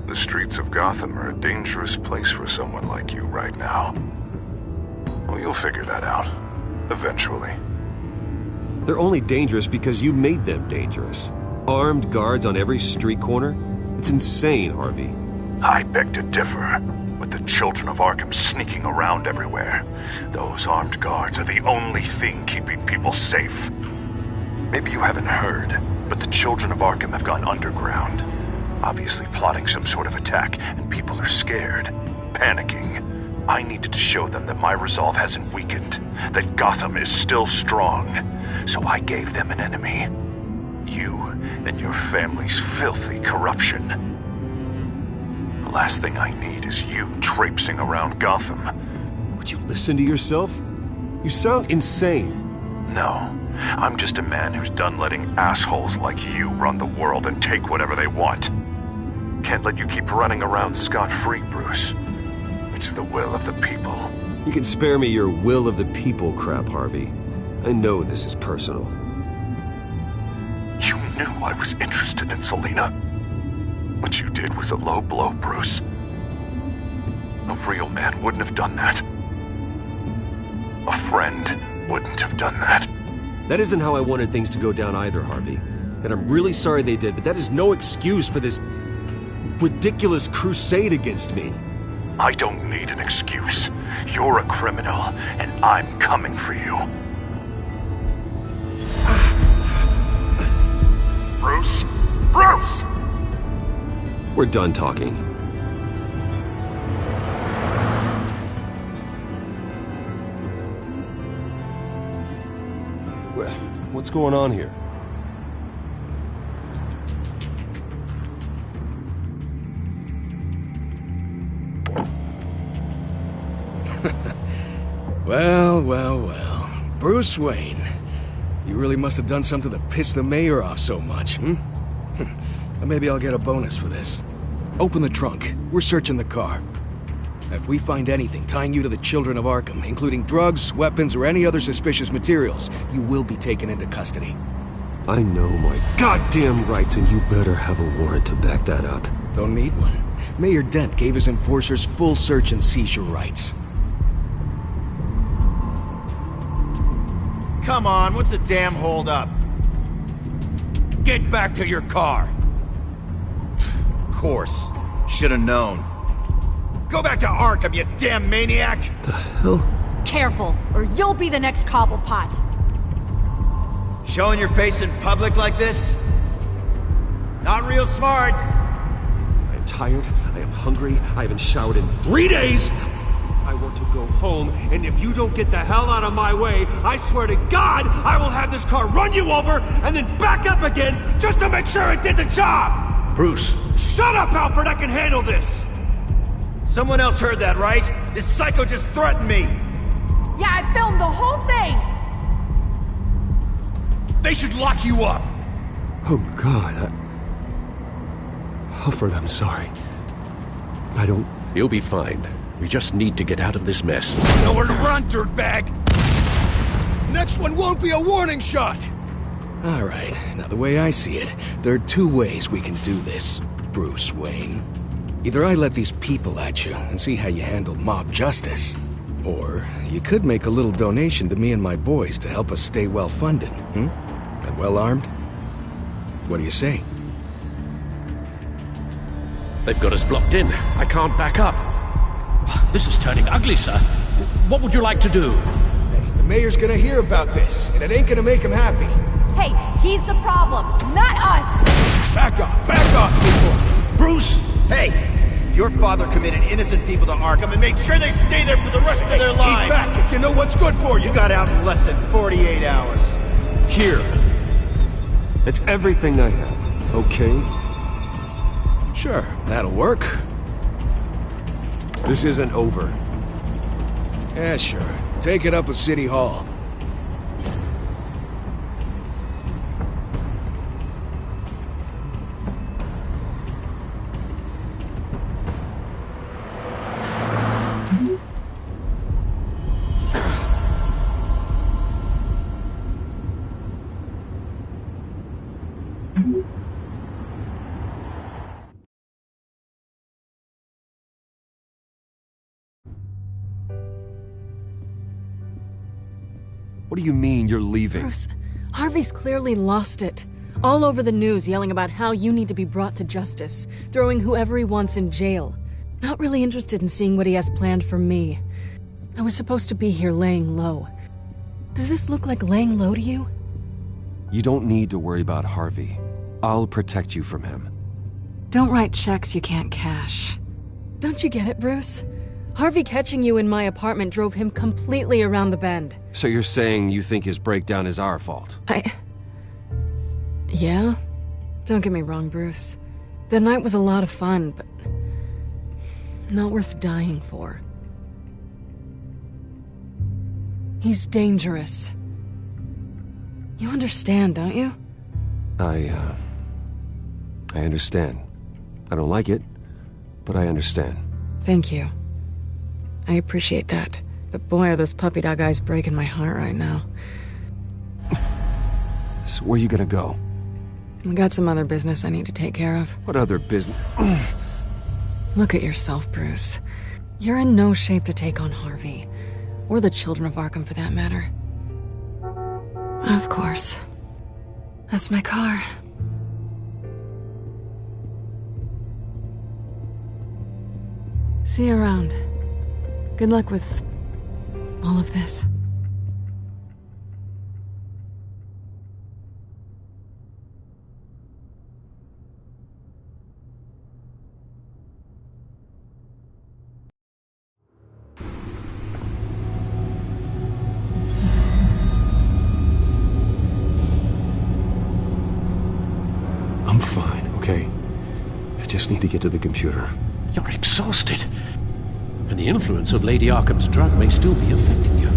[SPEAKER 14] The streets of Gotham are a dangerous place for someone like you right now. Well, you'll figure that out. Eventually.
[SPEAKER 20] They're only dangerous because you made them dangerous. Armed guards on every street corner? It's insane, Harvey.
[SPEAKER 14] I beg to differ. With the children of Arkham sneaking around everywhere, those armed guards are the only thing keeping people safe. Maybe you haven't heard, but the children of Arkham have gone underground. Obviously plotting some sort of attack, and people are scared, panicking. I needed to show them that my resolve hasn't weakened, that Gotham is still strong. So I gave them an enemy. You and your family's filthy corruption. The last thing I need is you traipsing around Gotham.
[SPEAKER 20] Would you listen to yourself? You sound insane.
[SPEAKER 14] No, I'm just a man who's done letting assholes like you run the world and take whatever they want. Can't let you keep running around scot-free, Bruce. It's the will of the people.
[SPEAKER 20] You can spare me your will of the people crap, Harvey. I know this is personal.
[SPEAKER 14] You knew I was interested in Selina. What you did was a low blow, Bruce. A real man wouldn't have done that. A friend wouldn't have done that.
[SPEAKER 20] That isn't how I wanted things to go down either, Harvey. And I'm really sorry they did, but that is no excuse for this ridiculous crusade against me.
[SPEAKER 14] I don't need an excuse. You're a criminal, and I'm coming for you. Bruce? Bruce!
[SPEAKER 20] We're done talking. What's going on here?
[SPEAKER 7] Well, well, well. Bruce Wayne. You really must have done something to piss the mayor off so much, hmm? Maybe I'll get a bonus for this. Open the trunk. We're searching the car. If we find anything tying you to the children of Arkham, including drugs, weapons, or any other suspicious materials, you will be taken into custody.
[SPEAKER 20] I know my goddamn rights, and you better have a warrant to back that up.
[SPEAKER 7] Don't need one. Mayor Dent gave his enforcers full search and seizure rights.
[SPEAKER 18] Come on, what's the damn holdup?
[SPEAKER 17] Get back to your car!
[SPEAKER 18] Of course. Should've known. Go back to Arkham, you damn maniac!
[SPEAKER 20] The hell?
[SPEAKER 15] Careful, or you'll be the next Cobblepot.
[SPEAKER 18] Showing your face in public like this? Not real smart.
[SPEAKER 20] I am tired, I am hungry, I haven't showered in 3 days! I want to go home, and if you don't get the hell out of my way, I swear to God, I will have this car run you over, and then back up again, just to make sure it did the job!
[SPEAKER 10] Bruce!
[SPEAKER 20] Shut up, Alfred, I can handle this!
[SPEAKER 18] Someone else heard that, right? This psycho just threatened me!
[SPEAKER 15] Yeah, I filmed the whole thing!
[SPEAKER 17] They should lock you up!
[SPEAKER 20] Oh, God, Alfred, I'm sorry. I don't...
[SPEAKER 10] You'll be fine. We just need to get out of this mess.
[SPEAKER 17] Nowhere to run, dirtbag!
[SPEAKER 7] Next one won't be a warning shot! Alright, now the way I see it, there are 2 ways we can do this, Bruce Wayne. Either I let these people at you and see how you handle mob justice, or you could make a little donation to me and my boys to help us stay well-funded, and well-armed? What do you say?
[SPEAKER 10] They've got us blocked in. I can't back up. This is turning ugly, sir. What would you like to do?
[SPEAKER 7] Hey, the mayor's gonna hear about this, and it ain't gonna make him happy.
[SPEAKER 15] Hey, he's the problem, not us!
[SPEAKER 7] Back off, people!
[SPEAKER 10] Bruce!
[SPEAKER 18] Hey! Your father committed innocent people to Arkham and made sure they stay there for the rest of their lives!
[SPEAKER 7] Keep back if you know what's good for you!
[SPEAKER 18] You got out in less than 48 hours.
[SPEAKER 20] Here. It's everything I have, okay?
[SPEAKER 7] Sure, that'll work.
[SPEAKER 20] This isn't over.
[SPEAKER 7] Yeah, sure. Take it up with City Hall.
[SPEAKER 20] What do you mean you're leaving?
[SPEAKER 21] Bruce, Harvey's clearly lost it. All over the news yelling about how you need to be brought to justice, throwing whoever he wants in jail. Not really interested in seeing what he has planned for me. I was supposed to be here laying low. Does this look like laying low to you?
[SPEAKER 20] You don't need to worry about Harvey. I'll protect you from him.
[SPEAKER 21] Don't write checks you can't cash. Don't you get it, Bruce? Harvey catching you in my apartment drove him completely around the bend.
[SPEAKER 20] So you're saying you think his breakdown is our fault?
[SPEAKER 21] Yeah? Don't get me wrong, Bruce. The night was a lot of fun, but not worth dying for. He's dangerous. You understand, don't you?
[SPEAKER 20] I understand. I don't like it, but I understand.
[SPEAKER 21] Thank you. I appreciate that. But boy, are those puppy dog eyes breaking my heart right now.
[SPEAKER 20] So where are you gonna go?
[SPEAKER 21] I got some other business I need to take care of.
[SPEAKER 20] What other business?
[SPEAKER 21] Look at yourself, Bruce. You're in no shape to take on Harvey. Or the children of Arkham, for that matter. Of course. That's my car. See you around. Good luck with all of this.
[SPEAKER 20] I'm fine, okay? I just need to get to the computer.
[SPEAKER 10] You're exhausted. And the influence of Lady Arkham's drug may still be affecting you.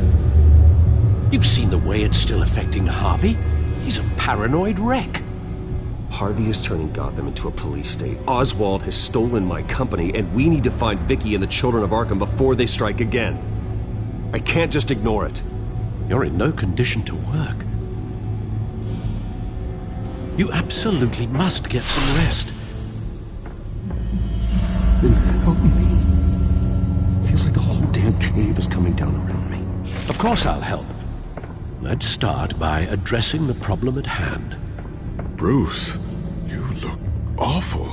[SPEAKER 10] You've seen the way it's still affecting Harvey. He's a paranoid wreck.
[SPEAKER 20] Harvey is turning Gotham into a police state. Oswald has stolen my company, and we need to find Vicky and the children of Arkham before they strike again. I can't just ignore it.
[SPEAKER 10] You're in no condition to work. You absolutely must get some rest.
[SPEAKER 20] Then help me. Feels like the whole damn cave is coming down around me.
[SPEAKER 10] Of course I'll help. Let's start by addressing the problem at hand.
[SPEAKER 14] Bruce, you look awful.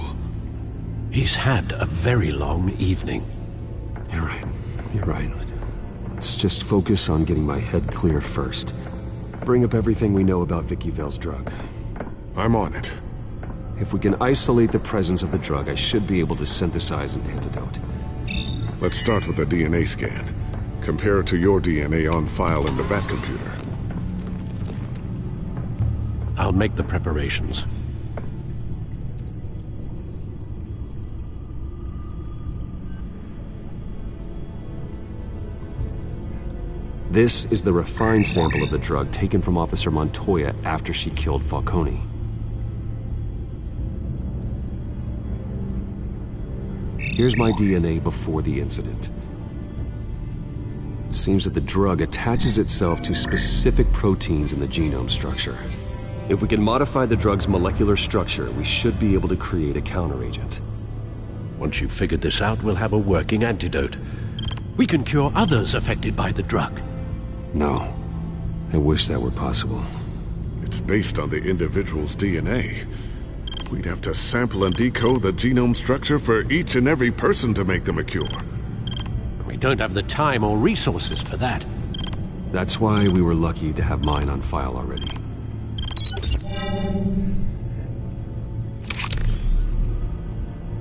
[SPEAKER 10] He's had a very long evening.
[SPEAKER 20] You're right. You're right. Let's just focus on getting my head clear first. Bring up everything we know about Vicky Vale's drug.
[SPEAKER 14] I'm on it.
[SPEAKER 20] If we can isolate the presence of the drug, I should be able to synthesize an antidote.
[SPEAKER 14] Let's start with a DNA scan. Compare it to your DNA on file in the Bat computer.
[SPEAKER 10] I'll make the preparations.
[SPEAKER 20] This is the refined sample of the drug taken from Officer Montoya after she killed Falcone. Here's my DNA before the incident. It seems that the drug attaches itself to specific proteins in the genome structure. If we can modify the drug's molecular structure, we should be able to create a counteragent.
[SPEAKER 10] Once you've figured this out, we'll have a working antidote. We can cure others affected by the drug.
[SPEAKER 20] No. I wish that were possible.
[SPEAKER 14] It's based on the individual's DNA. We'd have to sample and decode the genome structure for each and every person to make them a cure.
[SPEAKER 10] We don't have the time or resources for that.
[SPEAKER 20] That's why we were lucky to have mine on file already.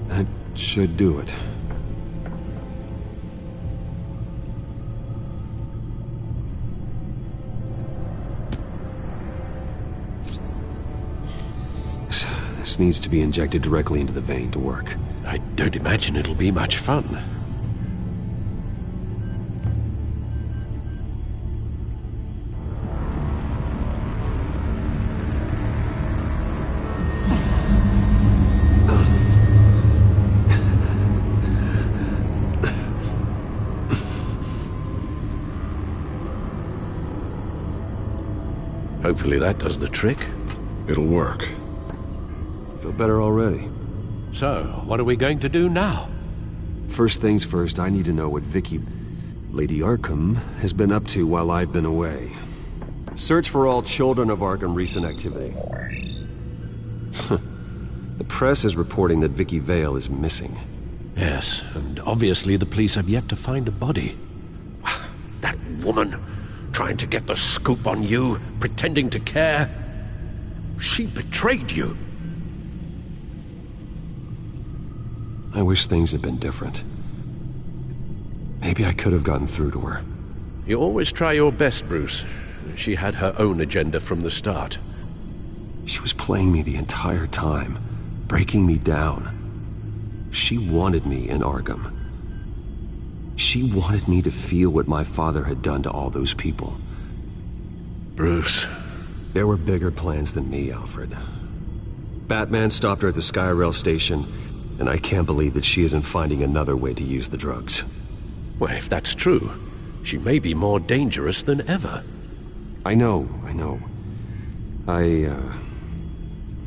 [SPEAKER 20] That should do it. This needs to be injected directly into the vein to work.
[SPEAKER 10] I don't imagine it'll be much fun. Hopefully that does the trick.
[SPEAKER 14] It'll work.
[SPEAKER 20] Feel better already.
[SPEAKER 10] So, what are we going to do now?
[SPEAKER 20] First things first, I need to know what Vicky, Lady Arkham, has been up to while I've been away. Search for all children of Arkham recent activity. The press is reporting that Vicky Vale is missing.
[SPEAKER 10] Yes, and obviously the police have yet to find a body. That woman, trying to get the scoop on you, pretending to care. She betrayed you.
[SPEAKER 20] I wish things had been different. Maybe I could have gotten through to her.
[SPEAKER 10] You always try your best, Bruce. She had her own agenda from the start.
[SPEAKER 20] She was playing me the entire time, breaking me down. She wanted me in Arkham. She wanted me to feel what my father had done to all those people.
[SPEAKER 10] Bruce.
[SPEAKER 20] There were bigger plans than me, Alfred. Batman stopped her at the Skyrail station, and I can't believe that she isn't finding another way to use the drugs.
[SPEAKER 10] Well, if that's true, she may be more dangerous than ever.
[SPEAKER 20] I know. I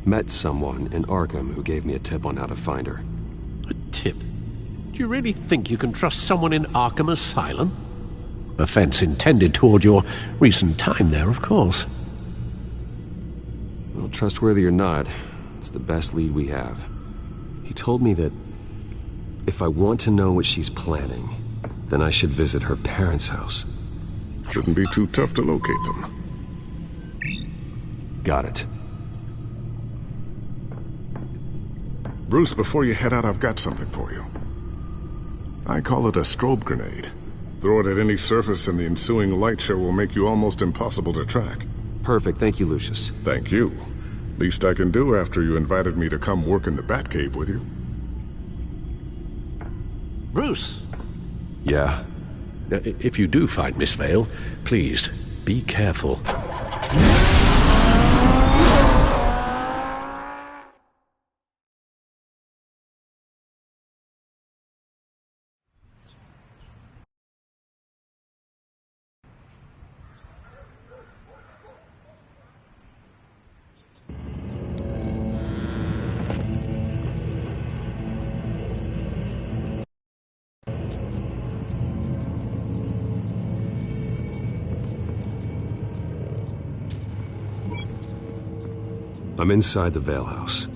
[SPEAKER 20] met someone in Arkham who gave me a tip on how to find her.
[SPEAKER 10] A tip? Do you really think you can trust someone in Arkham Asylum? Offense intended toward your recent time there, of course.
[SPEAKER 20] Well, trustworthy or not, it's the best lead we have. He told me that if I want to know what she's planning, then I should visit her parents' house.
[SPEAKER 14] Shouldn't be too tough to locate them.
[SPEAKER 20] Got it.
[SPEAKER 14] Bruce, before you head out, I've got something for you. I call it a strobe grenade. Throw it at any surface and the ensuing light show will make you almost impossible to track.
[SPEAKER 20] Perfect, thank you, Lucius.
[SPEAKER 14] Thank you. Least I can do after you invited me to come work in the Batcave with you.
[SPEAKER 10] Bruce!
[SPEAKER 20] Yeah?
[SPEAKER 10] If you do find Miss Vale, please, be careful.
[SPEAKER 20] I'm inside the Vale House.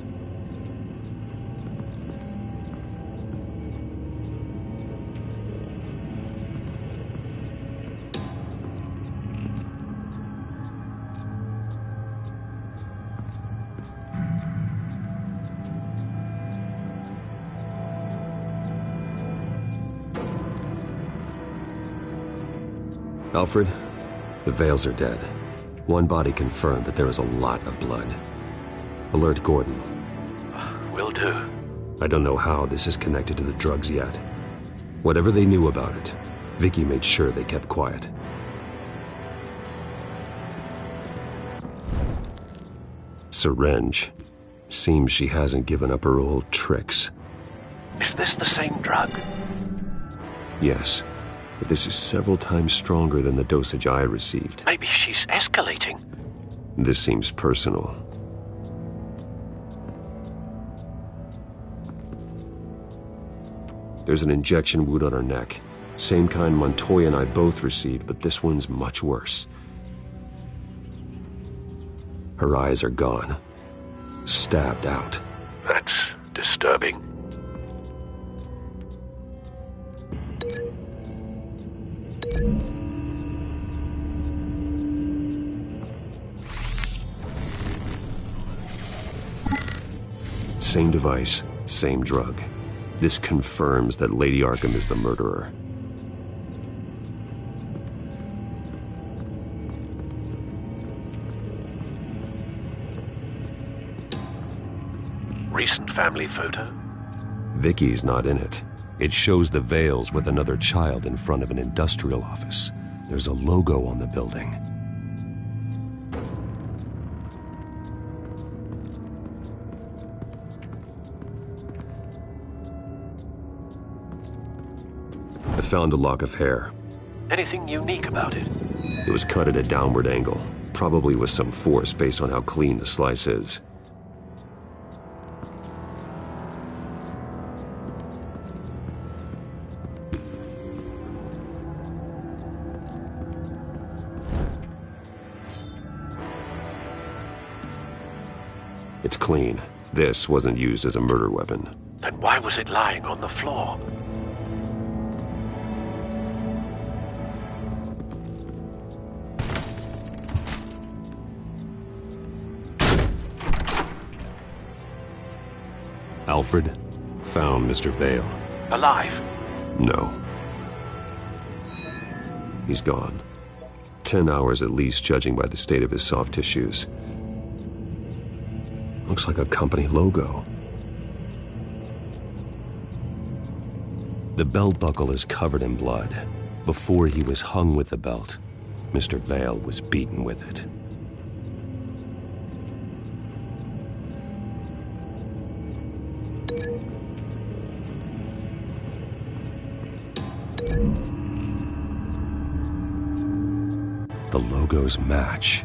[SPEAKER 20] Alfred, the Vales are dead. One body confirmed, but there is a lot of blood. Alert Gordon.
[SPEAKER 10] Will do.
[SPEAKER 20] I don't know how this is connected to the drugs yet. Whatever they knew about it, Vicky made sure they kept quiet. Syringe. Seems she hasn't given up her old tricks.
[SPEAKER 10] Is this the same drug?
[SPEAKER 20] Yes, but this is several times stronger than the dosage I received.
[SPEAKER 10] Maybe she's escalating.
[SPEAKER 20] This seems personal. There's an injection wound on her neck. Same kind Montoya and I both received, but this one's much worse. Her eyes are gone. Stabbed out.
[SPEAKER 10] That's disturbing.
[SPEAKER 20] Same device, same drug. This confirms that Lady Arkham is the murderer.
[SPEAKER 10] Recent family photo?
[SPEAKER 20] Vicky's not in it. It shows the Vales with another child in front of an industrial office. There's a logo on the building. I found a lock of hair.
[SPEAKER 10] Anything unique about it?
[SPEAKER 20] It was cut at a downward angle, probably with some force based on how clean the slice is. It's clean. This wasn't used as a murder weapon.
[SPEAKER 10] Then why was it lying on the floor?
[SPEAKER 20] Alfred found Mr. Vale.
[SPEAKER 10] Alive?
[SPEAKER 20] No. He's gone. 10 hours at least, judging by the state of his soft tissues. Looks like a company logo. The belt buckle is covered in blood. Before he was hung with the belt, Mr. Vale was beaten with it. The logos match.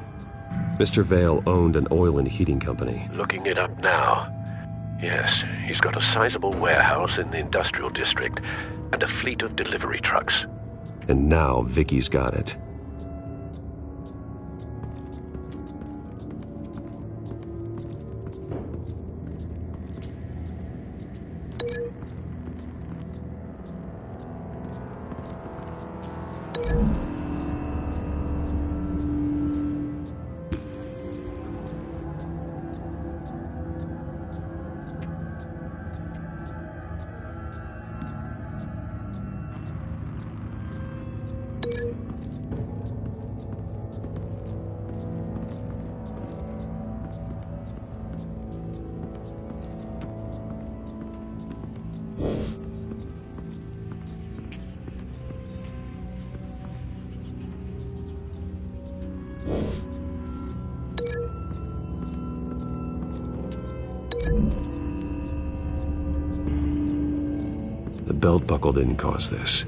[SPEAKER 20] Mr. Vale owned an oil and heating company.
[SPEAKER 10] Looking it up now. Yes, he's got a sizable warehouse in the industrial district and a fleet of delivery trucks.
[SPEAKER 20] And now Vicky's got it. The belt buckle didn't cause this.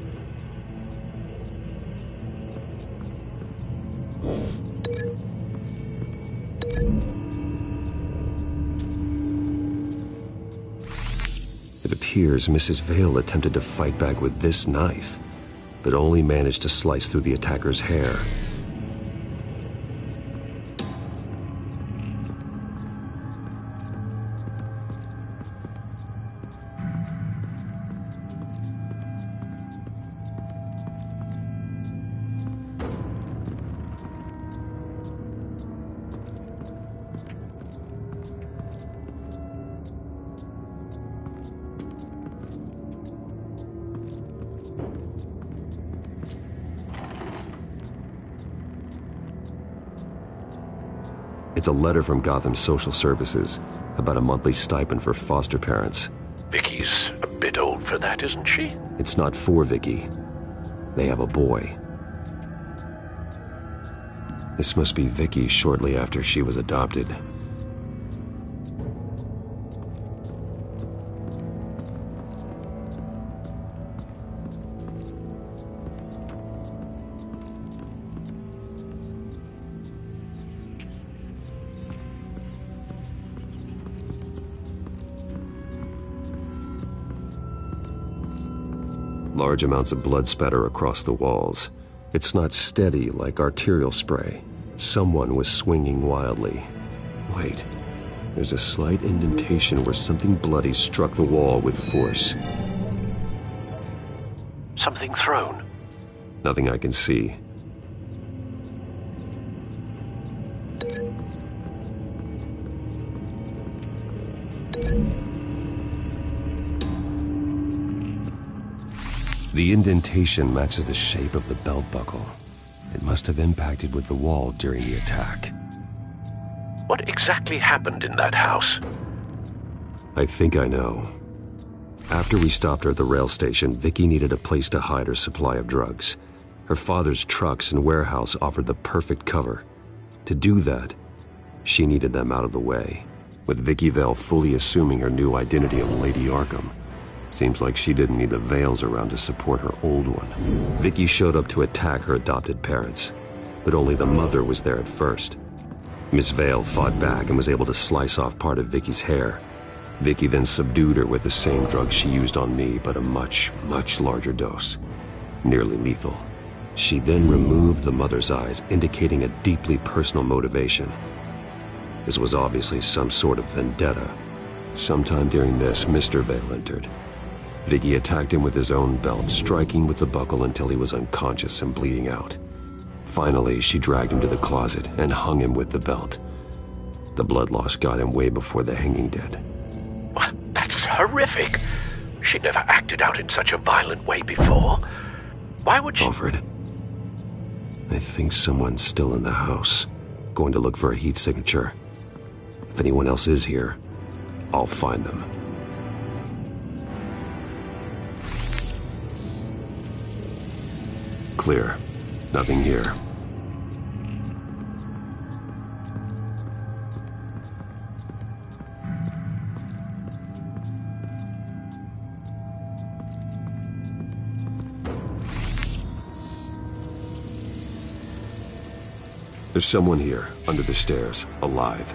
[SPEAKER 20] It appears Mrs. Vale attempted to fight back with this knife, but only managed to slice through the attacker's hair. It's a letter from Gotham Social Services about a monthly stipend for foster parents.
[SPEAKER 10] Vicky's a bit old for that, isn't she?
[SPEAKER 20] It's not for Vicky. They have a boy. This must be Vicky shortly after she was adopted. Large amounts of blood spatter across the walls. It's not steady like arterial spray. Someone was swinging wildly. Wait, there's a slight indentation where something bloody struck the wall with force.
[SPEAKER 10] Something thrown?
[SPEAKER 20] Nothing I can see. The indentation matches the shape of the belt buckle. It must have impacted with the wall during the attack.
[SPEAKER 10] What exactly happened in that house?
[SPEAKER 20] I think I know. After we stopped her at the rail station, Vicky needed a place to hide her supply of drugs. Her father's trucks and warehouse offered the perfect cover. To do that, she needed them out of the way. With Vicky Vale fully assuming her new identity of Lady Arkham, seems like she didn't need the Vales around to support her old one. Vicky showed up to attack her adopted parents, but only the mother was there at first. Miss Vale fought back and was able to slice off part of Vicky's hair. Vicky then subdued her with the same drug she used on me, but a much, much larger dose. Nearly lethal. She then removed the mother's eyes, indicating a deeply personal motivation. This was obviously some sort of vendetta. Sometime during this, Mr. Vale entered. Vicky attacked him with his own belt, striking with the buckle until he was unconscious and bleeding out. Finally, she dragged him to the closet and hung him with the belt. The blood loss got him way before the hanging did.
[SPEAKER 10] That's horrific. She never acted out in such a violent way before. Why would she...
[SPEAKER 20] Alfred, I think someone's still in the house. Going to look for a heat signature. If anyone else is here, I'll find them. Clear. Nothing here. There's someone here, under the stairs, alive.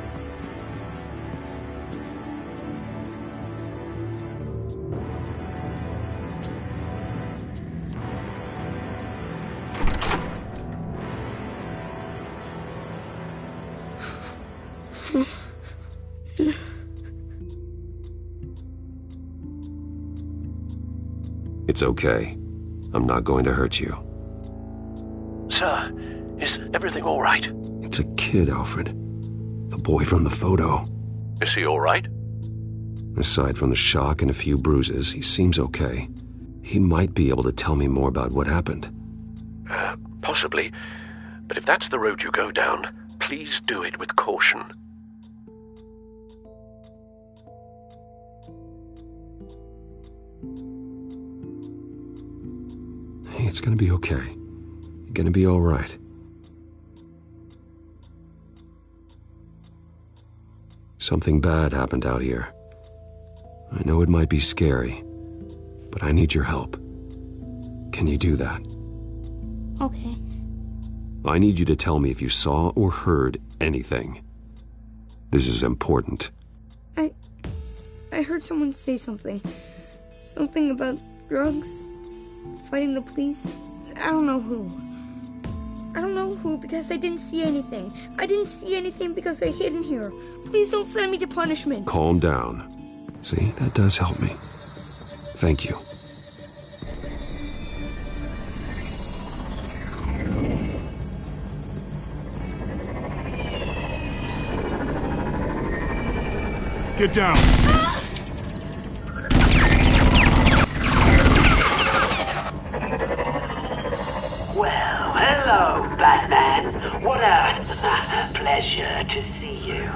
[SPEAKER 20] It's okay. I'm not going to hurt you.
[SPEAKER 10] Sir, is everything all right?
[SPEAKER 20] It's a kid, Alfred. The boy from the photo.
[SPEAKER 10] Is he all right?
[SPEAKER 20] Aside from the shock and a few bruises, he seems okay. He might be able to tell me more about what happened.
[SPEAKER 10] Possibly. But if that's the road you go down, please do it with caution.
[SPEAKER 20] Hey, it's gonna be okay. You're gonna be all right. Something bad happened out here. I know it might be scary, but I need your help. Can you do that?
[SPEAKER 5] Okay.
[SPEAKER 20] I need you to tell me if you saw or heard anything. This is important.
[SPEAKER 5] I heard someone say something. Something about drugs, fighting the police. I don't know who. I don't know who because I didn't see anything. I didn't see anything because I hid in here. Please don't send me to punishment.
[SPEAKER 20] Calm down. See, that does help me. Thank you.
[SPEAKER 1] Get down!
[SPEAKER 9] Well, hello, Batman. What a pleasure to see you.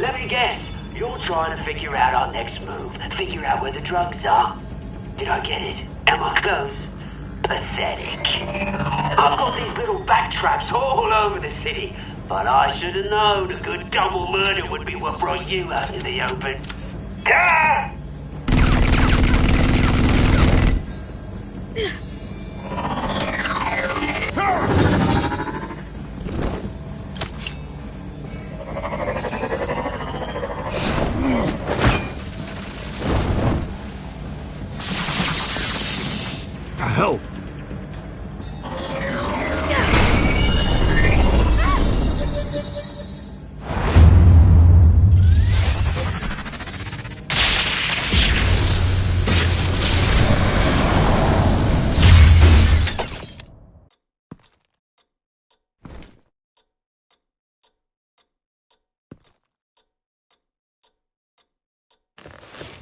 [SPEAKER 9] Let me guess, you're trying to figure out our next move. Figure out where the drugs are. Did I get it? Am I close? Pathetic. I've got these little bat traps all over the city, but I should have known a good double murder would be what brought you out in the open. Ah!
[SPEAKER 1] The hell?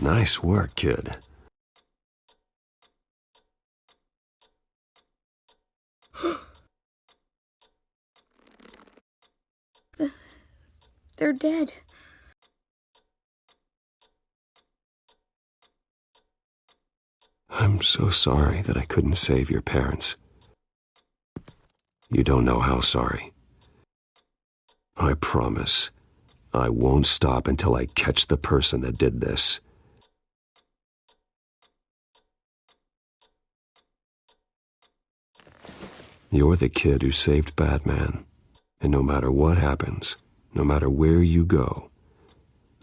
[SPEAKER 20] Nice work, kid.
[SPEAKER 5] They're dead.
[SPEAKER 20] I'm so sorry that I couldn't save your parents. You don't know how sorry. I promise, I won't stop until I catch the person that did this. You're the kid who saved Batman, and no matter what happens, no matter where you go,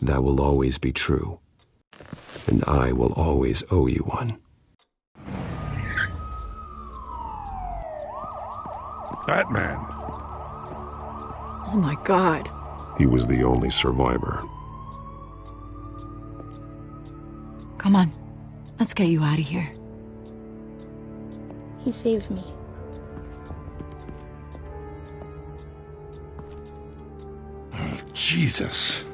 [SPEAKER 20] that will always be true, and I will always owe you one.
[SPEAKER 1] Batman.
[SPEAKER 21] Oh my God.
[SPEAKER 1] He was the only survivor.
[SPEAKER 3] Come on, let's get you out of here.
[SPEAKER 5] He saved me.
[SPEAKER 1] Jesus.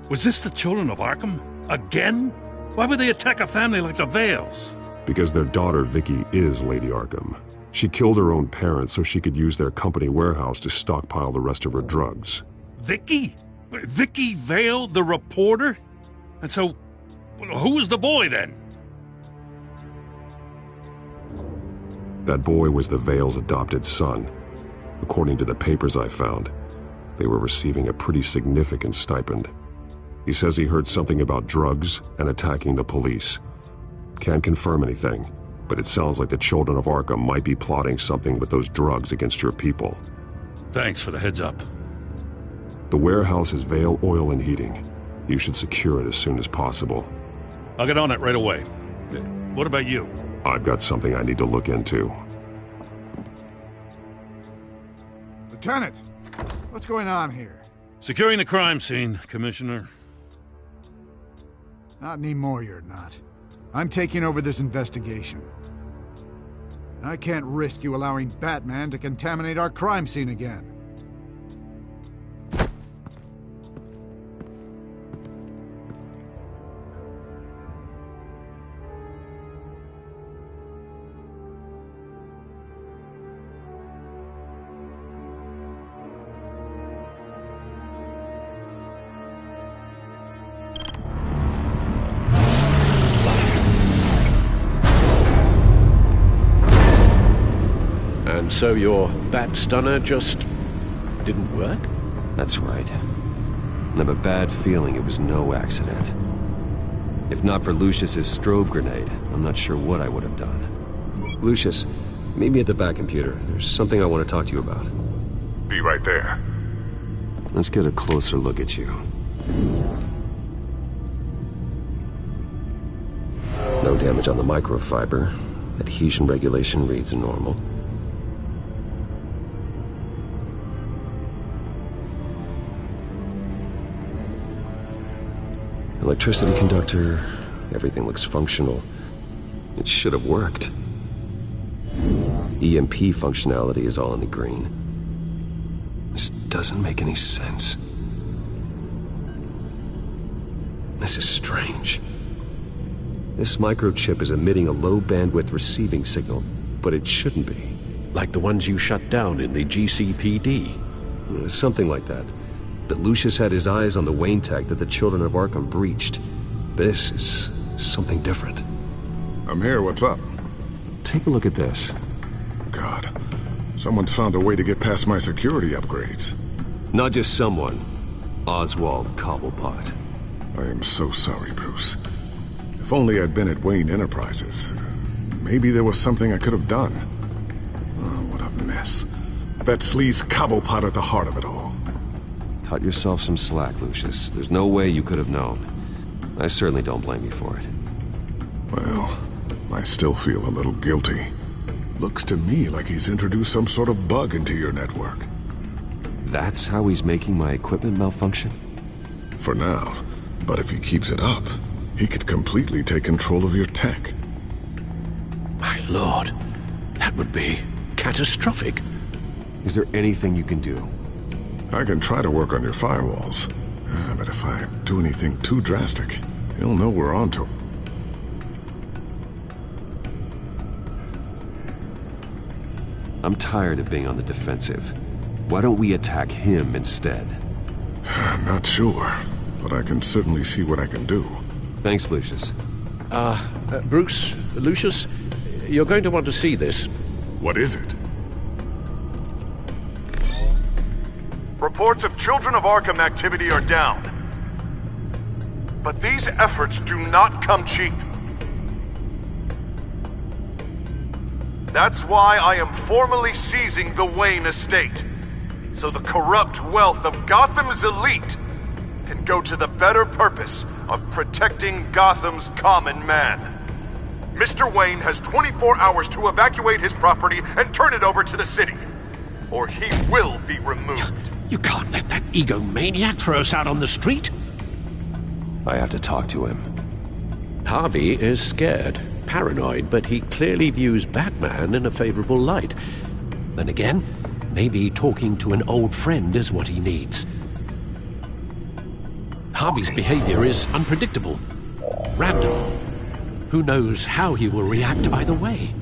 [SPEAKER 1] Was this the children of Arkham? Again? Why would they attack a family like the Vales? Because their daughter, Vicky, is Lady Arkham. She killed her own parents so she could use their company warehouse to stockpile the rest of her drugs. Vicky? Vicky Vale, the reporter? And so, who was the boy then? That boy was the Vale's adopted son. According to the papers I found, they were receiving a pretty significant stipend. He says he heard something about drugs and attacking the police. Can't confirm anything, but it sounds like the children of Arkham might be plotting something with those drugs against your people. Thanks for the heads up. The warehouse is Vale Oil and Heating. You should secure it as soon as possible. I'll get on it right away. What about you? I've got something I need to look into.
[SPEAKER 13] Lieutenant! What's going on here?
[SPEAKER 1] Securing the crime scene, Commissioner.
[SPEAKER 13] Not anymore, you're not. I'm taking over this investigation. I can't risk you allowing Batman to contaminate our crime scene again.
[SPEAKER 10] And so your bat stunner just didn't work?
[SPEAKER 20] That's right. I have a bad feeling it was no accident. If not for Lucius's strobe grenade, I'm not sure what I would have done. Lucius, meet me at the back computer. There's something I want to talk to you about.
[SPEAKER 14] Be right there.
[SPEAKER 20] Let's get a closer look at you. No damage on the microfiber. Adhesion regulation reads normal. Electricity conductor, everything looks functional. It should have worked. EMP functionality is all in the green. This doesn't make any sense. This is strange. This microchip is emitting a low-bandwidth receiving signal, but it shouldn't be.
[SPEAKER 10] Like the ones you shut down in the GCPD?
[SPEAKER 20] Something like that. But Lucius had his eyes on the Wayne tech that the Children of Arkham breached. This is something different.
[SPEAKER 1] I'm here, what's up?
[SPEAKER 20] Take a look at this.
[SPEAKER 1] God, someone's found a way to get past my security upgrades.
[SPEAKER 20] Not just someone. Oswald Cobblepot.
[SPEAKER 1] I am so sorry, Bruce. If only I'd been at Wayne Enterprises. Maybe there was something I could have done. Oh, what a mess. That sleaze Cobblepot at the heart of it all.
[SPEAKER 20] Cut yourself some slack, Lucius. There's no way you could have known. I certainly don't blame you for it.
[SPEAKER 1] Well, I still feel a little guilty. Looks to me like he's introduced some sort of bug into your network.
[SPEAKER 20] That's how he's making my equipment malfunction?
[SPEAKER 1] For now. But if he keeps it up, he could completely take control of your tech.
[SPEAKER 10] My lord, that would be catastrophic.
[SPEAKER 20] Is there anything you can do?
[SPEAKER 1] I can try to work on your firewalls. But if I do anything too drastic, he'll know we're onto him.
[SPEAKER 20] I'm tired of being on the defensive. Why don't we attack him instead?
[SPEAKER 1] I'm not sure, but I can certainly see what I can do.
[SPEAKER 20] Thanks, Lucius.
[SPEAKER 10] Bruce, Lucius, you're going to want to see this.
[SPEAKER 1] What is it?
[SPEAKER 14] Reports of Children of Arkham activity are down. But these efforts do not come cheap. That's why I am formally seizing the Wayne estate, so the corrupt wealth of Gotham's elite can go to the better purpose of protecting Gotham's common man. Mr. Wayne has 24 hours to evacuate his property and turn it over to the city, or he will be removed.
[SPEAKER 10] You can't let that egomaniac throw us out on the street.
[SPEAKER 20] I have to talk to him.
[SPEAKER 10] Harvey is scared, paranoid, but he clearly views Batman in a favorable light. Then again, maybe talking to an old friend is what he needs. Harvey's behavior is unpredictable, random. Who knows how he will react either way?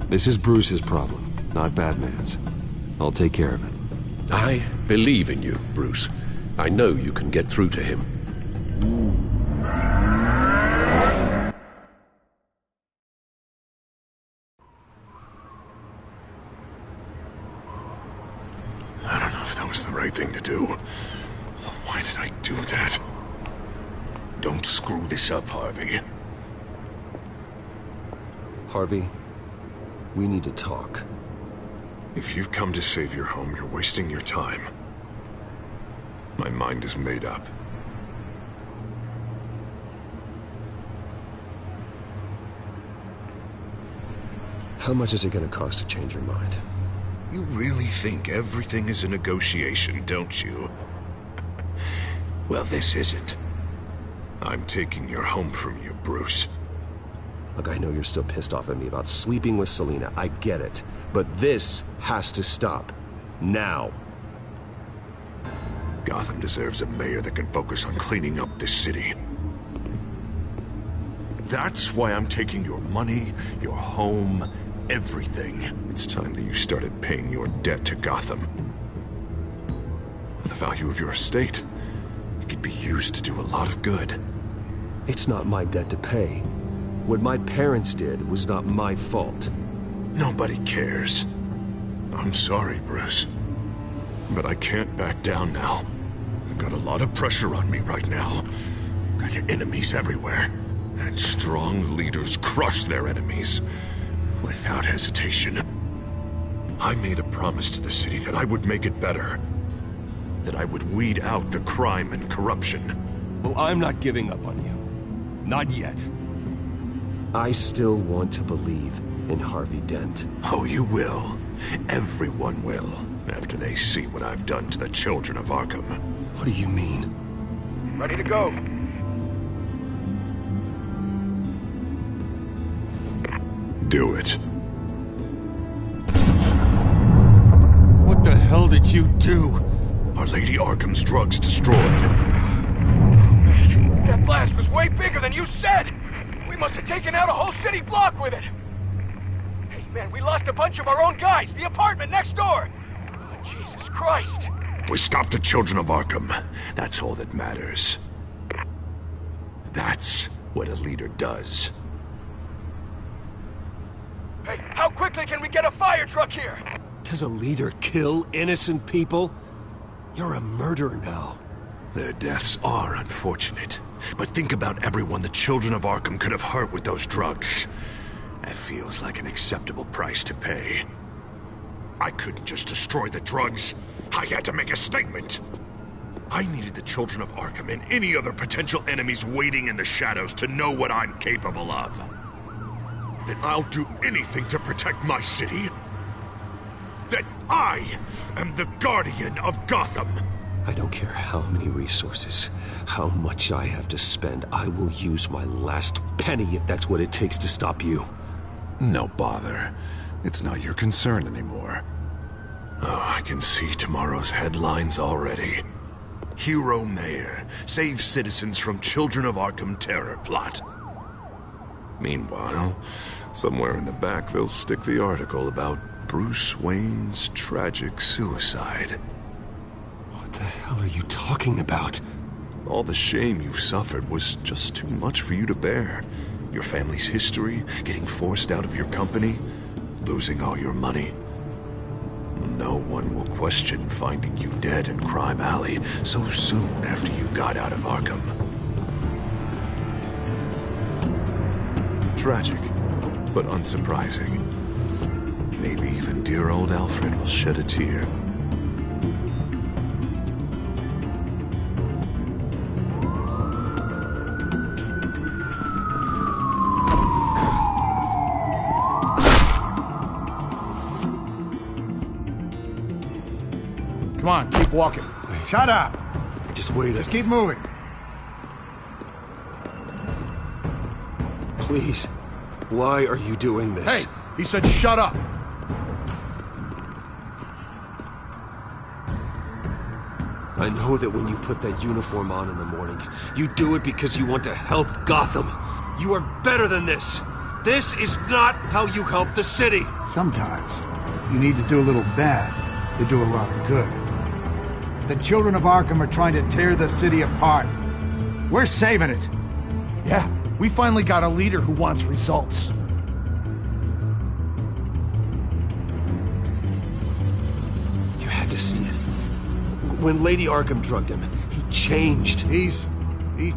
[SPEAKER 20] This is Bruce's problem, not Batman's. I'll take care of it.
[SPEAKER 10] I believe in you, Bruce. I know you can get through to him.
[SPEAKER 1] I don't know if that was the right thing to do. Why did I do that?
[SPEAKER 14] Don't screw this up, Harvey.
[SPEAKER 20] Harvey, we need to talk.
[SPEAKER 1] If you've come to save your home, you're wasting your time. My mind is made up.
[SPEAKER 20] How much is it going to cost to change your mind?
[SPEAKER 14] You really think everything is a negotiation, don't you? Well, this isn't. I'm taking your home from you, Bruce.
[SPEAKER 20] Look, I know you're still pissed off at me about sleeping with Selina. I get it. But this has to stop. Now.
[SPEAKER 14] Gotham deserves a mayor that can focus on cleaning up this city. That's why I'm taking your money, your home, everything. It's time that you started paying your debt to Gotham. For the value of your estate, it could be used to do a lot of good.
[SPEAKER 20] It's not my debt to pay. What my parents did was not my fault.
[SPEAKER 14] Nobody cares. I'm sorry, Bruce. But I can't back down now. I've got a lot of pressure on me right now. Got enemies everywhere. And strong leaders crush their enemies without hesitation. I made a promise to the city that I would make it better. That I would weed out the crime and corruption.
[SPEAKER 20] Well, I'm not giving up on you. Not yet. I still want to believe in Harvey Dent.
[SPEAKER 14] Oh, you will. Everyone will, after they see what I've done to the children of Arkham.
[SPEAKER 20] What do you mean?
[SPEAKER 12] Ready to go.
[SPEAKER 14] Do it.
[SPEAKER 20] What the hell did you do?
[SPEAKER 14] Are Lady Arkham's drugs destroyed?
[SPEAKER 12] That blast was way bigger than you said! We must have taken out a whole city block with it! Hey, man, we lost a bunch of our own guys! The apartment next door! Oh, Jesus Christ!
[SPEAKER 14] We stopped the children of Arkham. That's all that matters. That's what a leader does.
[SPEAKER 12] Hey, how quickly can we get a fire truck here?
[SPEAKER 20] Does a leader kill innocent people? You're a murderer now.
[SPEAKER 14] Their deaths are unfortunate. But think about everyone the children of Arkham could have hurt with those drugs. That feels like an acceptable price to pay. I couldn't just destroy the drugs. I had to make a statement. I needed the children of Arkham and any other potential enemies waiting in the shadows to know what I'm capable of. That I'll do anything to protect my city. That I am the guardian of Gotham.
[SPEAKER 20] I don't care how many resources, how much I have to spend. I will use my last penny if that's what it takes to stop you.
[SPEAKER 14] No bother. It's not your concern anymore. Oh, I can see tomorrow's headlines already. Hero Mayor saves citizens from Children of Arkham terror plot. Meanwhile, somewhere in the back they'll stick the article about Bruce Wayne's tragic suicide.
[SPEAKER 20] What the hell are you talking about?
[SPEAKER 14] All the shame you've suffered was just too much for you to bear. Your family's history, getting forced out of your company, losing all your money. No one will question finding you dead in Crime Alley so soon after you got out of Arkham. Tragic, but unsurprising. Maybe even dear old Alfred will shed a tear.
[SPEAKER 12] Come on, keep walking. Shut up!
[SPEAKER 20] Just wait.
[SPEAKER 12] Just keep moving.
[SPEAKER 20] Please. Why are you doing this?
[SPEAKER 12] Hey, he said shut up!
[SPEAKER 20] I know that when you put that uniform on in the morning, you do it because you want to help Gotham. You are better than this. This is not how you help the city.
[SPEAKER 12] Sometimes, you need to do a little bad to do a lot of good. The children of Arkham are trying to tear the city apart. We're saving it. Yeah, we finally got a leader who wants results.
[SPEAKER 20] You had to see it. When Lady Arkham drugged him, he changed.
[SPEAKER 12] He's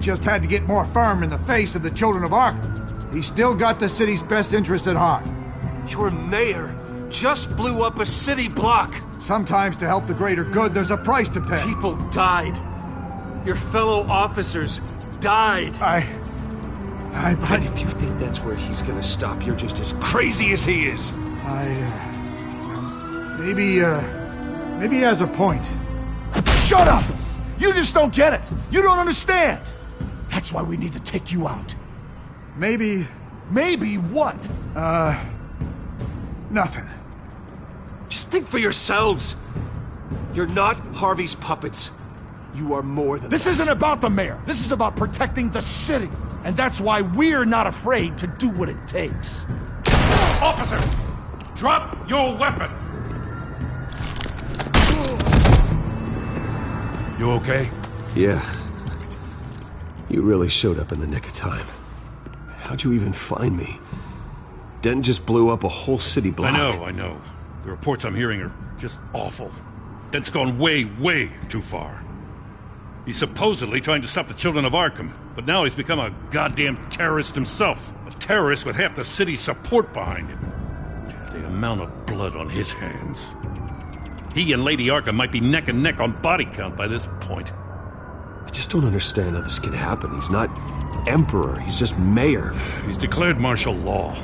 [SPEAKER 12] just had to get more firm in the face of the children of Arkham. He's still got the city's best interest at heart.
[SPEAKER 20] Your mayor just blew up a city block.
[SPEAKER 12] Sometimes to help the greater good, there's a price to pay.
[SPEAKER 20] People died. Your fellow officers died. And if you think that's where he's gonna stop, you're just as crazy as he is.
[SPEAKER 12] Maybe he has a point. Shut up! You just don't get it. You don't understand. That's why we need to take you out. Maybe what? Nothing.
[SPEAKER 20] Just think for yourselves. You're not Harvey's puppets. You are more than
[SPEAKER 12] This
[SPEAKER 20] that.
[SPEAKER 12] isn't about the mayor. This is about protecting the city. And that's why we're not afraid to do what it takes.
[SPEAKER 11] Officer! Drop your weapon! You okay?
[SPEAKER 20] Yeah. You really showed up in the nick of time. How'd you even find me? Dent just blew up a whole city block.
[SPEAKER 11] I know. The reports I'm hearing are just awful. That's gone way, way too far. He's supposedly trying to stop the children of Arkham, but now he's become a goddamn terrorist himself. A terrorist with half the city's support behind him. The amount of blood on his hands. He and Lady Arkham might be neck and neck on body count by this point.
[SPEAKER 20] I just don't understand how this can happen. He's not Emperor, he's just Mayor.
[SPEAKER 11] He's declared martial law.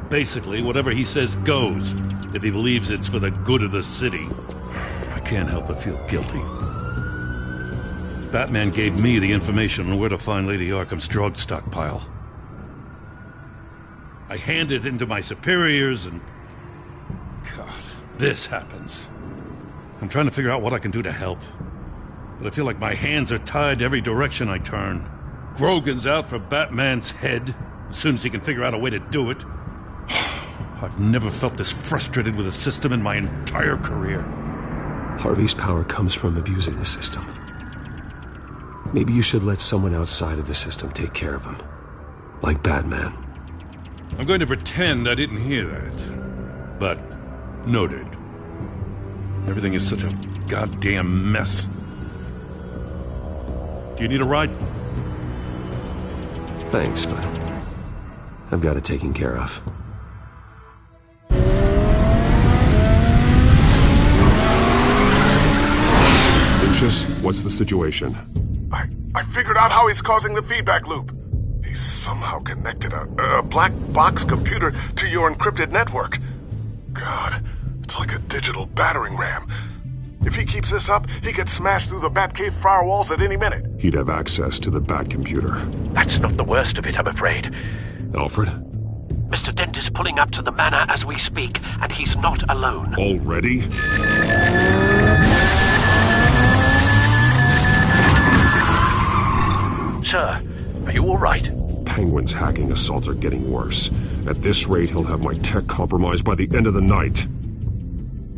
[SPEAKER 11] Basically, whatever he says goes, if he believes it's for the good of the city. I can't help but feel guilty. Batman gave me the information on where to find Lady Arkham's drug stockpile. I handed it in to my superiors and... God, this happens. I'm trying to figure out what I can do to help. But I feel like my hands are tied every direction I turn. Grogan's out for Batman's head, as soon as he can figure out a way to do it. I've never felt this frustrated with a system in my entire career.
[SPEAKER 20] Harvey's power comes from abusing the system. Maybe you should let someone outside of the system take care of him. Like Batman.
[SPEAKER 11] I'm going to pretend I didn't hear that. But, noted. Everything is such a goddamn mess. Do you need a ride?
[SPEAKER 20] Thanks, but I've got it taken care of.
[SPEAKER 1] Lucius, what's the situation?
[SPEAKER 14] I figured out how he's causing the feedback loop. He's somehow connected a black box computer to your encrypted network. God, it's like a digital battering ram. If he keeps this up, he could smash through the Batcave firewalls at any minute.
[SPEAKER 1] He'd have access to the Bat computer.
[SPEAKER 10] That's not the worst of it, I'm afraid.
[SPEAKER 1] Alfred?
[SPEAKER 10] Mr. Dent is pulling up to the manor as we speak, and he's not alone.
[SPEAKER 1] Already?
[SPEAKER 10] Sir, are you all right?
[SPEAKER 1] Penguin's hacking assaults are getting worse. At this rate, he'll have my tech compromised by the end of the night.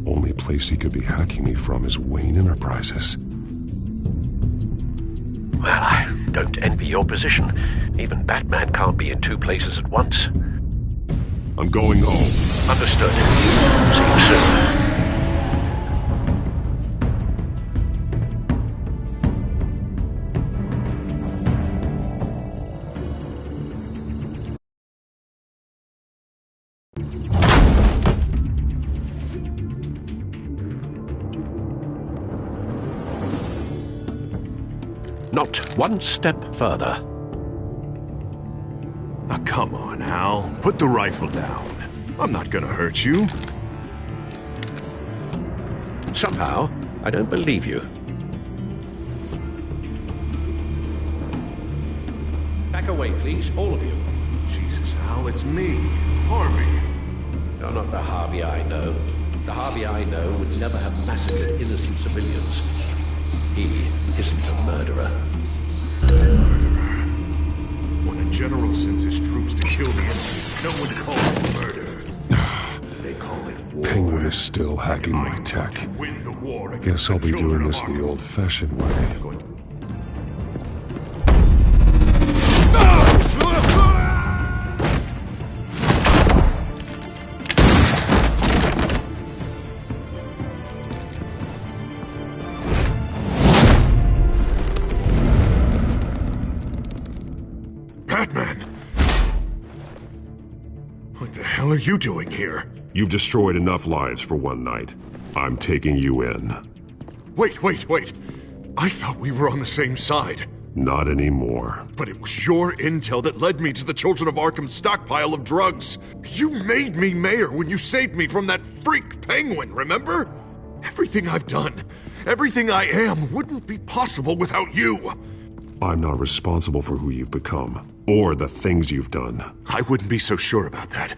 [SPEAKER 1] Only place he could be hacking me from is Wayne Enterprises.
[SPEAKER 10] Well, I don't envy your position. Even Batman can't be in two places at once.
[SPEAKER 1] I'm going home.
[SPEAKER 10] Understood. See you soon. Not one step further.
[SPEAKER 19] Oh, come on, Al. Put the rifle down. I'm not gonna hurt you.
[SPEAKER 10] Somehow, I don't believe you. Back away, please, all of you.
[SPEAKER 19] Jesus, Al, it's me, Harvey.
[SPEAKER 10] You're not the Harvey I know. The Harvey I know would never have massacred innocent civilians. He isn't a murderer.
[SPEAKER 19] Murderer? When a general sends his troops to kill the innocent, no one calls it murder. They call it war.
[SPEAKER 1] Penguin is still hacking my tech. Guess I'll be doing this the old-fashioned way.
[SPEAKER 14] What are you doing here?
[SPEAKER 1] You've destroyed enough lives for one night. I'm taking you in.
[SPEAKER 14] Wait. I thought we were on the same side.
[SPEAKER 1] Not anymore.
[SPEAKER 14] But it was your intel that led me to the Children of Arkham's stockpile of drugs. You made me mayor when you saved me from that freak Penguin, remember? Everything I've done, everything I am, wouldn't be possible without you.
[SPEAKER 1] I'm not responsible for who you've become, or the things you've done.
[SPEAKER 14] I wouldn't be so sure about that.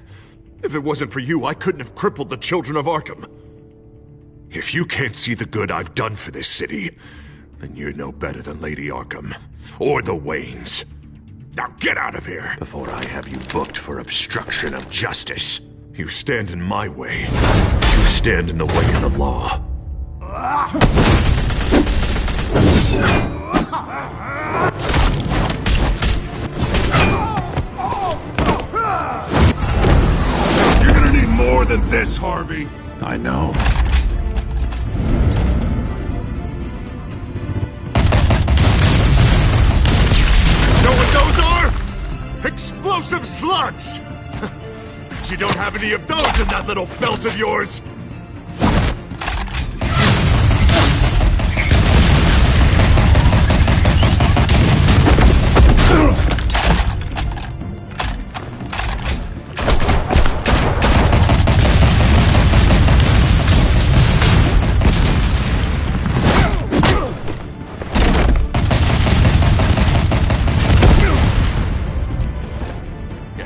[SPEAKER 14] If it wasn't for you, I couldn't have crippled the Children of Arkham. If you can't see the good I've done for this city, then you're no better than Lady Arkham, or the Waynes. Now get out of here, before I have you booked for obstruction of justice. You stand in my way. You stand in the way of the law.
[SPEAKER 1] You're gonna need more than this, Harvey.
[SPEAKER 19] I know.
[SPEAKER 14] Explosive slugs! But you don't have any of those in that little belt of yours!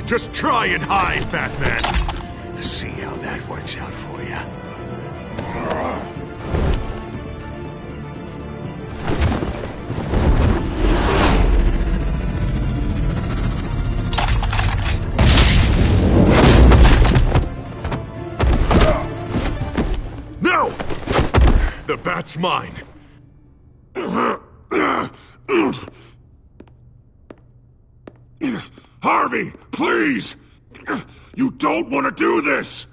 [SPEAKER 14] Just try and hide, Batman. See how that works out for you. No! The bat's mine. Harvey, please! You don't want to do this!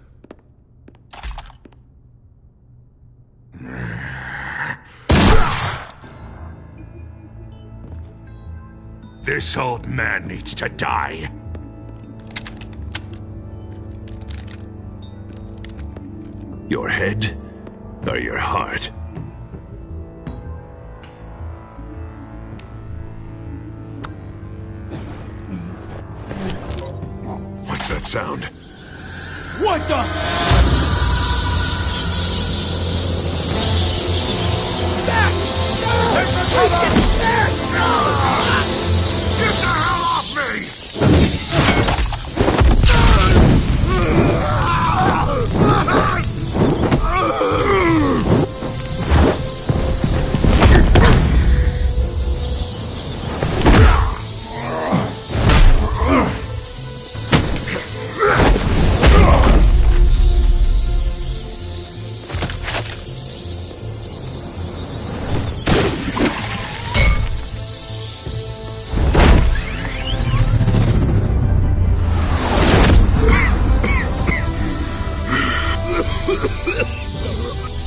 [SPEAKER 14] This old man needs to die. Your head or your heart? What's that sound?
[SPEAKER 2] What the?
[SPEAKER 14] Get the hell off me!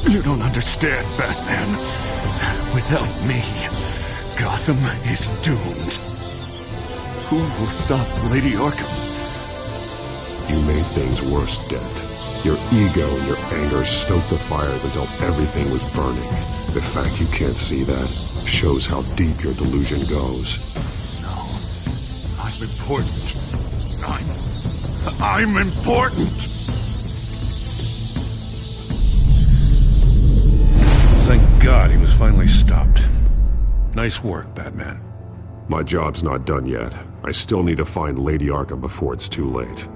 [SPEAKER 14] You don't understand, Batman. Without me, Gotham is doomed. Who will stop Lady Arkham?
[SPEAKER 1] You made things worse, Dent. Your ego and your anger stoked the fires until everything was burning. The fact you can't see that shows how deep your delusion goes.
[SPEAKER 14] No. I'm important. I'm important!
[SPEAKER 11] Thank God he was finally stopped. Nice work, Batman.
[SPEAKER 1] My job's not done yet. I still need to find Lady Arkham before it's too late.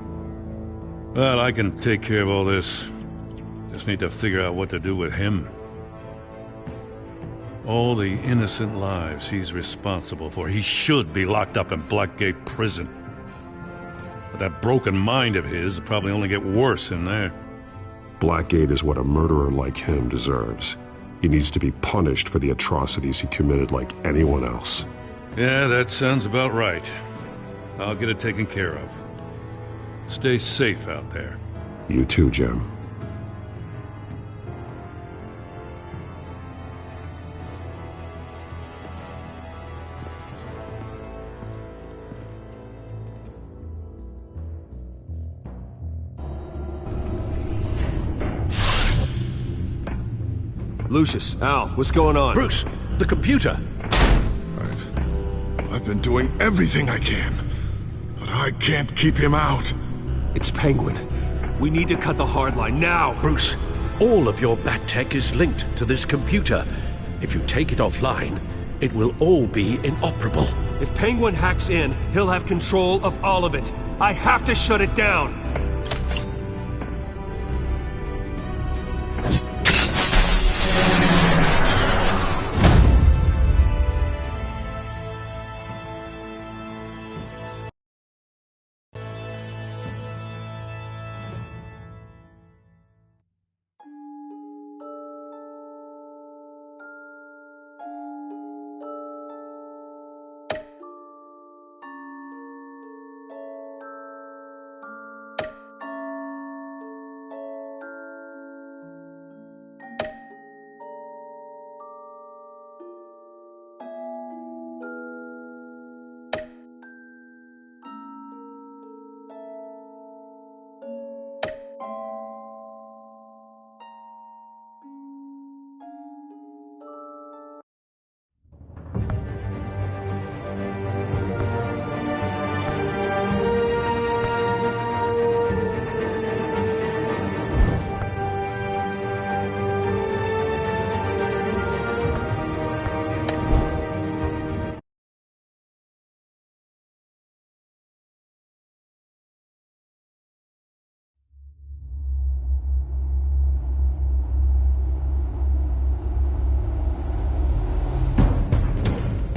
[SPEAKER 11] Well, I can take care of all this. Just need to figure out what to do with him. All the innocent lives he's responsible for. He should be locked up in Blackgate Prison. But that broken mind of his will probably only get worse in there.
[SPEAKER 1] Blackgate is what a murderer like him deserves. He needs to be punished for the atrocities he committed like anyone else.
[SPEAKER 11] Yeah, that sounds about right. I'll get it taken care of. Stay safe out there.
[SPEAKER 1] You too, Jim.
[SPEAKER 10] Lucius, Al, what's going on?
[SPEAKER 14] Bruce, the computer! I've been doing everything I can, but I can't keep him out.
[SPEAKER 10] It's Penguin. We need to cut the hard line now.
[SPEAKER 6] Bruce, all of your bat tech is linked to this computer. If you take it offline, it will all be inoperable.
[SPEAKER 2] If Penguin hacks in, he'll have control of all of it. I have to shut it down.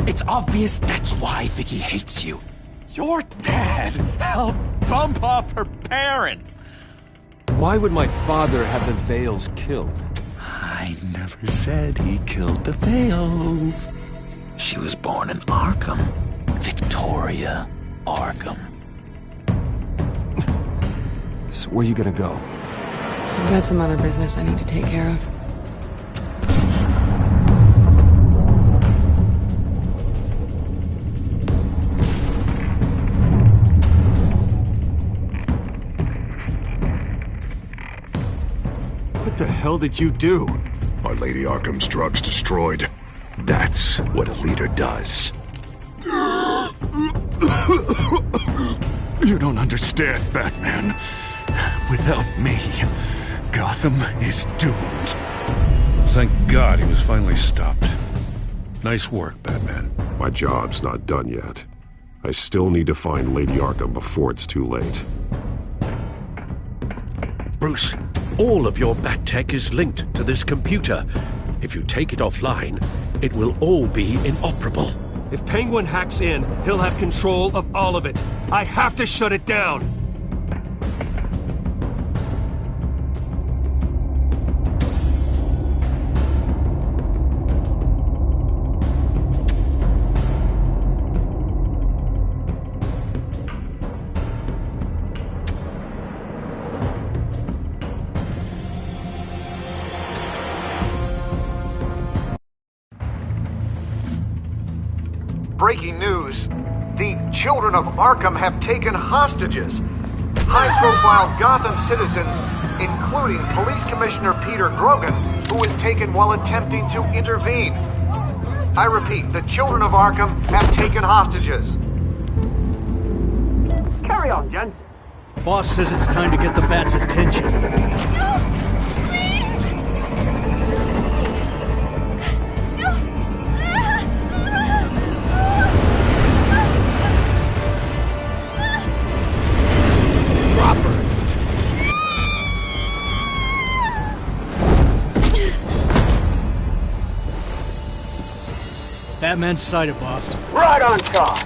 [SPEAKER 6] It's obvious that's why Vicky hates you. Your dad helped bump off her parents.
[SPEAKER 20] Why would my father have the Vales killed?
[SPEAKER 6] I never said he killed the Vales. She was born in Arkham. Victoria Arkham.
[SPEAKER 20] So where are you gonna go?
[SPEAKER 21] I've got some other business I need to take care of.
[SPEAKER 19] What the hell did you do? Our Lady Arkham's drugs destroyed. That's what a leader does. You don't understand, Batman. Without me, Gotham is doomed.
[SPEAKER 11] Thank God he was finally stopped. Nice work, Batman.
[SPEAKER 1] My job's not done yet. I still need to find Lady Arkham before it's too late.
[SPEAKER 10] Bruce, all of your bat tech is linked to this computer. If you take it offline, it will all be inoperable.
[SPEAKER 2] If Penguin hacks in, he'll have control of all of it. I have to shut it down!
[SPEAKER 12] Breaking news. The children of Arkham have taken hostages. High-profile Gotham citizens, including Police Commissioner Peter Grogan, who was taken while attempting to intervene. I repeat, the children of Arkham have taken hostages.
[SPEAKER 4] Carry on, gents.
[SPEAKER 8] Boss says it's time to get the Bat's attention. Batman's sighted, boss.
[SPEAKER 4] Right on top.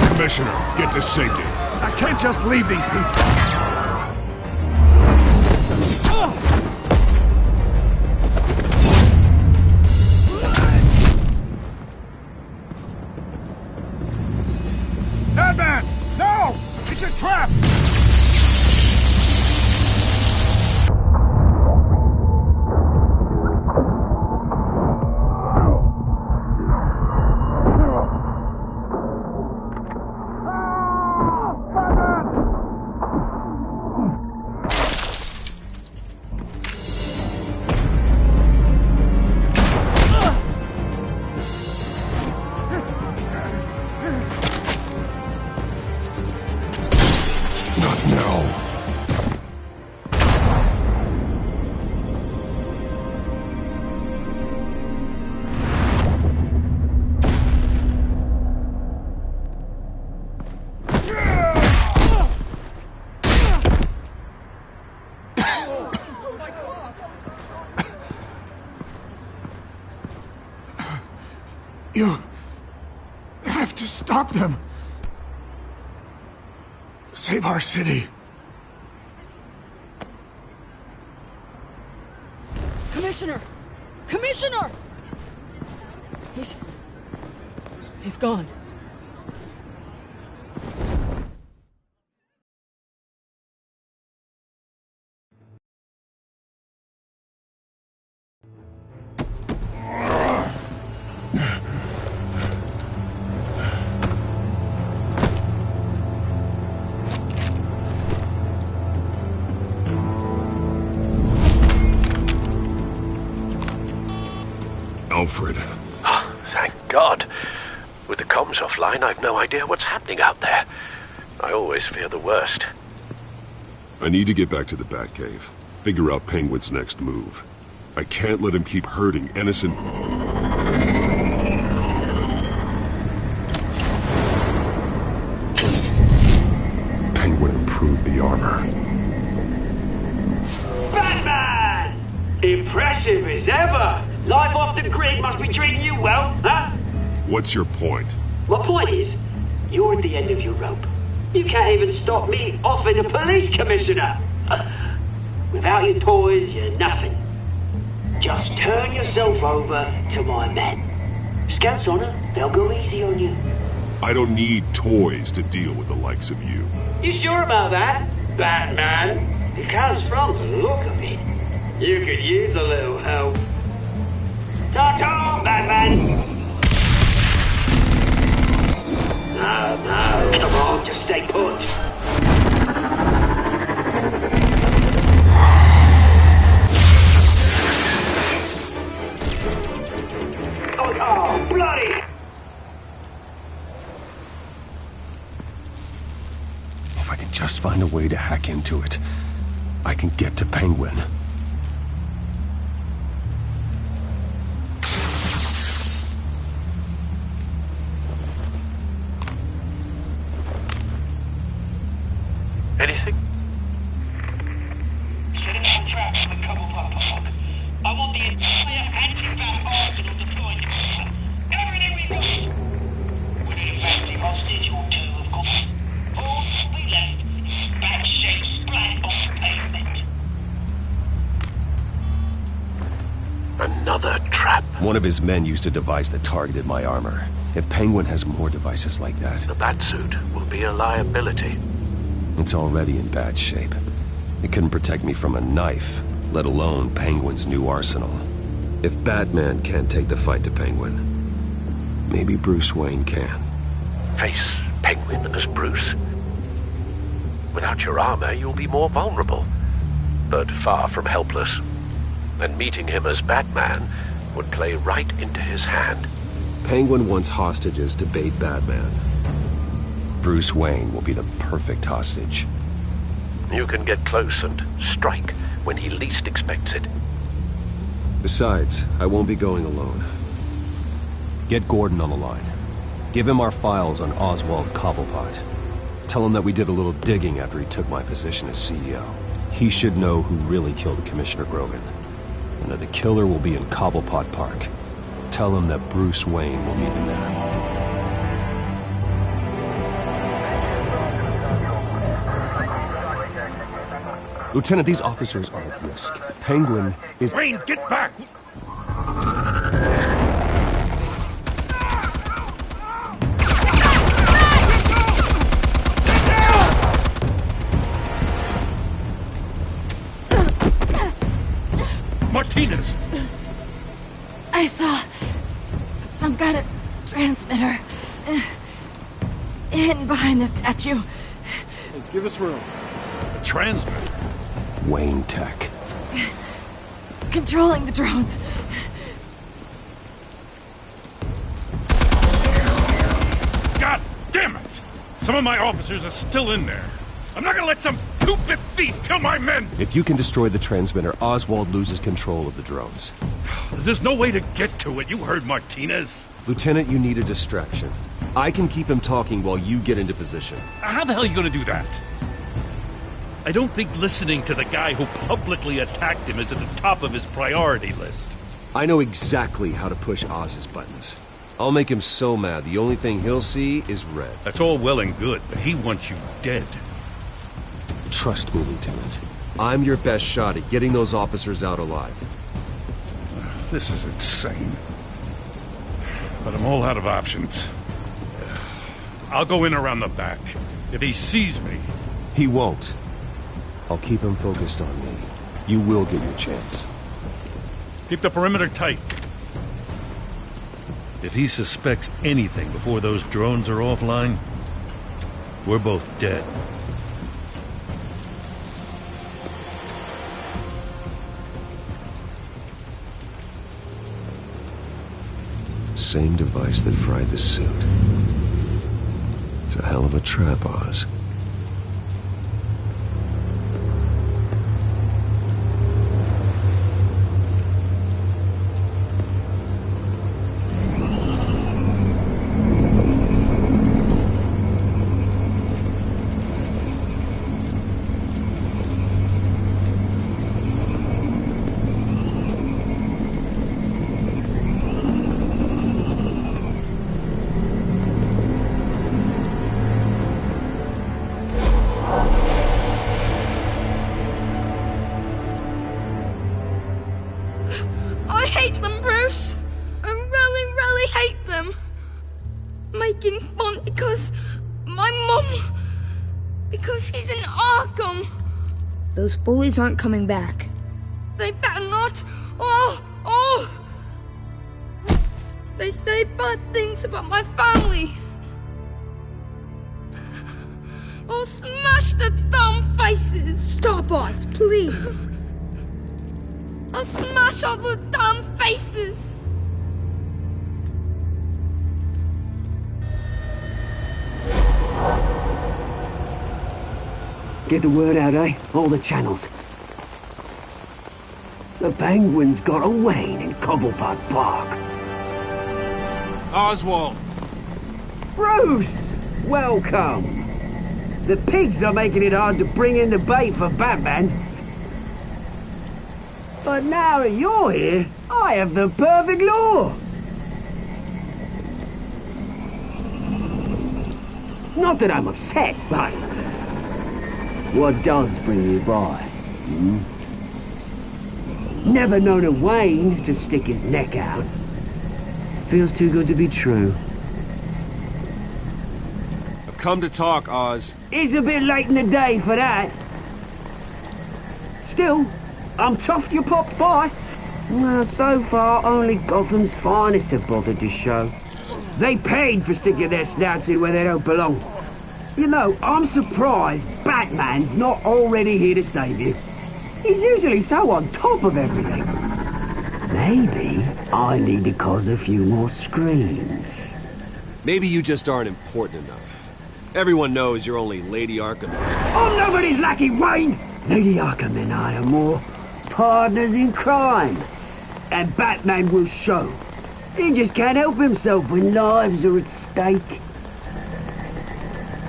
[SPEAKER 19] Commissioner, get to safety.
[SPEAKER 12] I can't just leave these people. Batman! No! It's a trap! You have to stop them. Save our city.
[SPEAKER 21] Commissioner! Commissioner! He's gone.
[SPEAKER 1] Alfred.
[SPEAKER 10] Oh, thank God. With the comms offline, I've no idea what's happening out there. I always fear the worst.
[SPEAKER 1] I need to get back to the Batcave. figure out Penguin's next move. I can't let him keep hurting innocent... Penguin improved the armor.
[SPEAKER 9] Batman! Impressive as ever! Life off the grid must be treating you well, huh?
[SPEAKER 1] What's your point?
[SPEAKER 9] My point is, you're at the end of your rope. You can't even stop me offing a police commissioner. Without your toys, you're nothing. Just turn yourself over to my men. Scouts honor, they'll go easy on you.
[SPEAKER 1] I don't need toys to deal with the likes of you.
[SPEAKER 9] You sure about that, Batman? Because from the look of it, you could use a little help. Ta-ta, Batman! No, come on, just stay put. Oh, bloody!
[SPEAKER 1] If I can just find a way to hack into it, I can get to Penguin.
[SPEAKER 10] Anything?
[SPEAKER 16] Setting up a trap for the Cobblepot block. I want the entire anti-bat arsenal deployed to Cover. Cover it every goes. With an effective hostage or two, of course. All will be left is bat-shaped splat on the pavement.
[SPEAKER 10] Another trap.
[SPEAKER 20] One of his men used a device that targeted my armor. If Penguin has more devices like that...
[SPEAKER 10] The batsuit will be a liability.
[SPEAKER 20] It's already in bad shape. It couldn't protect me from a knife, let alone Penguin's new arsenal. If Batman can't take the fight to Penguin, maybe Bruce Wayne can.
[SPEAKER 10] Face Penguin as Bruce. Without your armor, you'll be more vulnerable, but far from helpless. And meeting him as Batman would play right into his hand.
[SPEAKER 20] Penguin wants hostages to bait Batman. Bruce Wayne will be the perfect hostage.
[SPEAKER 10] You can get close and strike when he least expects it.
[SPEAKER 20] Besides, I won't be going alone. Get Gordon on the line. Give him our files on Oswald Cobblepot. Tell him that we did a little digging after he took my position as CEO. He should know who really killed Commissioner Grogan. And that the killer will be in Cobblepot Park. Tell him that Bruce Wayne will meet him there. Lieutenant, these officers are at risk. Penguin is...
[SPEAKER 11] Wayne, get back! Martinez!
[SPEAKER 15] I saw some kind of transmitter hidden behind the statue.
[SPEAKER 13] Hey, give us room.
[SPEAKER 11] A transmitter?
[SPEAKER 20] Wayne Tech.
[SPEAKER 15] Controlling the drones.
[SPEAKER 11] God damn it! Some of my officers are still in there. I'm not gonna let some two-bit thief kill my men!
[SPEAKER 20] If you can destroy the transmitter, Oswald loses control of the drones.
[SPEAKER 11] There's no way to get to it. You heard Martinez.
[SPEAKER 20] Lieutenant, you need a distraction. I can keep him talking while you get into position.
[SPEAKER 11] How the hell are you gonna do that? I don't think listening to the guy who publicly attacked him is at the top of his priority list.
[SPEAKER 20] I know exactly how to push Oz's buttons. I'll make him so mad, the only thing he'll see is red.
[SPEAKER 11] That's all well and good, but he wants you dead.
[SPEAKER 20] Trust me, Lieutenant. I'm your best shot at getting those officers out alive.
[SPEAKER 11] This is insane. But I'm all out of options. I'll go in around the back. If he sees me...
[SPEAKER 20] He won't. I'll keep him focused on me. You will get your chance.
[SPEAKER 11] Keep the perimeter tight. If he suspects anything before those drones are offline, we're both dead.
[SPEAKER 20] Same device that fried the suit. It's a hell of a trap, Oz.
[SPEAKER 5] I hate them, Bruce. I really, really hate them. Making fun because my mum... because she's in Arkham. Those bullies aren't coming back. They better not. Oh! They say bad things about my family. I'll smash the dumb faces. Stop us, please. I'll smash all the dumb faces.
[SPEAKER 9] Get the word out, eh? All the channels. The Penguin's got a Wayne in Cobblepot Park.
[SPEAKER 7] Oswald!
[SPEAKER 9] Bruce! Welcome! The pigs are making it hard to bring in the bait for Batman. But now that you're here, I have the perfect lure! Not that I'm upset, but... what does bring you by? Never known a Wayne to stick his neck out. Feels too good to be true.
[SPEAKER 7] I've come to talk, Oz.
[SPEAKER 9] It's a bit late in the day for that. Still, I'm chuffed you popped by. Well, so far, only Gotham's finest have bothered to show. They paid for sticking their snouts in where they don't belong. You know, I'm surprised Batman's not already here to save you. He's usually so on top of everything. Maybe I need to cause a few more screams.
[SPEAKER 20] Maybe you just aren't important enough. Everyone knows you're only Lady Arkham's...
[SPEAKER 9] I'm nobody's lackey, Wayne! Lady Arkham and I are more partners in crime. And Batman will show. He just can't help himself when lives are at stake.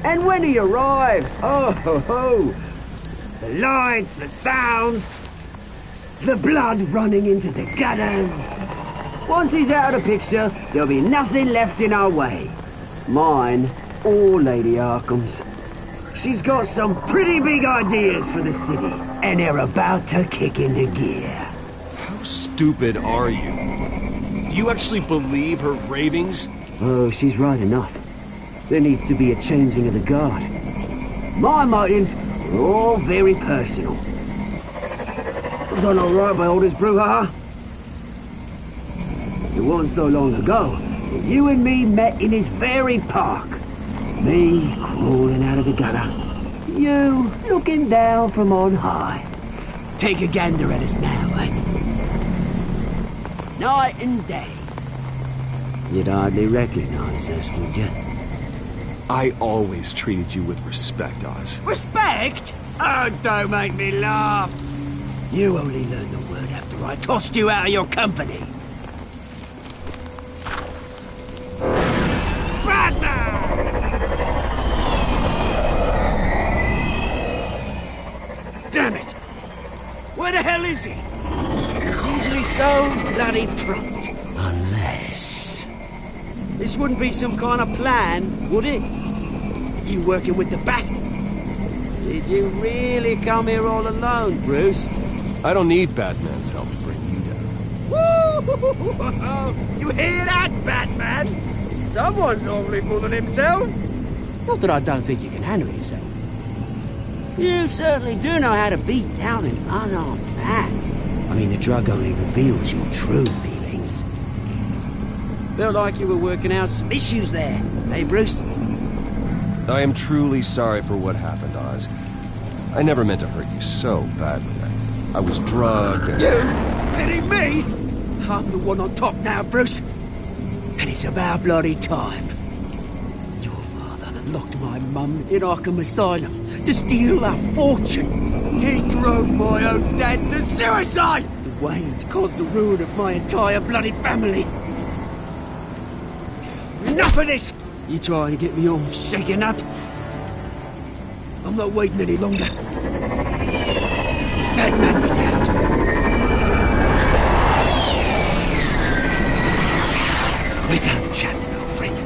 [SPEAKER 9] And when he arrives, oh ho ho! The lights, the sounds, the blood running into the gutters. Once he's out of the picture, there'll be nothing left in our way. Mine or Lady Arkham's. She's got some pretty big ideas for the city, and they're about to kick into gear.
[SPEAKER 20] How stupid are you? Do you actually believe her ravings?
[SPEAKER 9] Oh, she's right enough. There needs to be a changing of the guard. My motives are all very personal. Done all right by all this brouhaha. It wasn't so long ago that you and me met in this very park. Me crawling out of the gutter. You looking down from on high. Take a gander at us now, eh? Night and day. You'd hardly recognize us, would you?
[SPEAKER 20] I always treated you with respect, Oz.
[SPEAKER 9] Respect? Oh, don't make me laugh. You only learned the word after I tossed you out of your company. Damn it! Where the hell is he? He's usually so bloody prompt. Unless... this wouldn't be some kind of plan, would it? You working with the Bat? Did you really come here all alone, Bruce?
[SPEAKER 20] I don't need Batman's help to bring you down.
[SPEAKER 9] Woo! You hear that, Batman? Someone's awfully full of himself. Not that I don't think you can handle yourself. You certainly do know how to beat down an unarmed man. I mean, the drug only reveals your true feelings. Felt like you were working out some issues there, eh, Bruce?
[SPEAKER 20] I am truly sorry for what happened, Oz. I never meant to hurt you so badly. I was drugged and...
[SPEAKER 9] You? Pity me? I'm the one on top now, Bruce. And it's about bloody time. Your father locked my mum in Arkham Asylum to steal our fortune. He drove my own dad to suicide! The Waynes caused the ruin of my entire bloody family. Enough of this! You trying to get me all shaken up? I'm not waiting any longer. Batman be damned. We're done chatting, old friend.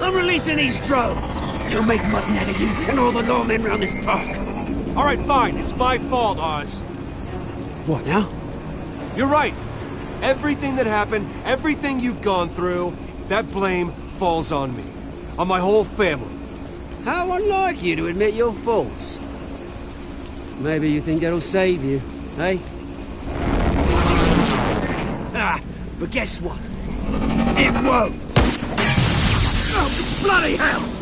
[SPEAKER 9] I'm releasing these drones. You'll make mutton out of you and all the lawmen around this park.
[SPEAKER 7] All right, fine. It's my fault, Oz.
[SPEAKER 9] What now?
[SPEAKER 2] You're right. Everything that happened, everything you've gone through, that blame falls on me. On my whole family.
[SPEAKER 17] How unlike you to admit your faults. Maybe you think that'll save you, eh? Ah, but guess what? It won't! Oh, bloody hell!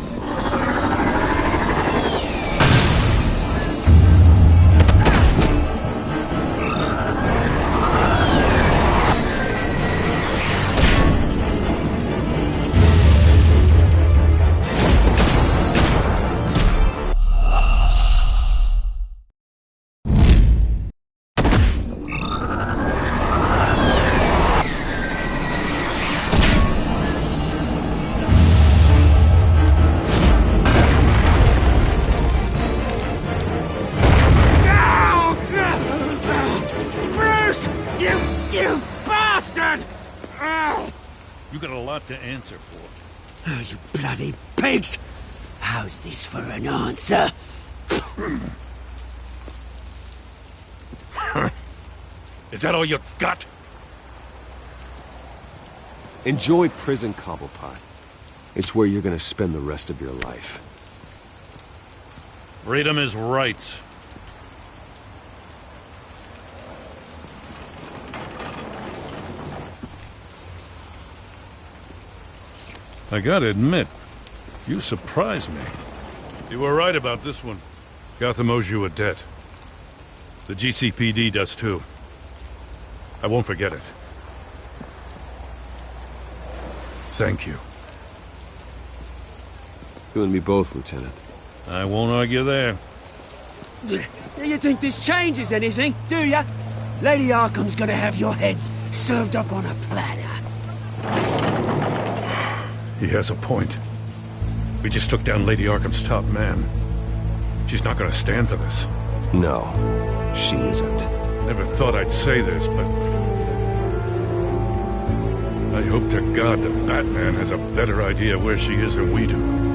[SPEAKER 11] To answer for.
[SPEAKER 17] Oh, you bloody pigs! How's this for an answer?
[SPEAKER 11] Is that all you got?
[SPEAKER 20] Enjoy prison, Cobblepot. It's where you're gonna spend the rest of your life.
[SPEAKER 11] Freedom is rights. I gotta admit, you surprised me. You were right about this one. Gotham owes you a debt. The GCPD does too. I won't forget it. Thank you.
[SPEAKER 20] You and me both, Lieutenant.
[SPEAKER 11] I won't argue there.
[SPEAKER 17] You think this changes anything, do ya? Lady Arkham's gonna have your heads served up on a platter.
[SPEAKER 11] He has a point. We just took down Lady Arkham's top man. She's not gonna stand for this.
[SPEAKER 20] No, she isn't.
[SPEAKER 11] Never thought I'd say this, but I hope to God that Batman has a better idea where she is than we do.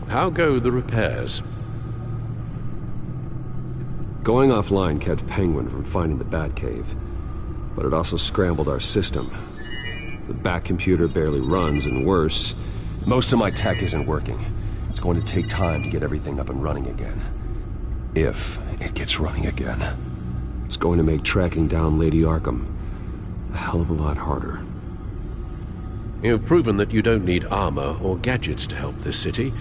[SPEAKER 10] How go the repairs?
[SPEAKER 20] Going offline kept Penguin from finding the Batcave, but it also scrambled our system. The Bat computer barely runs, and worse, most of my tech isn't working. It's going to take time to get everything up and running again. If it gets running again. It's going to make tracking down Lady Arkham a hell of a lot harder.
[SPEAKER 10] You've proven that you don't need armor or gadgets to help this city.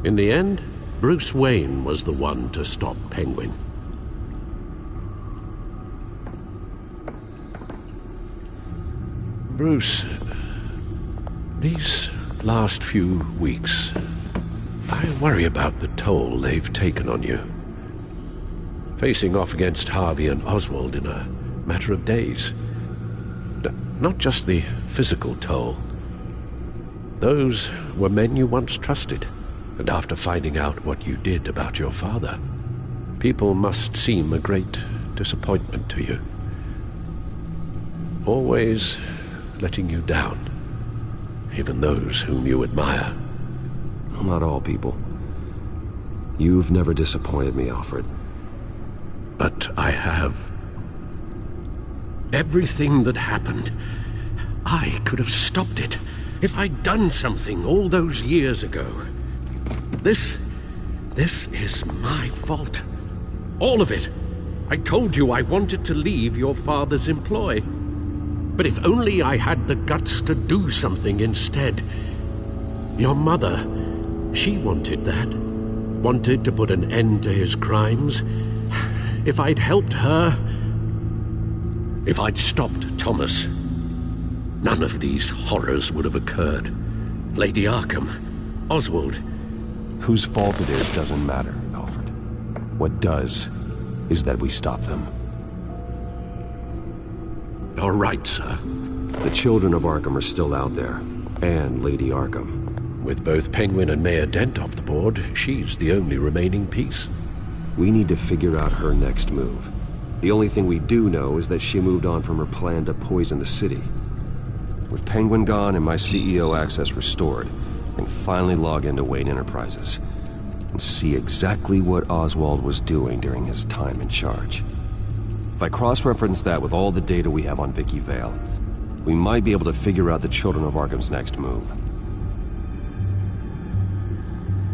[SPEAKER 10] In the end, Bruce Wayne was the one to stop Penguin. Bruce, these last few weeks, I worry about the toll they've taken on you. Facing off against Harvey and Oswald in a matter of days. Not just the physical toll. Those were men you once trusted. And after finding out what you did about your father, people must seem a great disappointment to you. Always letting you down, even those whom you admire.
[SPEAKER 20] Well, not all people. You've never disappointed me, Alfred.
[SPEAKER 10] But I have. Everything that happened, I could have stopped it if I'd done something all those years ago. This is my fault. All of it. I told you I wanted to leave your father's employ. But if only I had the guts to do something instead. Your mother, she wanted that. Wanted to put an end to his crimes. If I'd helped her, if I'd stopped Thomas, none of these horrors would have occurred. Lady Arkham, Oswald.
[SPEAKER 20] Whose fault it is doesn't matter, Alfred. What does is that we stop them.
[SPEAKER 10] All right, sir.
[SPEAKER 20] The children of Arkham are still out there, and Lady Arkham.
[SPEAKER 10] With both Penguin and Mayor Dent off the board, she's the only remaining piece.
[SPEAKER 20] We need to figure out her next move. The only thing we do know is that she moved on from her plan to poison the city. With Penguin gone and my CEO access restored, I can finally log into Wayne Enterprises and see exactly what Oswald was doing during his time in charge. If I cross-reference that with all the data we have on Vicky Vale, we might be able to figure out the Children of Arkham's next move.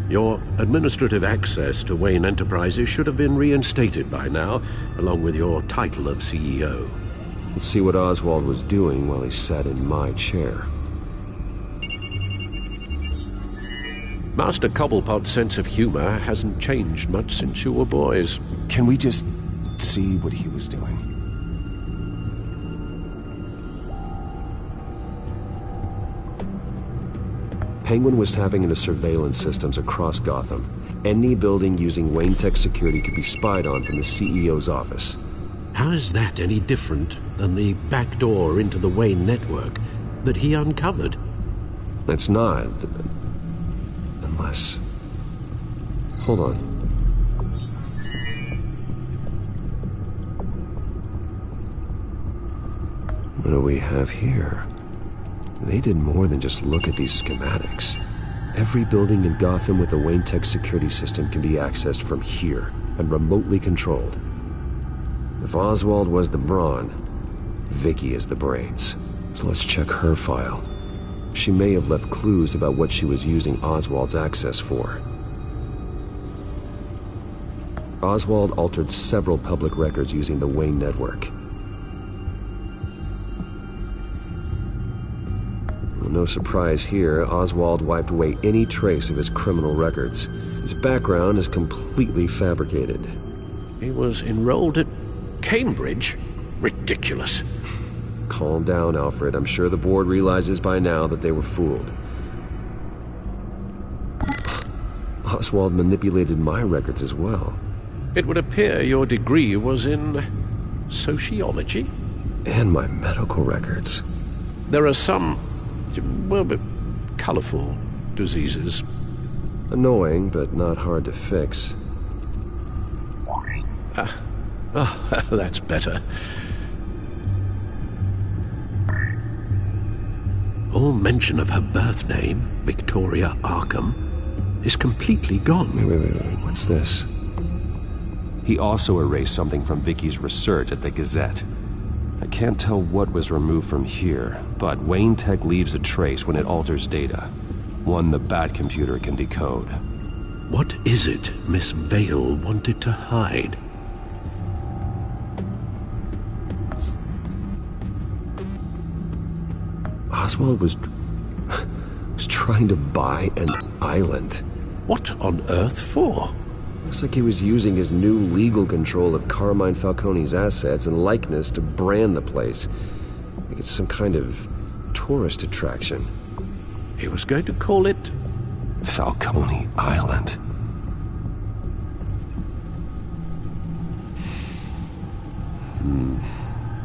[SPEAKER 10] Your administrative access to Wayne Enterprises should have been reinstated by now, along with your title of CEO.
[SPEAKER 20] Let's see what Oswald was doing while he sat in my chair.
[SPEAKER 10] Master Cobblepot's sense of humor hasn't changed much since you were boys.
[SPEAKER 20] Can we just see what he was doing? Penguin was tapping into surveillance systems across Gotham. Any building using Wayne Tech security could be spied on from the CEO's office.
[SPEAKER 10] How is that any different than the back door into the Wayne network that he uncovered?
[SPEAKER 20] It's not. Unless... Hold on. What do we have here? They did more than just look at these schematics. Every building in Gotham with a Wayne Tech security system can be accessed from here and remotely controlled. If Oswald was the brawn, Vicky is the brains. So let's check her file. She may have left clues about what she was using Oswald's access for. Oswald altered several public records using the Wayne network. No surprise here, Oswald wiped away any trace of his criminal records. His background is completely fabricated.
[SPEAKER 10] He was enrolled at Cambridge? Ridiculous.
[SPEAKER 20] Calm down, Alfred. I'm sure the board realizes by now that they were fooled. Oswald manipulated my records as well.
[SPEAKER 10] It would appear your degree was in sociology?
[SPEAKER 20] And my medical records.
[SPEAKER 10] There are some, well, but colorful diseases.
[SPEAKER 20] Annoying, but not hard to fix.
[SPEAKER 10] That's better. All mention of her birth name, Victoria Arkham, is completely gone.
[SPEAKER 20] Wait. What's this? He also erased something from Vicky's research at the Gazette. I can't tell what was removed from here, but Wayne Tech leaves a trace when it alters data. One the Bat computer can decode.
[SPEAKER 10] What is it Miss Vale wanted to hide?
[SPEAKER 20] Oswald was trying to buy an island.
[SPEAKER 10] What on earth for?
[SPEAKER 20] Looks like he was using his new legal control of Carmine Falcone's assets and likeness to brand the place. Like it's some kind of tourist attraction.
[SPEAKER 10] He was going to call it
[SPEAKER 20] Falcone Island.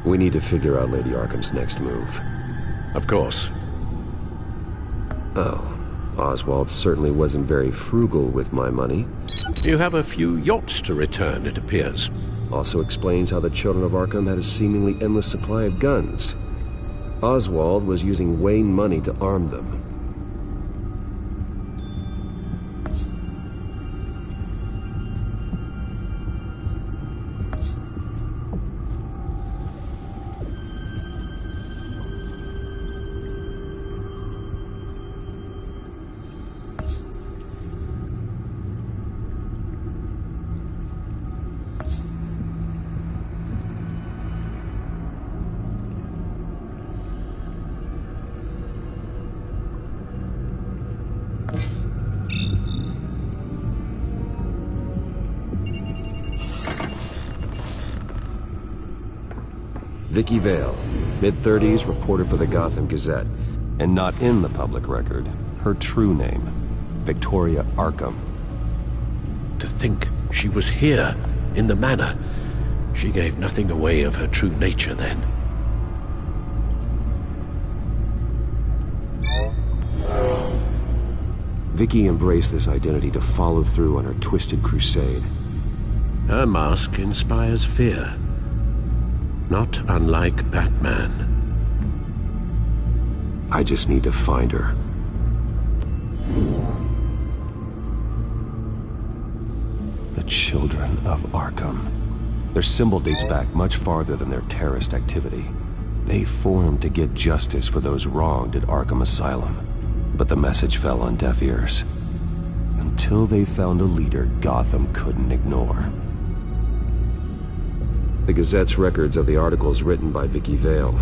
[SPEAKER 20] We need to figure out Lady Arkham's next move.
[SPEAKER 10] Of course.
[SPEAKER 20] Oh, Oswald certainly wasn't very frugal with my money.
[SPEAKER 10] You have a few yachts to return, it appears.
[SPEAKER 20] Also explains how the Children of Arkham had a seemingly endless supply of guns. Oswald was using Wayne money to arm them. Vicky Vale, mid-30s, reporter for the Gotham Gazette. And not in the public record, her true name, Victoria Arkham.
[SPEAKER 10] To think she was here, in the manor. She gave nothing away of her true nature then.
[SPEAKER 20] Vicky embraced this identity to follow through on her twisted crusade.
[SPEAKER 10] Her mask inspires fear. Not unlike Batman.
[SPEAKER 20] I just need to find her. The Children of Arkham. Their symbol dates back much farther than their terrorist activity. They formed to get justice for those wronged at Arkham Asylum. But the message fell on deaf ears. Until they found a leader Gotham couldn't ignore. The Gazette's records of the articles written by Vicky Vale.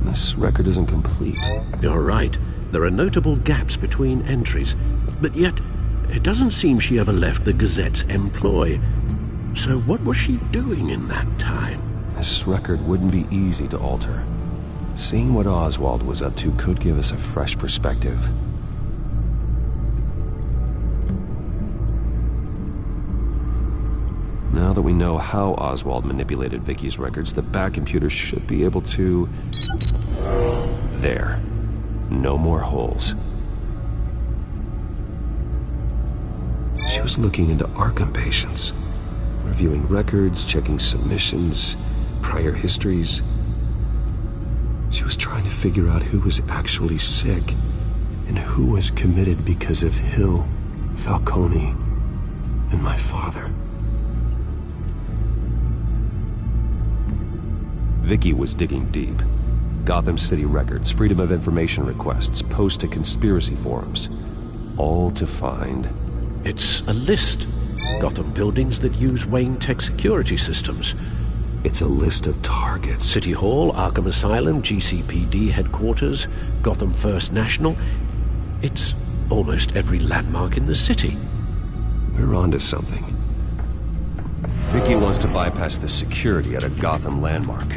[SPEAKER 20] This record isn't complete.
[SPEAKER 10] You're right. There are notable gaps between entries. But yet, it doesn't seem she ever left the Gazette's employ. So what was she doing in that time?
[SPEAKER 20] This record wouldn't be easy to alter. Seeing what Oswald was up to could give us a fresh perspective. Now that we know how Oswald manipulated Vicky's records, the back computer should be able to... There. No more holes. She was looking into Arkham patients, reviewing records, checking submissions, prior histories. She was trying to figure out who was actually sick and who was committed because of Hill, Falcone, and my father. Vicky was digging deep. Gotham City records, Freedom of Information requests, posts to conspiracy forums. All to find...
[SPEAKER 10] It's a list. Gotham buildings that use Wayne Tech security systems.
[SPEAKER 20] It's a list of targets.
[SPEAKER 10] City Hall, Arkham Asylum, GCPD headquarters, Gotham First National. It's almost every landmark in the city.
[SPEAKER 20] We're onto something. Vicky wants to bypass the security at a Gotham landmark.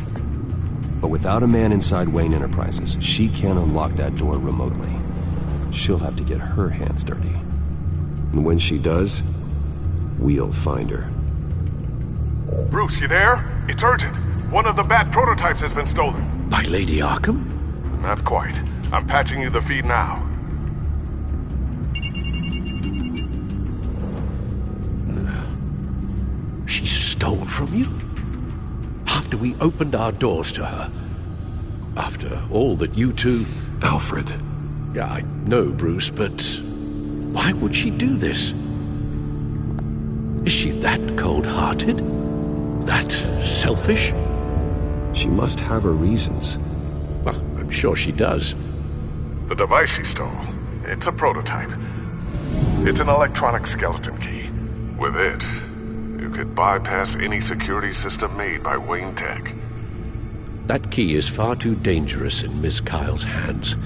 [SPEAKER 20] But without a man inside Wayne Enterprises, she can't unlock that door remotely. She'll have to get her hands dirty. And when she does, we'll find her.
[SPEAKER 14] Bruce, you there? It's urgent. One of the Bat prototypes has been stolen.
[SPEAKER 10] By Lady Arkham?
[SPEAKER 14] Not quite. I'm patching you the feed now.
[SPEAKER 10] She stole from you? After we opened our doors to her? After all that you two...
[SPEAKER 20] Alfred.
[SPEAKER 10] Yeah, I know, Bruce, but... why would she do this? Is she that cold-hearted? That selfish?
[SPEAKER 20] She must have her reasons.
[SPEAKER 10] Well, I'm sure she does.
[SPEAKER 14] The device she stole, it's a prototype. It's an electronic skeleton key. With it, you could bypass any security system made by Wayne Tech.
[SPEAKER 10] That key is far too dangerous in Miss Kyle's hands,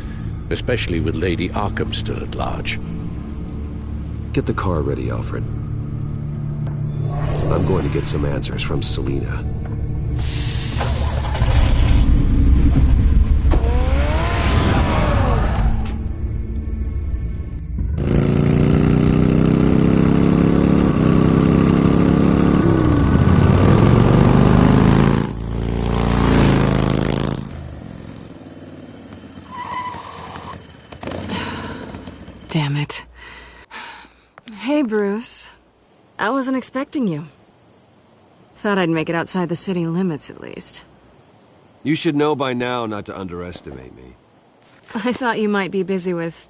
[SPEAKER 10] especially with Lady Arkham still at large.
[SPEAKER 20] Get the car ready, Alfred. I'm going to get some answers from Selina.
[SPEAKER 21] Damn it. Hey, Bruce. I wasn't expecting you. Thought I'd make it outside the city limits, at least.
[SPEAKER 20] You should know by now not to underestimate me.
[SPEAKER 21] I thought you might be busy with,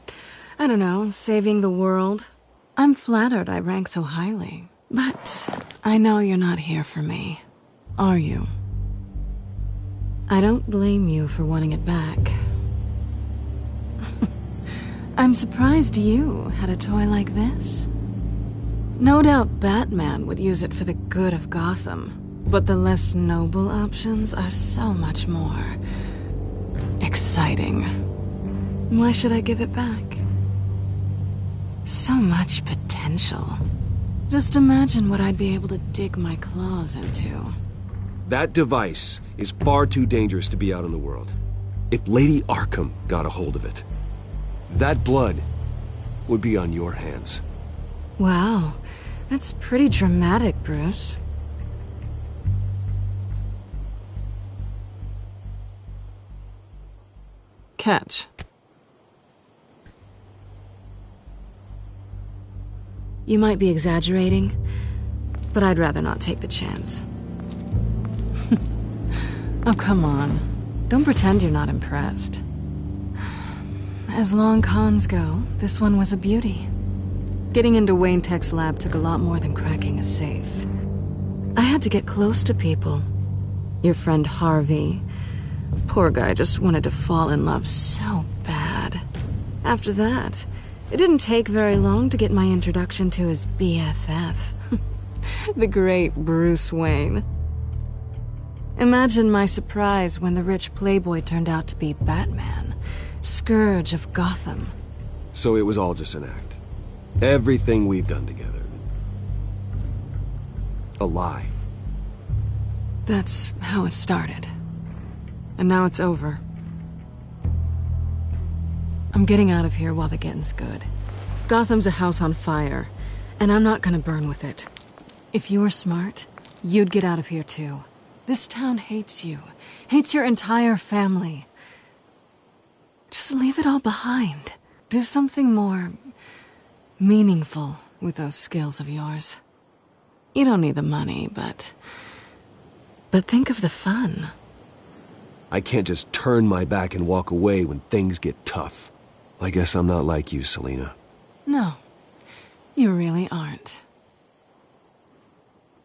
[SPEAKER 21] I don't know, saving the world. I'm flattered I rank so highly. But I know you're not here for me, are you? I don't blame you for wanting it back. I'm surprised you had a toy like this. No doubt Batman would use it for the good of Gotham, but the less noble options are so much more exciting. Why should I give it back? So much potential. Just imagine what I'd be able to dig my claws into.
[SPEAKER 20] That device is far too dangerous to be out in the world. If Lady Arkham got a hold of it, that blood would be on your hands.
[SPEAKER 21] Wow, that's pretty dramatic, Bruce. Catch. You might be exaggerating, but I'd rather not take the chance. Oh, come on. Don't pretend you're not impressed. As long cons go, this one was a beauty. Getting into Wayne Tech's lab took a lot more than cracking a safe. I had to get close to people. Your friend Harvey. Poor guy just wanted to fall in love so bad. After that, it didn't take very long to get my introduction to his BFF. The great Bruce Wayne. Imagine my surprise when the rich playboy turned out to be Batman, Scourge of Gotham.
[SPEAKER 20] So it was all just an act. Everything we've done together. A lie.
[SPEAKER 21] That's how it started. And now it's over. I'm getting out of here while the getting's good. Gotham's a house on fire, and I'm not gonna burn with it. If you were smart, you'd get out of here too. This town hates you. Hates your entire family. Just leave it all behind. Do something more meaningful with those skills of yours. You don't need the money, but think of the fun.
[SPEAKER 20] I can't just turn my back and walk away when things get tough. I guess I'm not like you, Selina.
[SPEAKER 21] No, you really aren't.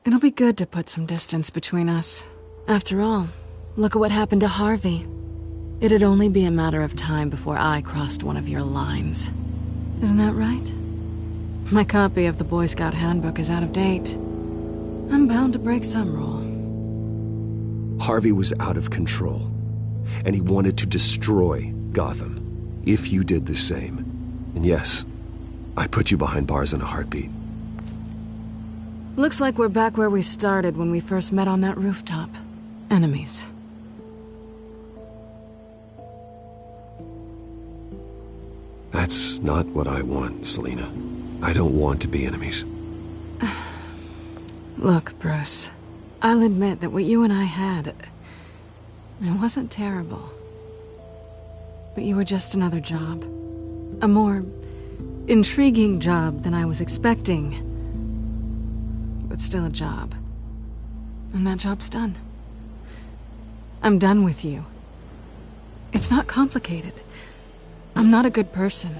[SPEAKER 21] It'll be good to put some distance between us. After all, look at what happened to Harvey. It'd only be a matter of time before I crossed one of your lines. Isn't that right? My copy of the Boy Scout Handbook is out of date. I'm bound to break some rule.
[SPEAKER 20] Harvey was out of control, and he wanted to destroy Gotham. If you did the same, and yes, I'd put you behind bars in a heartbeat.
[SPEAKER 21] Looks like we're back where we started when we first met on that rooftop. Enemies.
[SPEAKER 20] That's not what I want, Selina. I don't want to be enemies.
[SPEAKER 21] Look, Bruce. I'll admit that what you and I had, it wasn't terrible. But you were just another job. A more intriguing job than I was expecting. But still a job. And that job's done. I'm done with you. It's not complicated. I'm not a good person.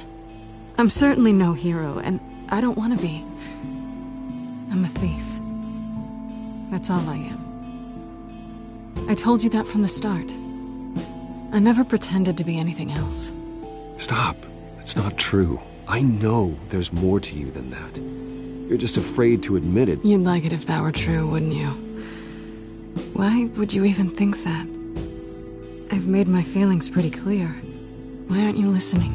[SPEAKER 21] I'm certainly no hero, and I don't want to be. I'm a thief. That's all I am. I told you that from the start. I never pretended to be anything else.
[SPEAKER 20] Stop. That's not true. I know there's more to you than that. You're just afraid to admit it.
[SPEAKER 21] You'd like it if that were true, wouldn't you? Why would you even think that? I've made my feelings pretty clear. Why aren't you listening?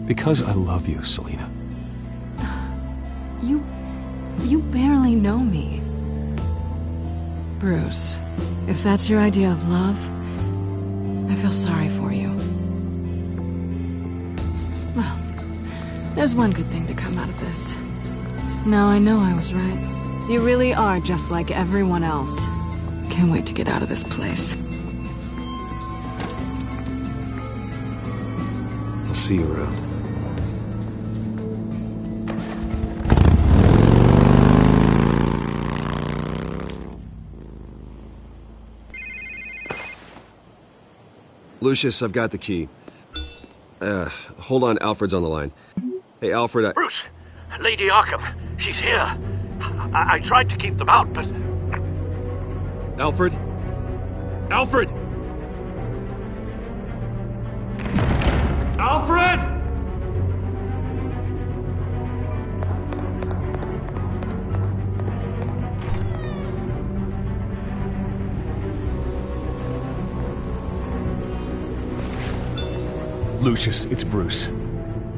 [SPEAKER 20] Because I love you, Selina.
[SPEAKER 21] You barely know me. Bruce, if that's your idea of love, I feel sorry for you. Well, there's one good thing to come out of this. Now I know I was right. You really are just like everyone else. Can't wait to get out of this place.
[SPEAKER 20] I'll see you around. Lucius, I've got the key. Hold on, Alfred's on the line. Hey, Alfred,
[SPEAKER 6] Bruce! Lady Arkham, she's here. I tried to keep them out, but...
[SPEAKER 20] Alfred? Alfred!
[SPEAKER 2] Alfred!
[SPEAKER 20] Lucius, it's Bruce.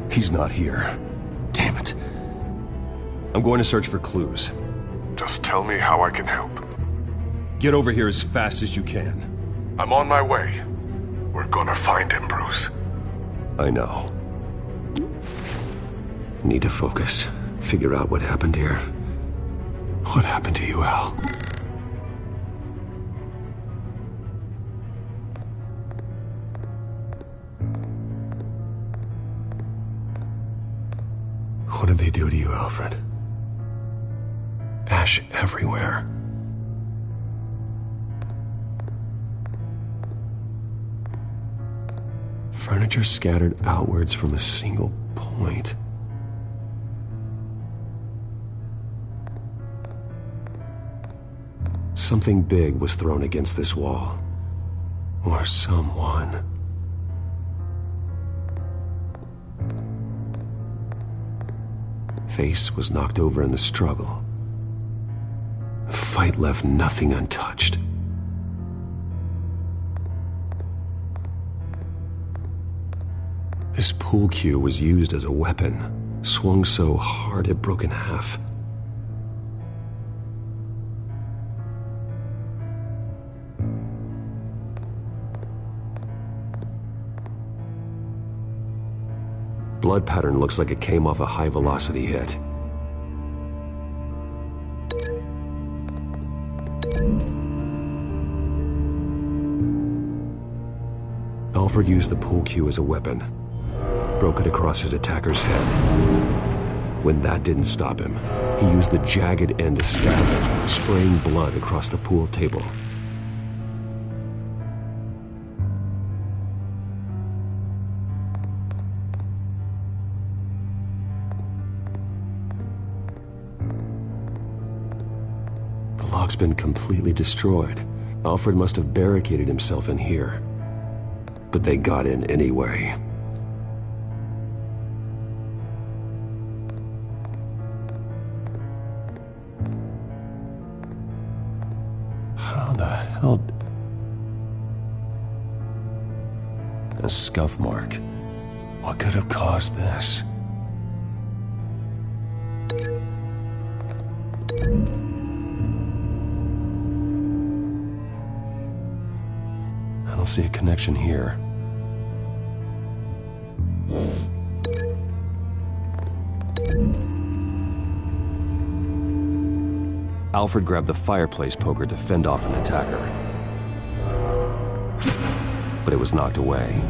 [SPEAKER 20] He's not here. Damn it. I'm going to search for clues.
[SPEAKER 14] Just tell me how I can help.
[SPEAKER 20] Get over here as fast as you can.
[SPEAKER 14] I'm on my way. We're gonna find him, Bruce.
[SPEAKER 20] I know. Need to focus. Figure out what happened here. What happened to you, Al?
[SPEAKER 7] What did they do to you, Alfred? Ash everywhere. Furniture scattered outwards from a single point. Something big was thrown against this wall. Or someone. Face was knocked over in the struggle. The fight left nothing untouched. This pool cue was used as a weapon, swung so hard it broke in half. Blood pattern looks like it came off a high-velocity hit. Alfred used the pool cue as a weapon, broke it across his attacker's head. When that didn't stop him, he used the jagged end to stab him, spraying blood across the pool table. The lock's been completely destroyed. Alfred must have barricaded himself in here. But they got in anyway. How the hell... A scuff mark. What could have caused this? I don't see a connection here. Alfred grabbed the fireplace poker to fend off an attacker. But it was knocked away.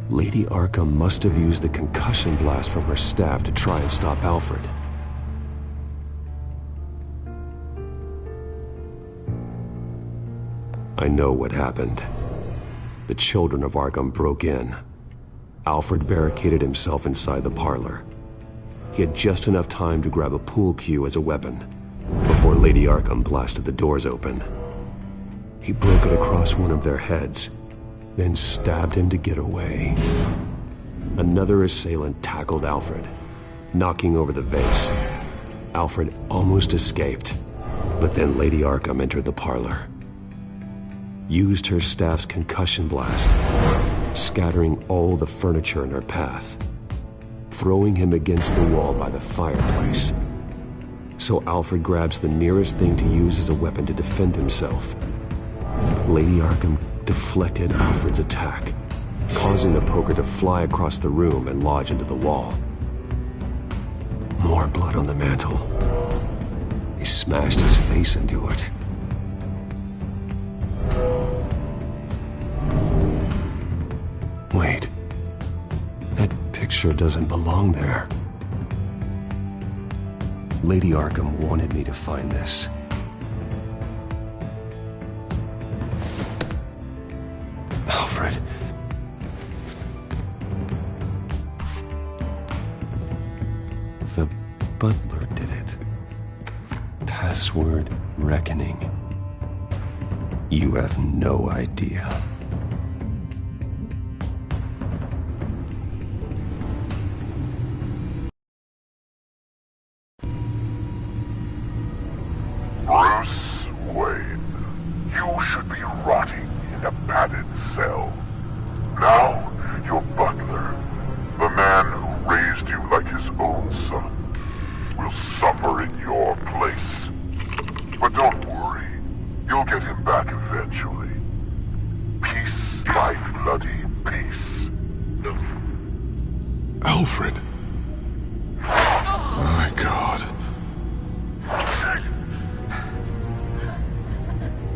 [SPEAKER 7] Lady Arkham must have used the concussion blast from her staff to try and stop Alfred. I know what happened. The children of Arkham broke in. Alfred barricaded himself inside the parlor. He had just enough time to grab a pool cue as a weapon before Lady Arkham blasted the doors open. He broke it across one of their heads, then stabbed him to get away. Another assailant tackled Alfred, knocking over the vase. Alfred almost escaped, but then Lady Arkham entered the parlor. Used her staff's concussion blast, scattering all the furniture in her path, throwing him against the wall by the fireplace. So Alfred grabs the nearest thing to use as a weapon to defend himself. But Lady Arkham deflected Alfred's attack, causing the poker to fly across the room and lodge into the wall. More blood on the mantel. He smashed his face into it. Wait. That picture doesn't belong there. Lady Arkham wanted me to find this. Alfred. The butler did it. Password reckoning. You have no idea.
[SPEAKER 14] Bruce Wayne, you should be rotting in a padded cell. Now, your butler, the man who raised you like his own son, will suffer in your place. But don't worry.
[SPEAKER 18] You'll get him back eventually. Peace, life, bloody peace.
[SPEAKER 19] Alfred. My God.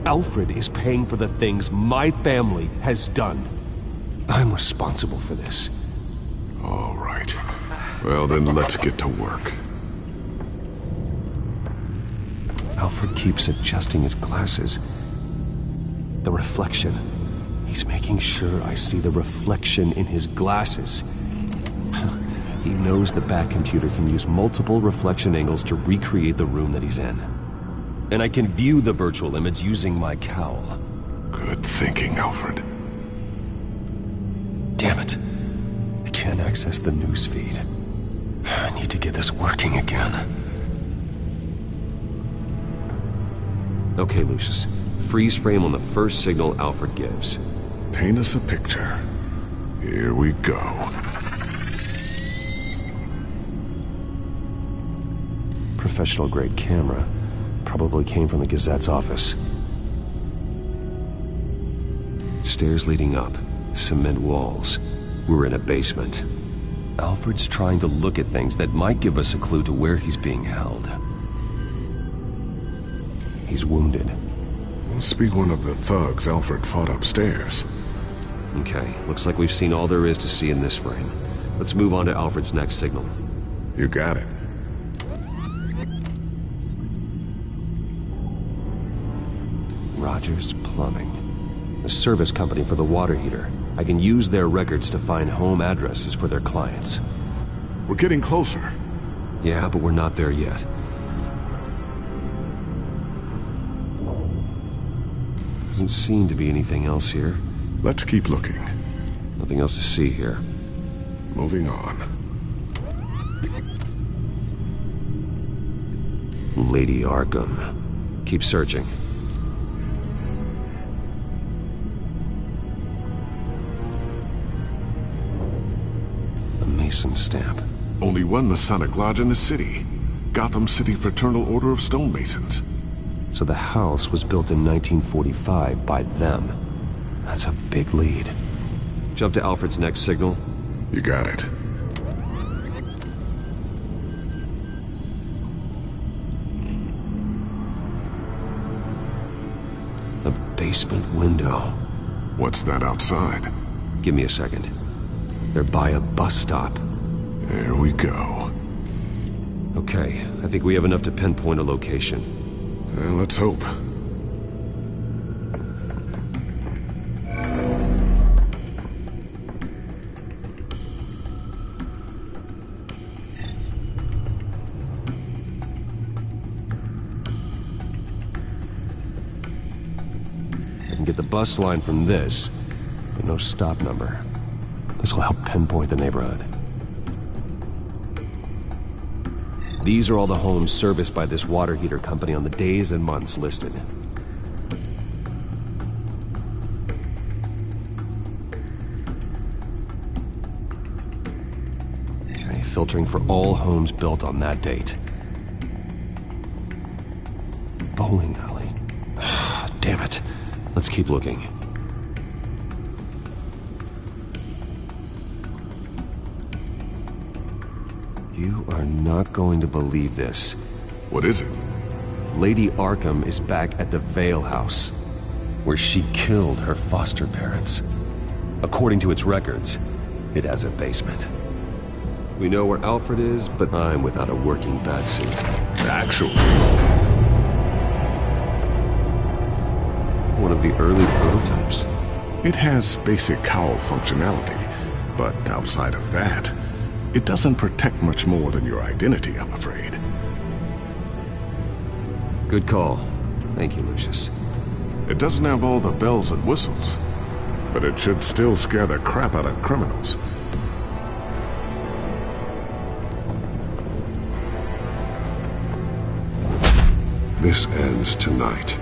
[SPEAKER 2] Alfred is paying for the things my family has done. I'm responsible for this.
[SPEAKER 19] All right. Well, then let's get to work.
[SPEAKER 20] Alfred keeps adjusting his glasses.
[SPEAKER 2] The reflection. He's making sure I see the reflection in his glasses. He knows the back computer can use multiple reflection angles to recreate the room that he's in. And I can view the virtual image using my cowl.
[SPEAKER 19] Good thinking, Alfred.
[SPEAKER 20] Damn it. I can't access the news feed. I need to get this working again. Okay, Lucius. Freeze frame on the first signal Alfred gives.
[SPEAKER 19] Paint us a picture. Here we go.
[SPEAKER 20] Professional-grade camera. Probably came from the Gazette's office. Stairs leading up. Cement walls. We're in a basement. Alfred's trying to look at things that might give us a clue to where he's being held. He's wounded.
[SPEAKER 19] Must be one of the thugs Alfred fought upstairs.
[SPEAKER 20] Okay, looks like we've seen all there is to see in this frame. Let's move on to Alfred's next signal.
[SPEAKER 19] You got it.
[SPEAKER 20] Rogers Plumbing. The service company for the water heater. I can use their records to find home addresses for their clients.
[SPEAKER 19] We're getting closer.
[SPEAKER 20] Yeah, but we're not there yet. Doesn't seem to be anything else here.
[SPEAKER 19] Let's keep looking.
[SPEAKER 20] Nothing else to see here.
[SPEAKER 19] Moving on.
[SPEAKER 20] Lady Arkham. Keep searching. A Mason stamp.
[SPEAKER 19] Only one Masonic lodge in the city. Gotham City Fraternal Order of Stonemasons.
[SPEAKER 20] So the house was built in 1945 by them. That's a big lead. Jump to Alfred's next signal.
[SPEAKER 19] You got it.
[SPEAKER 20] A basement window.
[SPEAKER 19] What's that outside?
[SPEAKER 20] Give me a second. They're by a bus stop.
[SPEAKER 19] There we go.
[SPEAKER 20] Okay, I think we have enough to pinpoint a location.
[SPEAKER 19] Well, let's hope.
[SPEAKER 20] I can get the bus line from this, but no stop number. This will help pinpoint the neighborhood. These are all the homes serviced by this water heater company on the days and months listed. Okay, filtering for all homes built on that date. Bowling alley. Damn it. Let's keep looking. You are not going to believe this.
[SPEAKER 19] What is it?
[SPEAKER 20] Lady Arkham is back at the Vale House, where she killed her foster parents. According to its records, it has a basement. We know where Alfred is, but I'm without a working batsuit.
[SPEAKER 19] Actually.
[SPEAKER 20] One of the early prototypes.
[SPEAKER 19] It has basic cowl functionality, but outside of that, it doesn't protect much more than your identity, I'm afraid.
[SPEAKER 20] Good call. Thank you, Lucius.
[SPEAKER 19] It doesn't have all the bells and whistles, but it should still scare the crap out of criminals. This ends tonight.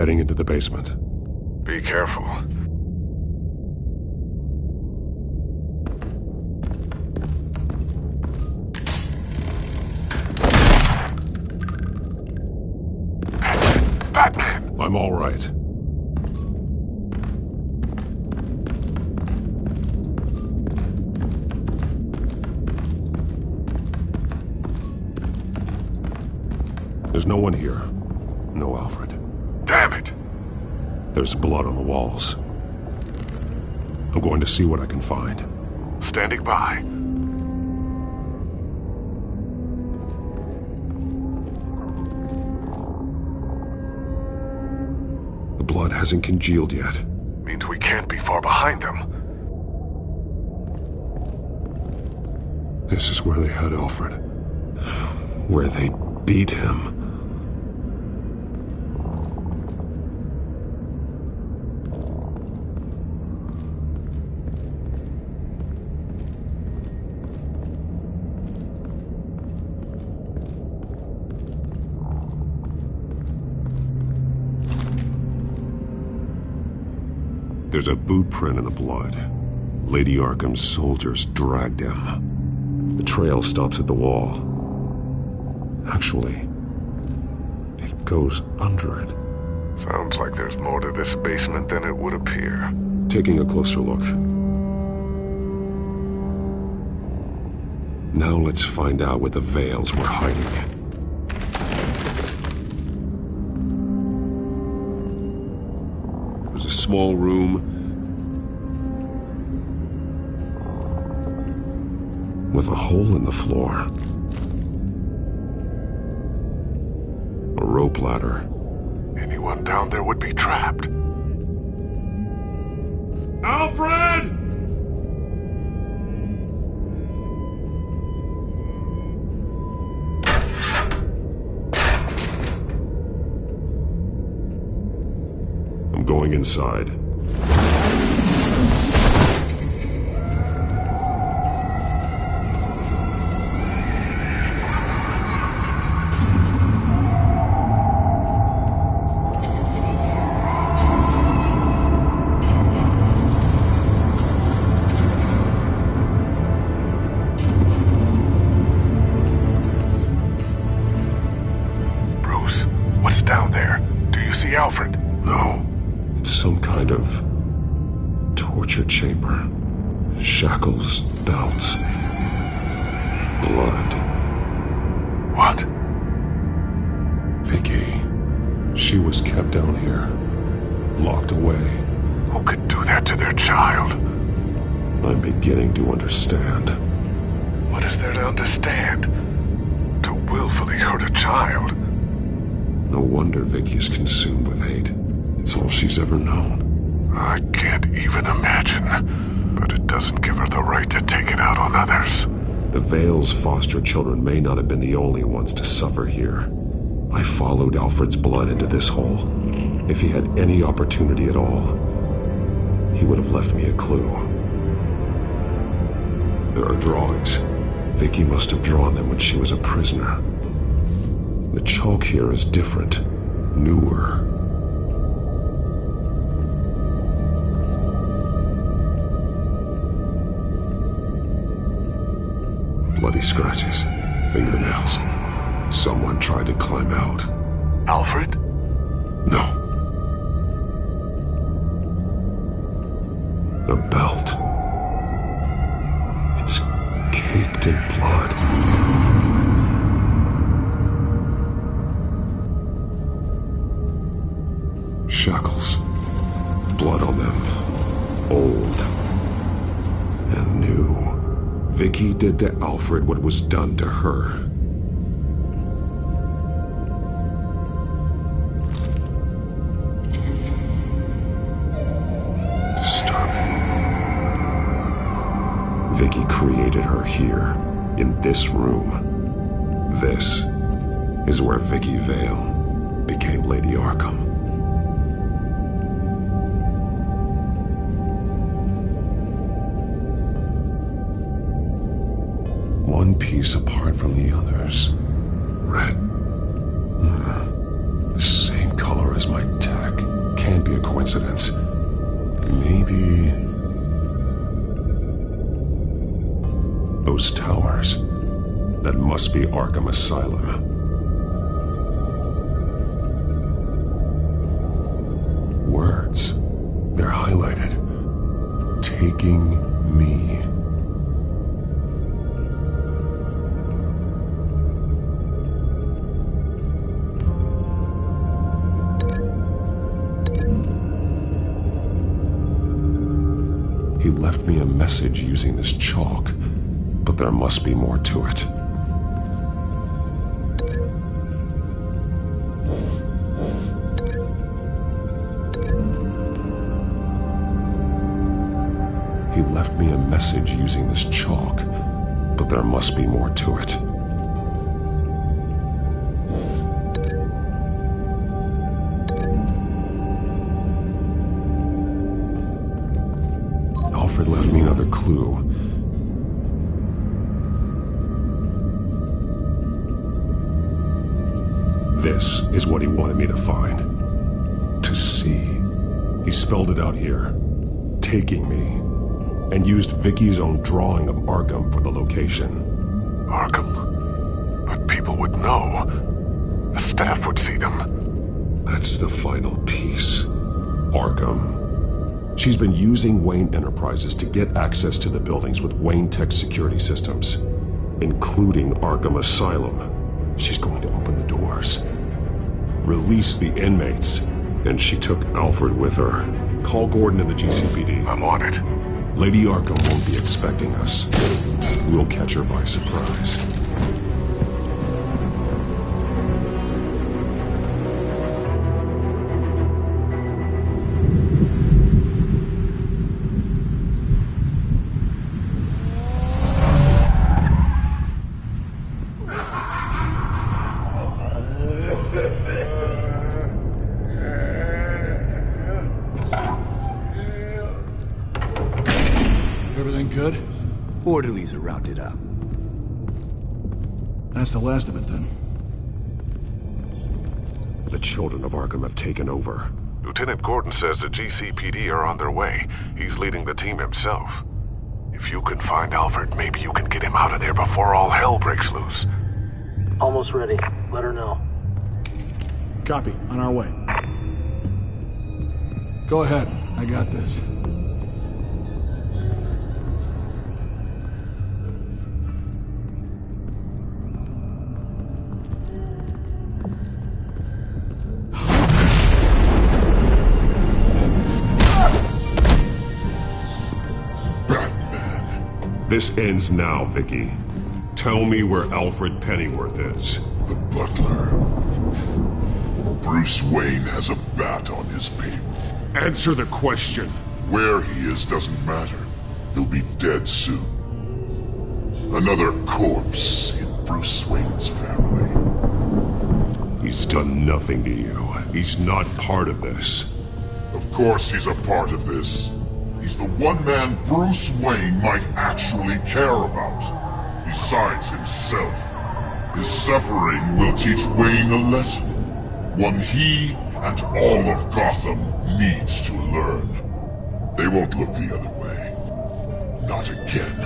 [SPEAKER 1] heading into the basement.
[SPEAKER 18] Be careful. Batman!
[SPEAKER 1] I'm all right. There's no one here. No Alfred.
[SPEAKER 18] Damn it!
[SPEAKER 1] There's blood on the walls. I'm going to see what I can find.
[SPEAKER 18] Standing by.
[SPEAKER 1] The blood hasn't congealed yet.
[SPEAKER 18] Means we can't be far behind them.
[SPEAKER 1] This is where they had Alfred. Where they beat him. There's a boot print in the blood. Lady Arkham's soldiers dragged him. The trail stops at the wall. Actually, it goes under it.
[SPEAKER 18] Sounds like there's more to this basement than it would appear.
[SPEAKER 1] Taking a closer look. Now let's find out where the Veils were hiding. It was a small room with a hole in the floor. A rope ladder.
[SPEAKER 18] Anyone down there would be trapped.
[SPEAKER 1] Alfred! I'm going inside.
[SPEAKER 18] Down there. Do you see Alfred?
[SPEAKER 1] No. It's some kind of torture chamber. Shackles, belts, blood.
[SPEAKER 18] What?
[SPEAKER 1] Vicky. She was kept down here. Locked away.
[SPEAKER 18] Who could do that to their child?
[SPEAKER 1] I'm beginning to understand.
[SPEAKER 18] What is there to understand? To willfully hurt a child?
[SPEAKER 1] No wonder Vicky is consumed with hate. It's all she's ever known.
[SPEAKER 18] I can't even imagine. But it doesn't give her the right to take it out on others.
[SPEAKER 1] The Veil's foster children may not have been the only ones to suffer here. I followed Alfred's blood into this hole. If he had any opportunity at all, he would have left me a clue. There are drawings. Vicky must have drawn them when she was a prisoner. The chalk here is different, newer. Bloody scratches, fingernails. Someone tried to climb out.
[SPEAKER 18] Alfred?
[SPEAKER 1] No. The belt. It's caked in blood. Shackles. Blood on them. Old. And new. Vicky did to Alfred what was done to her. Disturbing. Vicky created her here, in this room. This is where Vicky Vale became Lady Arkham. One piece apart from the others. Red. The same color as my tech. can't be a coincidence. Maybe... those towers. That must be Arkham Asylum. Words. They're highlighted. Taking me. He left me a message using this chalk, but there must be more to it. He left me a message using this chalk, but there must be more to it. Alfred left me another clue. This is what he wanted me to find. To see. He spelled it out here. Taking me. And used Vicky's own drawing of Arkham for the location.
[SPEAKER 18] Arkham? But people would know. The staff would see them.
[SPEAKER 1] That's the final piece. Arkham. She's been using Wayne Enterprises to get access to the buildings with Wayne Tech security systems, including Arkham Asylum. She's going to open the doors, release the inmates, and she took Alfred with her. Call Gordon in the GCPD.
[SPEAKER 18] I'm on it.
[SPEAKER 1] Lady Arkham won't be expecting us. We'll catch her by surprise.
[SPEAKER 13] Everything good?
[SPEAKER 3] Orderlies are rounded up.
[SPEAKER 13] That's the last of it, then.
[SPEAKER 1] The children of Arkham have taken over.
[SPEAKER 18] Lieutenant Gordon says the GCPD are on their way. He's leading the team himself. If you can find Alfred, maybe you can get him out of there before all hell breaks loose.
[SPEAKER 22] Almost ready. Let her know.
[SPEAKER 13] Copy. On our way. Go ahead. I got this.
[SPEAKER 1] This ends now, Vicky. Tell me where Alfred Pennyworth is.
[SPEAKER 18] The butler. Bruce Wayne has a bat on his payroll.
[SPEAKER 1] Answer the question.
[SPEAKER 18] Where he is doesn't matter. He'll be dead soon. Another corpse in Bruce Wayne's family.
[SPEAKER 1] He's done nothing to you. He's not part of this.
[SPEAKER 18] Of course he's a part of this. He's the one man Bruce Wayne might actually care about. Besides himself. His suffering will teach Wayne a lesson. One he and all of Gotham needs to learn. They won't look the other way. Not again.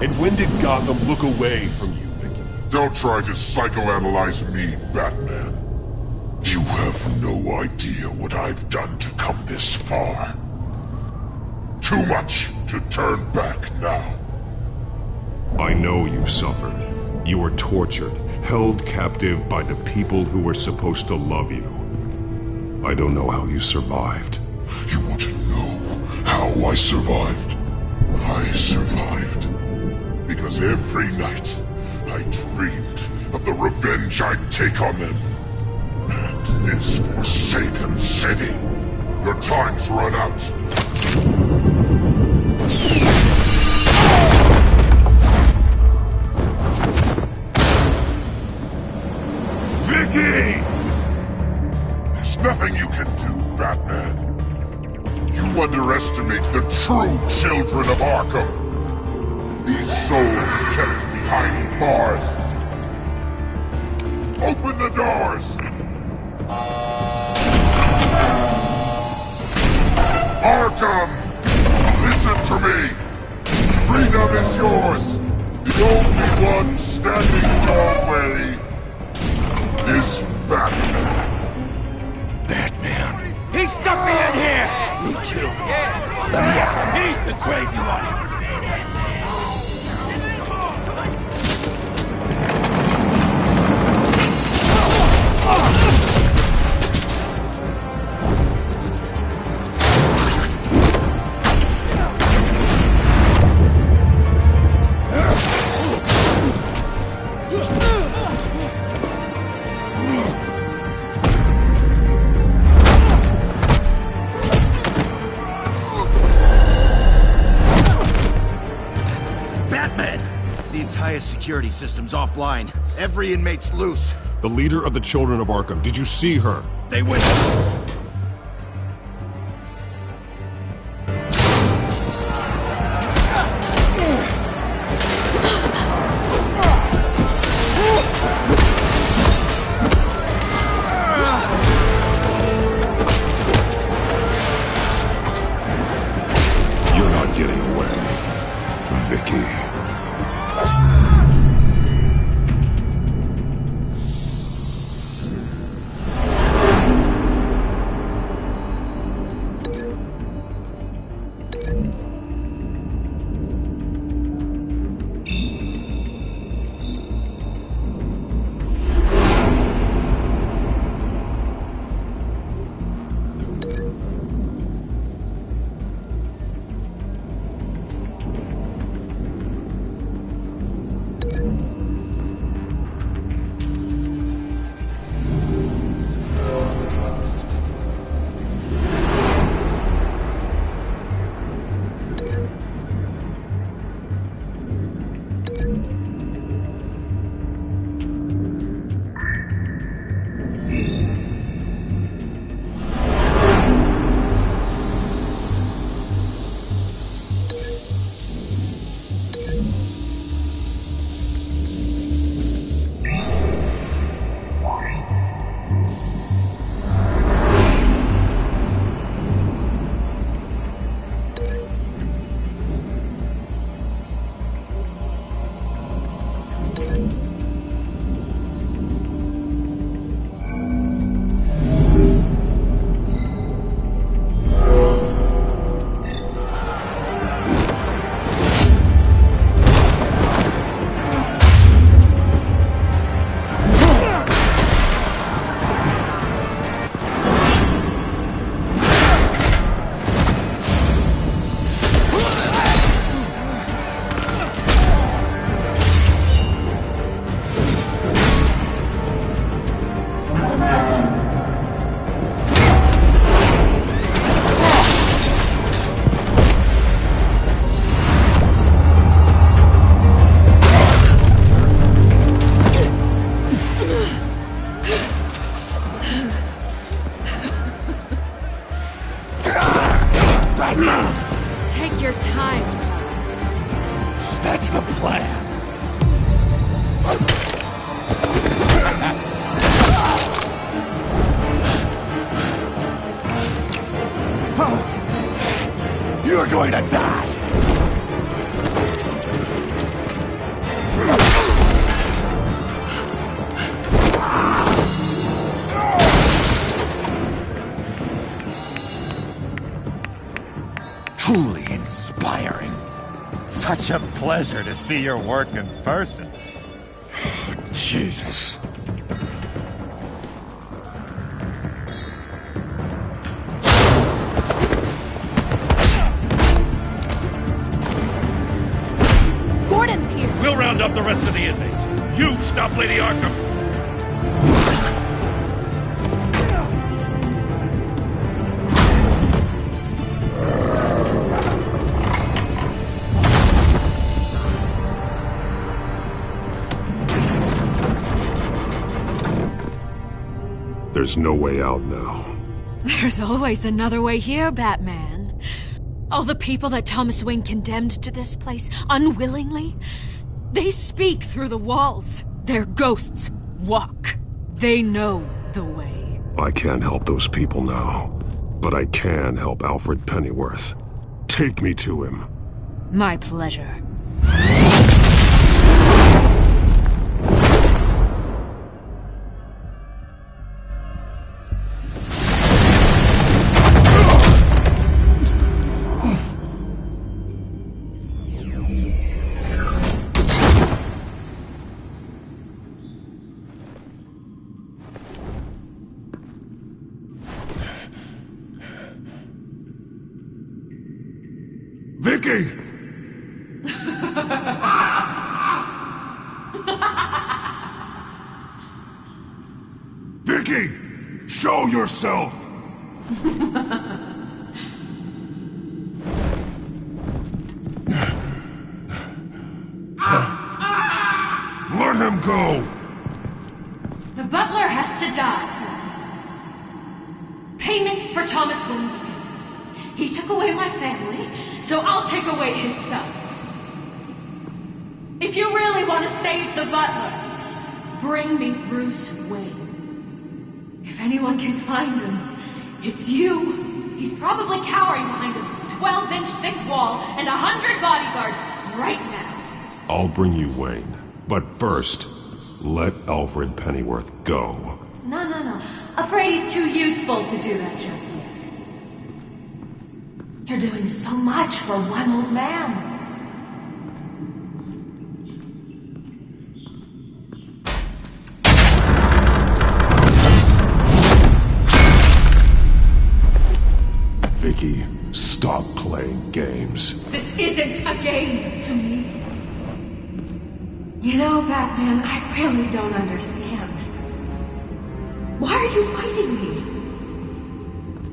[SPEAKER 1] And when did Gotham look away from you, Vicky?
[SPEAKER 18] Don't try to psychoanalyze me, Batman. You have no idea what I've done to come this far. Too much to turn back now.
[SPEAKER 1] I know you suffered. You were tortured, held captive by the people who were supposed to love you. I don't know how you survived.
[SPEAKER 18] You want to know how I survived? I survived because every night I dreamed of the revenge I'd take on them. And this forsaken city. Your time's run out.
[SPEAKER 1] Vicky!
[SPEAKER 18] There's nothing you can do, Batman. You underestimate the true children of Arkham. These souls kept behind bars. Open the doors! Arkham! Listen to me! Freedom is yours! The only one standing in your way is Batman.
[SPEAKER 17] Batman? He stuck me in here! Me too. Let me at him. He's the crazy one!
[SPEAKER 4] Security system's offline. Every inmate's loose.
[SPEAKER 1] The leader of the Children of Arkham, did you see her?
[SPEAKER 4] They went...
[SPEAKER 1] You're not getting away, Vicky.
[SPEAKER 21] Take your time, sons.
[SPEAKER 4] That's the plan. You're going to die.
[SPEAKER 6] Truly inspiring. Such a pleasure to see your work in person.
[SPEAKER 4] Jesus.
[SPEAKER 21] Gordon's here.
[SPEAKER 11] We'll round up the rest of the inmates. You stop Lady Arkham.
[SPEAKER 1] There's no way out now.
[SPEAKER 21] There's always another way here, Batman. All the people that Thomas Wayne condemned to this place unwillingly, they speak through the walls. Their ghosts walk. They know the way.
[SPEAKER 1] I can't help those people now. But I can help Alfred Pennyworth. Take me to him.
[SPEAKER 15] My pleasure.
[SPEAKER 1] Vicky! Vicky! Show yourself! Let him go!
[SPEAKER 8] The butler has to die. Payment for Thomas Wayne's sins. He took away my family, so I'll take away his sons. If you really want to save the butler, bring me Bruce Wayne. If anyone can find him, it's you. He's probably cowering behind a 12-inch thick wall and 100 bodyguards right now.
[SPEAKER 1] I'll bring you Wayne. But first, let Alfred Pennyworth go.
[SPEAKER 8] No. Afraid he's too useful to do that just yet. You're doing so much for one old man.
[SPEAKER 1] Vicky, stop playing games.
[SPEAKER 8] This isn't a game to me. You know, Batman, I really don't understand. Why are you fighting me?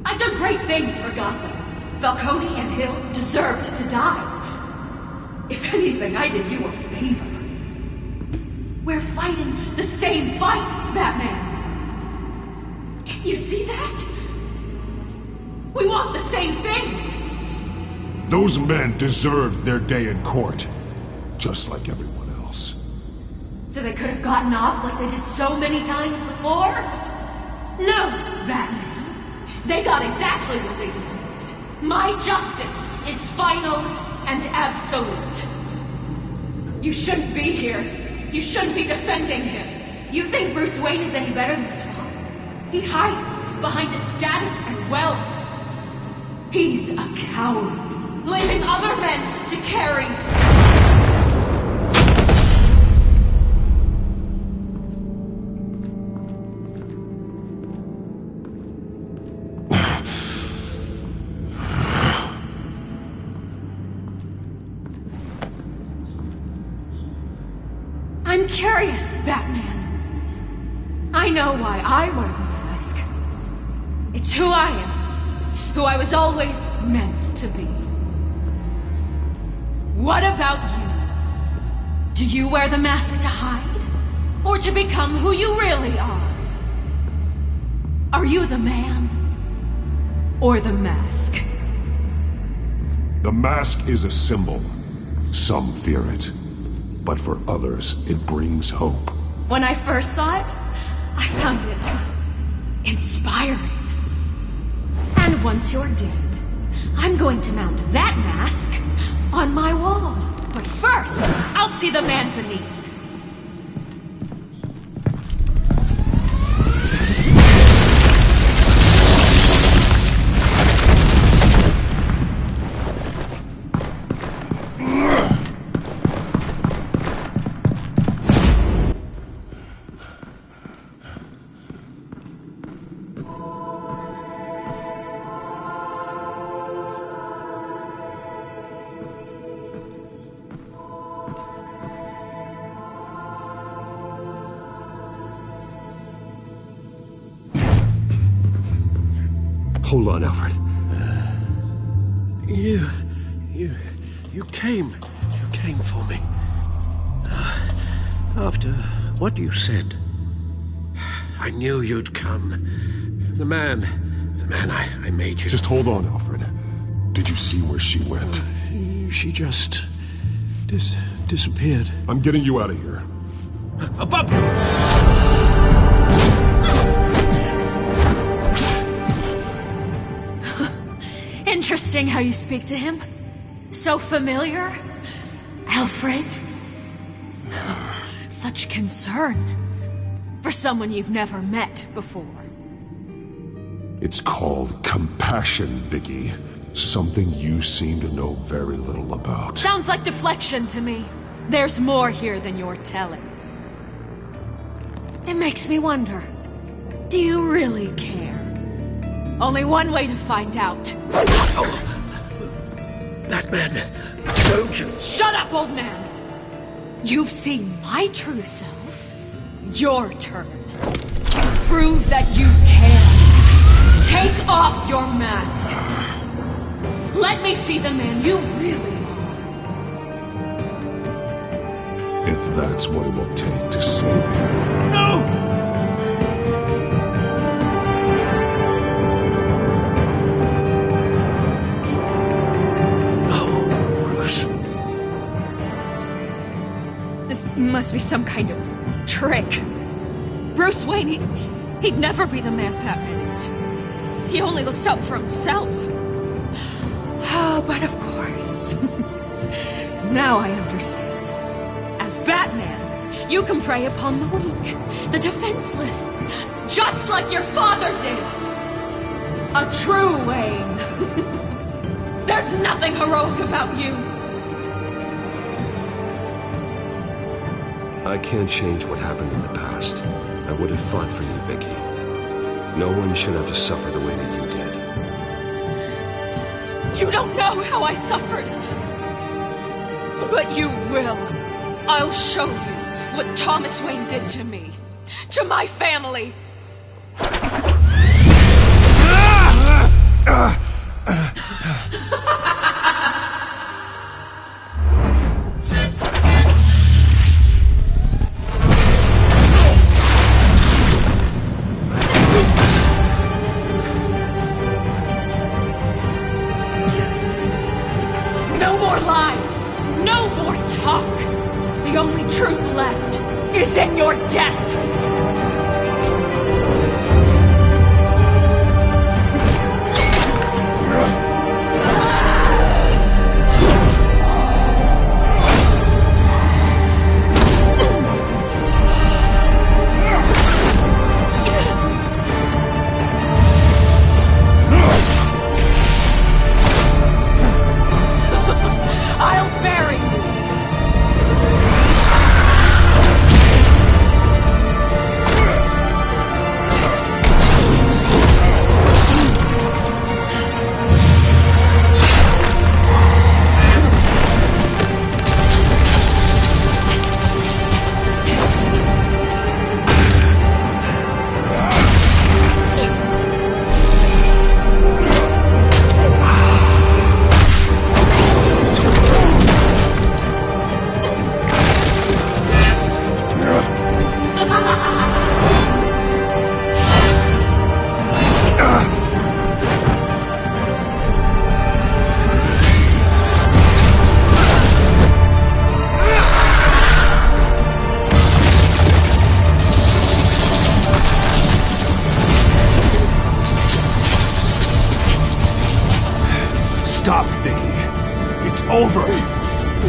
[SPEAKER 8] I've done great things for Gotham. Falcone and Hill deserved to die. If anything, I did you a favor. We're fighting the same fight, Batman. Can't you see that? We want the same things.
[SPEAKER 1] Those men deserved their day in court, just like everyone else.
[SPEAKER 8] So they could have gotten off like they did so many times before? No, Batman. They got exactly what they deserved. My justice is final and absolute. You shouldn't be here. You shouldn't be defending him. You think Bruce Wayne is any better than his father? He hides behind his status and wealth. He's a coward, leaving other men to carry... I'm curious, Batman. I know why I wear the mask. It's who I am. Who I was always meant to be. What about you? Do you wear the mask to hide? Or to become who you really are? Are you the man? Or the mask?
[SPEAKER 1] The mask is a symbol. Some fear it. But for others, it brings hope.
[SPEAKER 8] When I first saw it, I found it inspiring. And once you're dead, I'm going to mount that mask on my wall. But first, I'll see the man beneath.
[SPEAKER 1] Hold on, Alfred.
[SPEAKER 10] You came for me. After what you said, I knew you'd come. The man I made you.
[SPEAKER 1] Just hold on, Alfred. Did you see where she went?
[SPEAKER 13] She just... disappeared.
[SPEAKER 1] I'm getting you out of here.
[SPEAKER 10] Above you!
[SPEAKER 8] Interesting how you speak to him. So familiar. Alfred. Such concern. For someone you've never met before.
[SPEAKER 1] It's called compassion, Vicky. Something you seem to know very little about.
[SPEAKER 8] Sounds like deflection to me. There's more here than you're telling. It makes me wonder. Do you really care? Only one way to find out.
[SPEAKER 10] Batman, don't you...
[SPEAKER 8] Shut up, old man! You've seen my true self. Your turn. Prove that you care. Take off your mask. Let me see the man you really are.
[SPEAKER 1] If that's what it will take to save him.
[SPEAKER 8] No! This must be some kind of trick. Bruce Wayne, he'd never be the man Batman is. He only looks out for himself. Oh, but of course. Now I understand. As Batman, you can prey upon the weak, the defenseless, just like your father did. A true Wayne. There's nothing heroic about you.
[SPEAKER 20] I can't change what happened in the past. I would have fought for you, Vicky. No one should have to suffer the way that you did.
[SPEAKER 8] You don't know how I suffered. But you will. I'll show you what Thomas Wayne did to me. To my family. No more lies! No more talk! The only truth left is in your death! I'll bury you!
[SPEAKER 1] Stop, Vicky. It's over.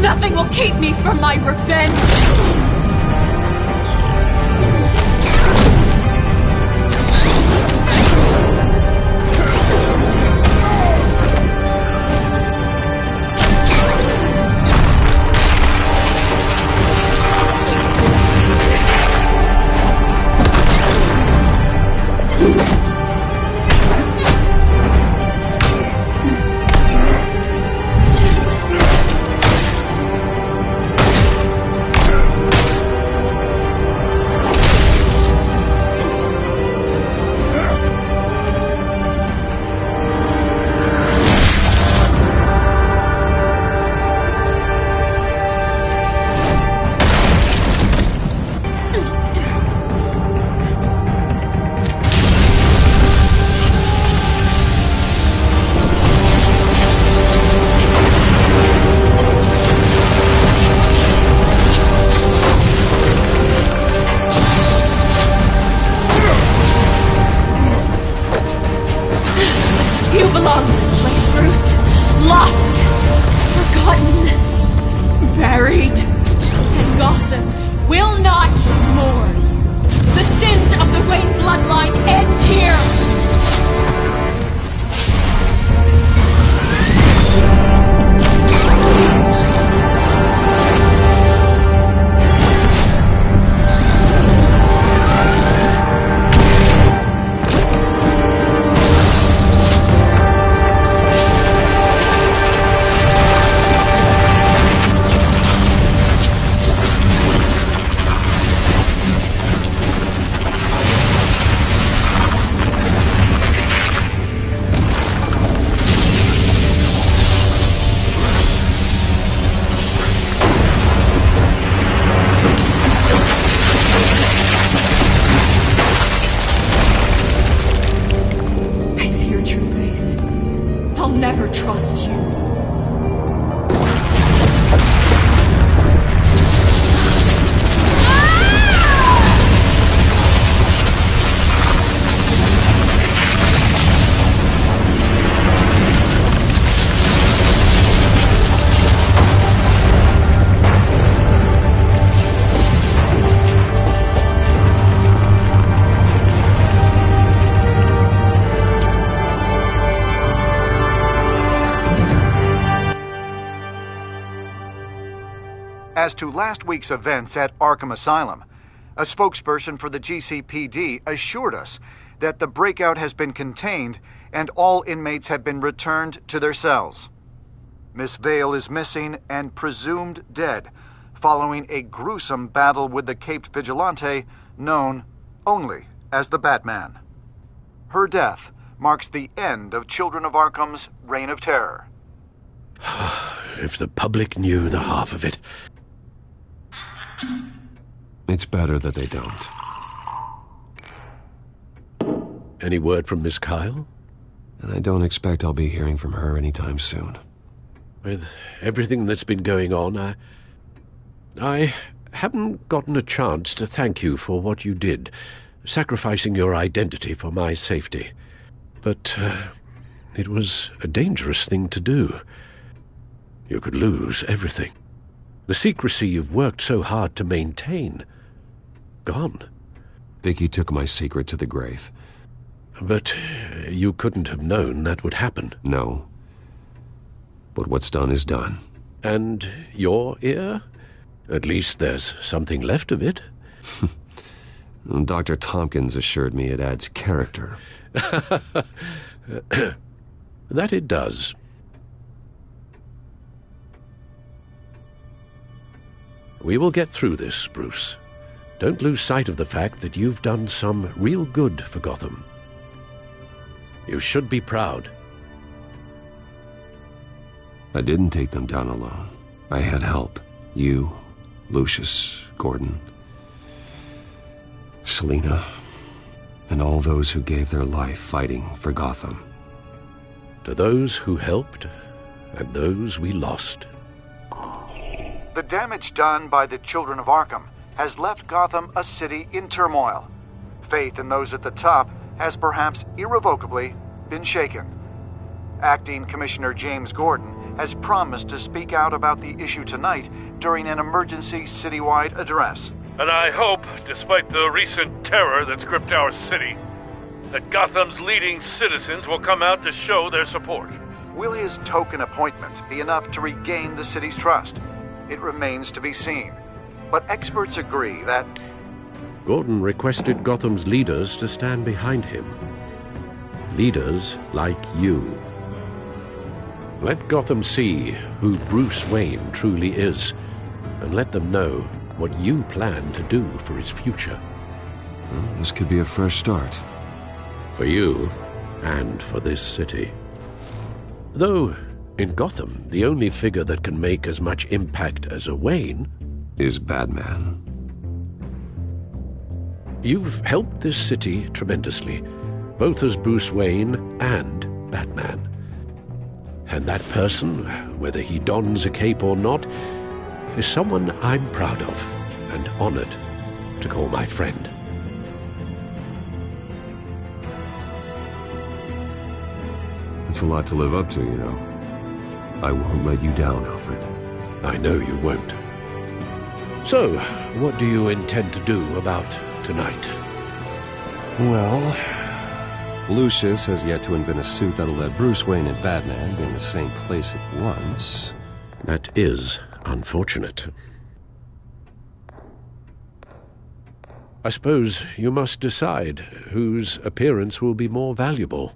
[SPEAKER 8] Nothing will keep me from my revenge!
[SPEAKER 12] as to last week's events at Arkham Asylum. A spokesperson for the GCPD assured us that the breakout has been contained and all inmates have been returned to their cells. Miss Vale is missing and presumed dead, following a gruesome battle with the caped vigilante known only as the Batman. Her death marks the end of Children of Arkham's reign of terror.
[SPEAKER 10] If the public knew the half of it.
[SPEAKER 2] It's better that they don't.
[SPEAKER 10] Any word from Miss Kyle?
[SPEAKER 2] And I don't expect I'll be hearing from her anytime soon.
[SPEAKER 10] With everything that's been going on, I haven't gotten a chance to thank you for what you did, sacrificing your identity for my safety. But it was a dangerous thing to do. You could lose everything. The secrecy you've worked so hard to maintain. Gone.
[SPEAKER 2] Vicky took my secret to the grave.
[SPEAKER 10] But you couldn't have known that would happen.
[SPEAKER 2] No. But what's done is done.
[SPEAKER 10] And your ear? At least there's something left of it.
[SPEAKER 2] Dr. Tompkins assured me it adds character.
[SPEAKER 10] That it does. We will get through this, Bruce. Don't lose sight of the fact that you've done some real good for Gotham. You should be proud.
[SPEAKER 2] I didn't take them down alone. I had help. You, Lucius, Gordon, Selina, and all those who gave their life fighting for Gotham.
[SPEAKER 10] To those who helped, and those we lost.
[SPEAKER 12] The damage done by the Children of Arkham has left Gotham a city in turmoil. Faith in those at the top has perhaps irrevocably been shaken. Acting Commissioner James Gordon has promised to speak out about the issue tonight during an emergency citywide address.
[SPEAKER 11] And I hope, despite the recent terror that's gripped our city, that Gotham's leading citizens will come out to show their support.
[SPEAKER 12] Will his token appointment be enough to regain the city's trust? It remains to be seen. But experts agree that
[SPEAKER 10] Gordon requested Gotham's leaders to stand behind him. Leaders like you. Let Gotham see who Bruce Wayne truly is, and let them know what you plan to do for his future.
[SPEAKER 2] Well, this could be a fresh start.
[SPEAKER 10] For you, and for this city. Though, in Gotham, the only figure that can make as much impact as a Wayne
[SPEAKER 2] is Batman.
[SPEAKER 10] You've helped this city tremendously, both as Bruce Wayne and Batman. And that person, whether he dons a cape or not, is someone I'm proud of and honored to call my friend.
[SPEAKER 2] It's a lot to live up to, you know. I won't let you down, Alfred.
[SPEAKER 10] I know you won't. So, what do you intend to do about tonight?
[SPEAKER 2] Well, Lucius has yet to invent a suit that'll let Bruce Wayne and Batman be in the same place at once.
[SPEAKER 10] That is unfortunate. I suppose you must decide whose appearance will be more valuable.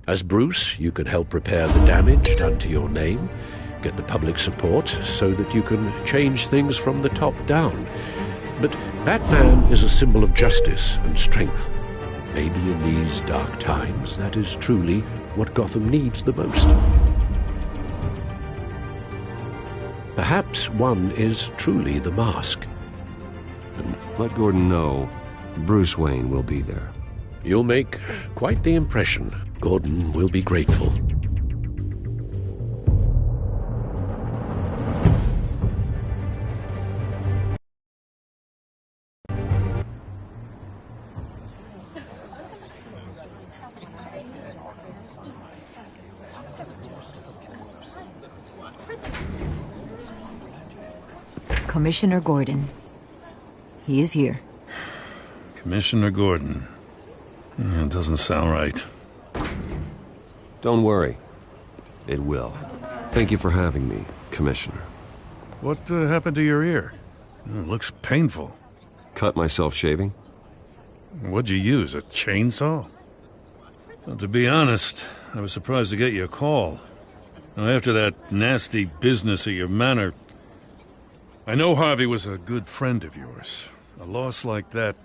[SPEAKER 10] As Bruce, you can help repair the damage done to your name, get the public support so that you can change things from the top down. But Batman is a symbol of justice and strength. Maybe in these dark times, that is truly what Gotham needs the most. Perhaps one is truly the mask.
[SPEAKER 2] And let Gordon know Bruce Wayne will be there.
[SPEAKER 10] You'll make quite the impression. Gordon will be grateful.
[SPEAKER 16] Commissioner Gordon. He is here.
[SPEAKER 11] Commissioner Gordon. It doesn't sound right.
[SPEAKER 2] Don't worry. It will. Thank you for having me, Commissioner.
[SPEAKER 11] What happened to your ear? It looks painful.
[SPEAKER 20] Cut myself shaving.
[SPEAKER 11] What'd you use, a chainsaw? Well, to be honest, I was surprised to get your call. Now, after that nasty business at your manor, I know Harvey was a good friend of yours. A loss like that,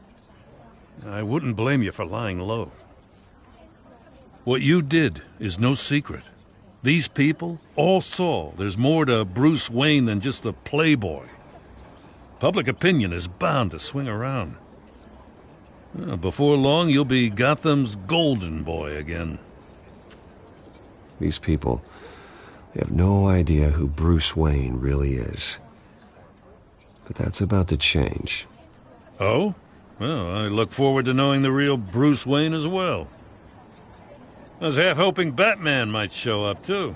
[SPEAKER 11] I wouldn't blame you for lying low. What you did is no secret. These people all saw there's more to Bruce Wayne than just the playboy. Public opinion is bound to swing around. Before long, you'll be Gotham's golden boy again.
[SPEAKER 20] These people, they have no idea who Bruce Wayne really is. But that's about to change.
[SPEAKER 11] Oh? Well, I look forward to knowing the real Bruce Wayne as well. I was half hoping Batman might show up, too.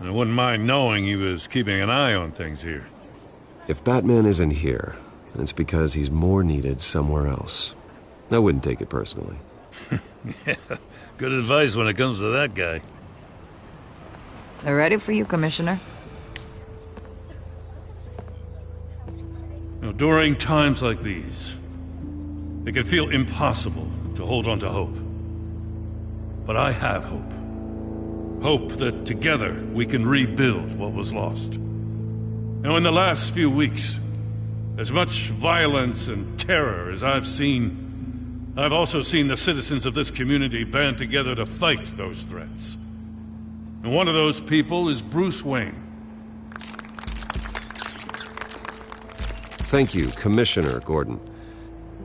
[SPEAKER 11] I wouldn't mind knowing he was keeping an eye on things here.
[SPEAKER 20] If Batman isn't here, it's because he's more needed somewhere else. I wouldn't take it personally.
[SPEAKER 11] Yeah, good advice when it comes to that guy.
[SPEAKER 16] They're ready for you, Commissioner.
[SPEAKER 11] During times like these, it can feel impossible to hold on to hope. But I have hope. Hope that together we can rebuild what was lost. Now, in the last few weeks, as much violence and terror as I've seen, I've also seen the citizens of this community band together to fight those threats. And one of those people is Bruce Wayne.
[SPEAKER 20] Thank you, Commissioner Gordon.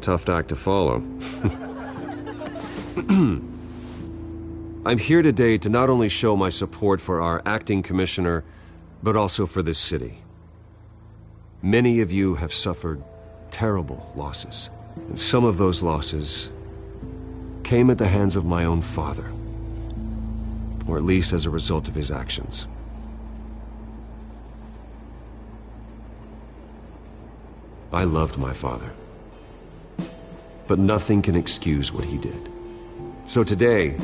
[SPEAKER 20] Tough act to follow. I'm here today to not only show my support for our acting commissioner, but also for this city. Many of you have suffered terrible losses, and some of those losses came at the hands of my own father, or at least as a result of his actions. I loved my father, but nothing can excuse what he did. So today,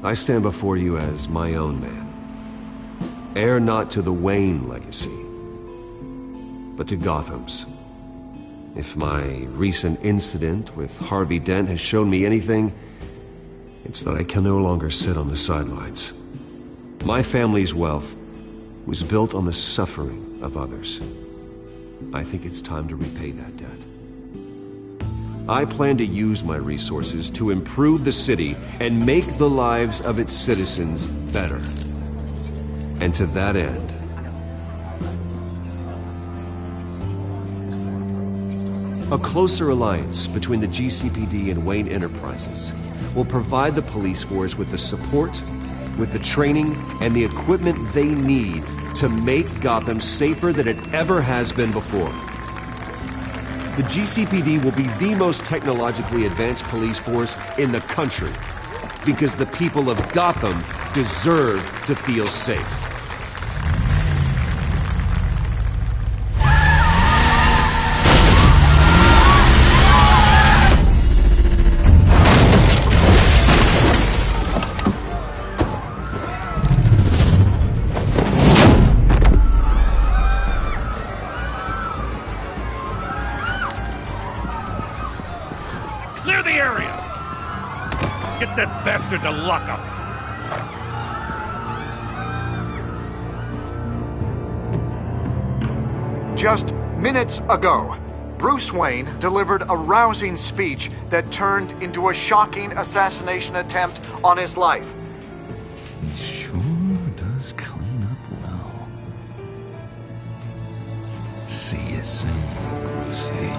[SPEAKER 20] I stand before you as my own man, heir not to the Wayne legacy, but to Gotham's. If my recent incident with Harvey Dent has shown me anything, it's that I can no longer sit on the sidelines. My family's wealth was built on the suffering of others. I think it's time to repay that debt. I plan to use my resources to improve the city and make the lives of its citizens better. And to that end, a closer alliance between the GCPD and Wayne Enterprises will provide the police force with the support, with the training, and the equipment they need to make Gotham safer than it ever has been before. The GCPD will be the most technologically advanced police force in the country, because the people of Gotham deserve to feel safe.
[SPEAKER 11] Clear the area! Get that bastard to lock up!
[SPEAKER 12] Just minutes ago, Bruce Wayne delivered a rousing speech that turned into a shocking assassination attempt on his life.
[SPEAKER 6] He sure does clean up well. See you soon, Brucey.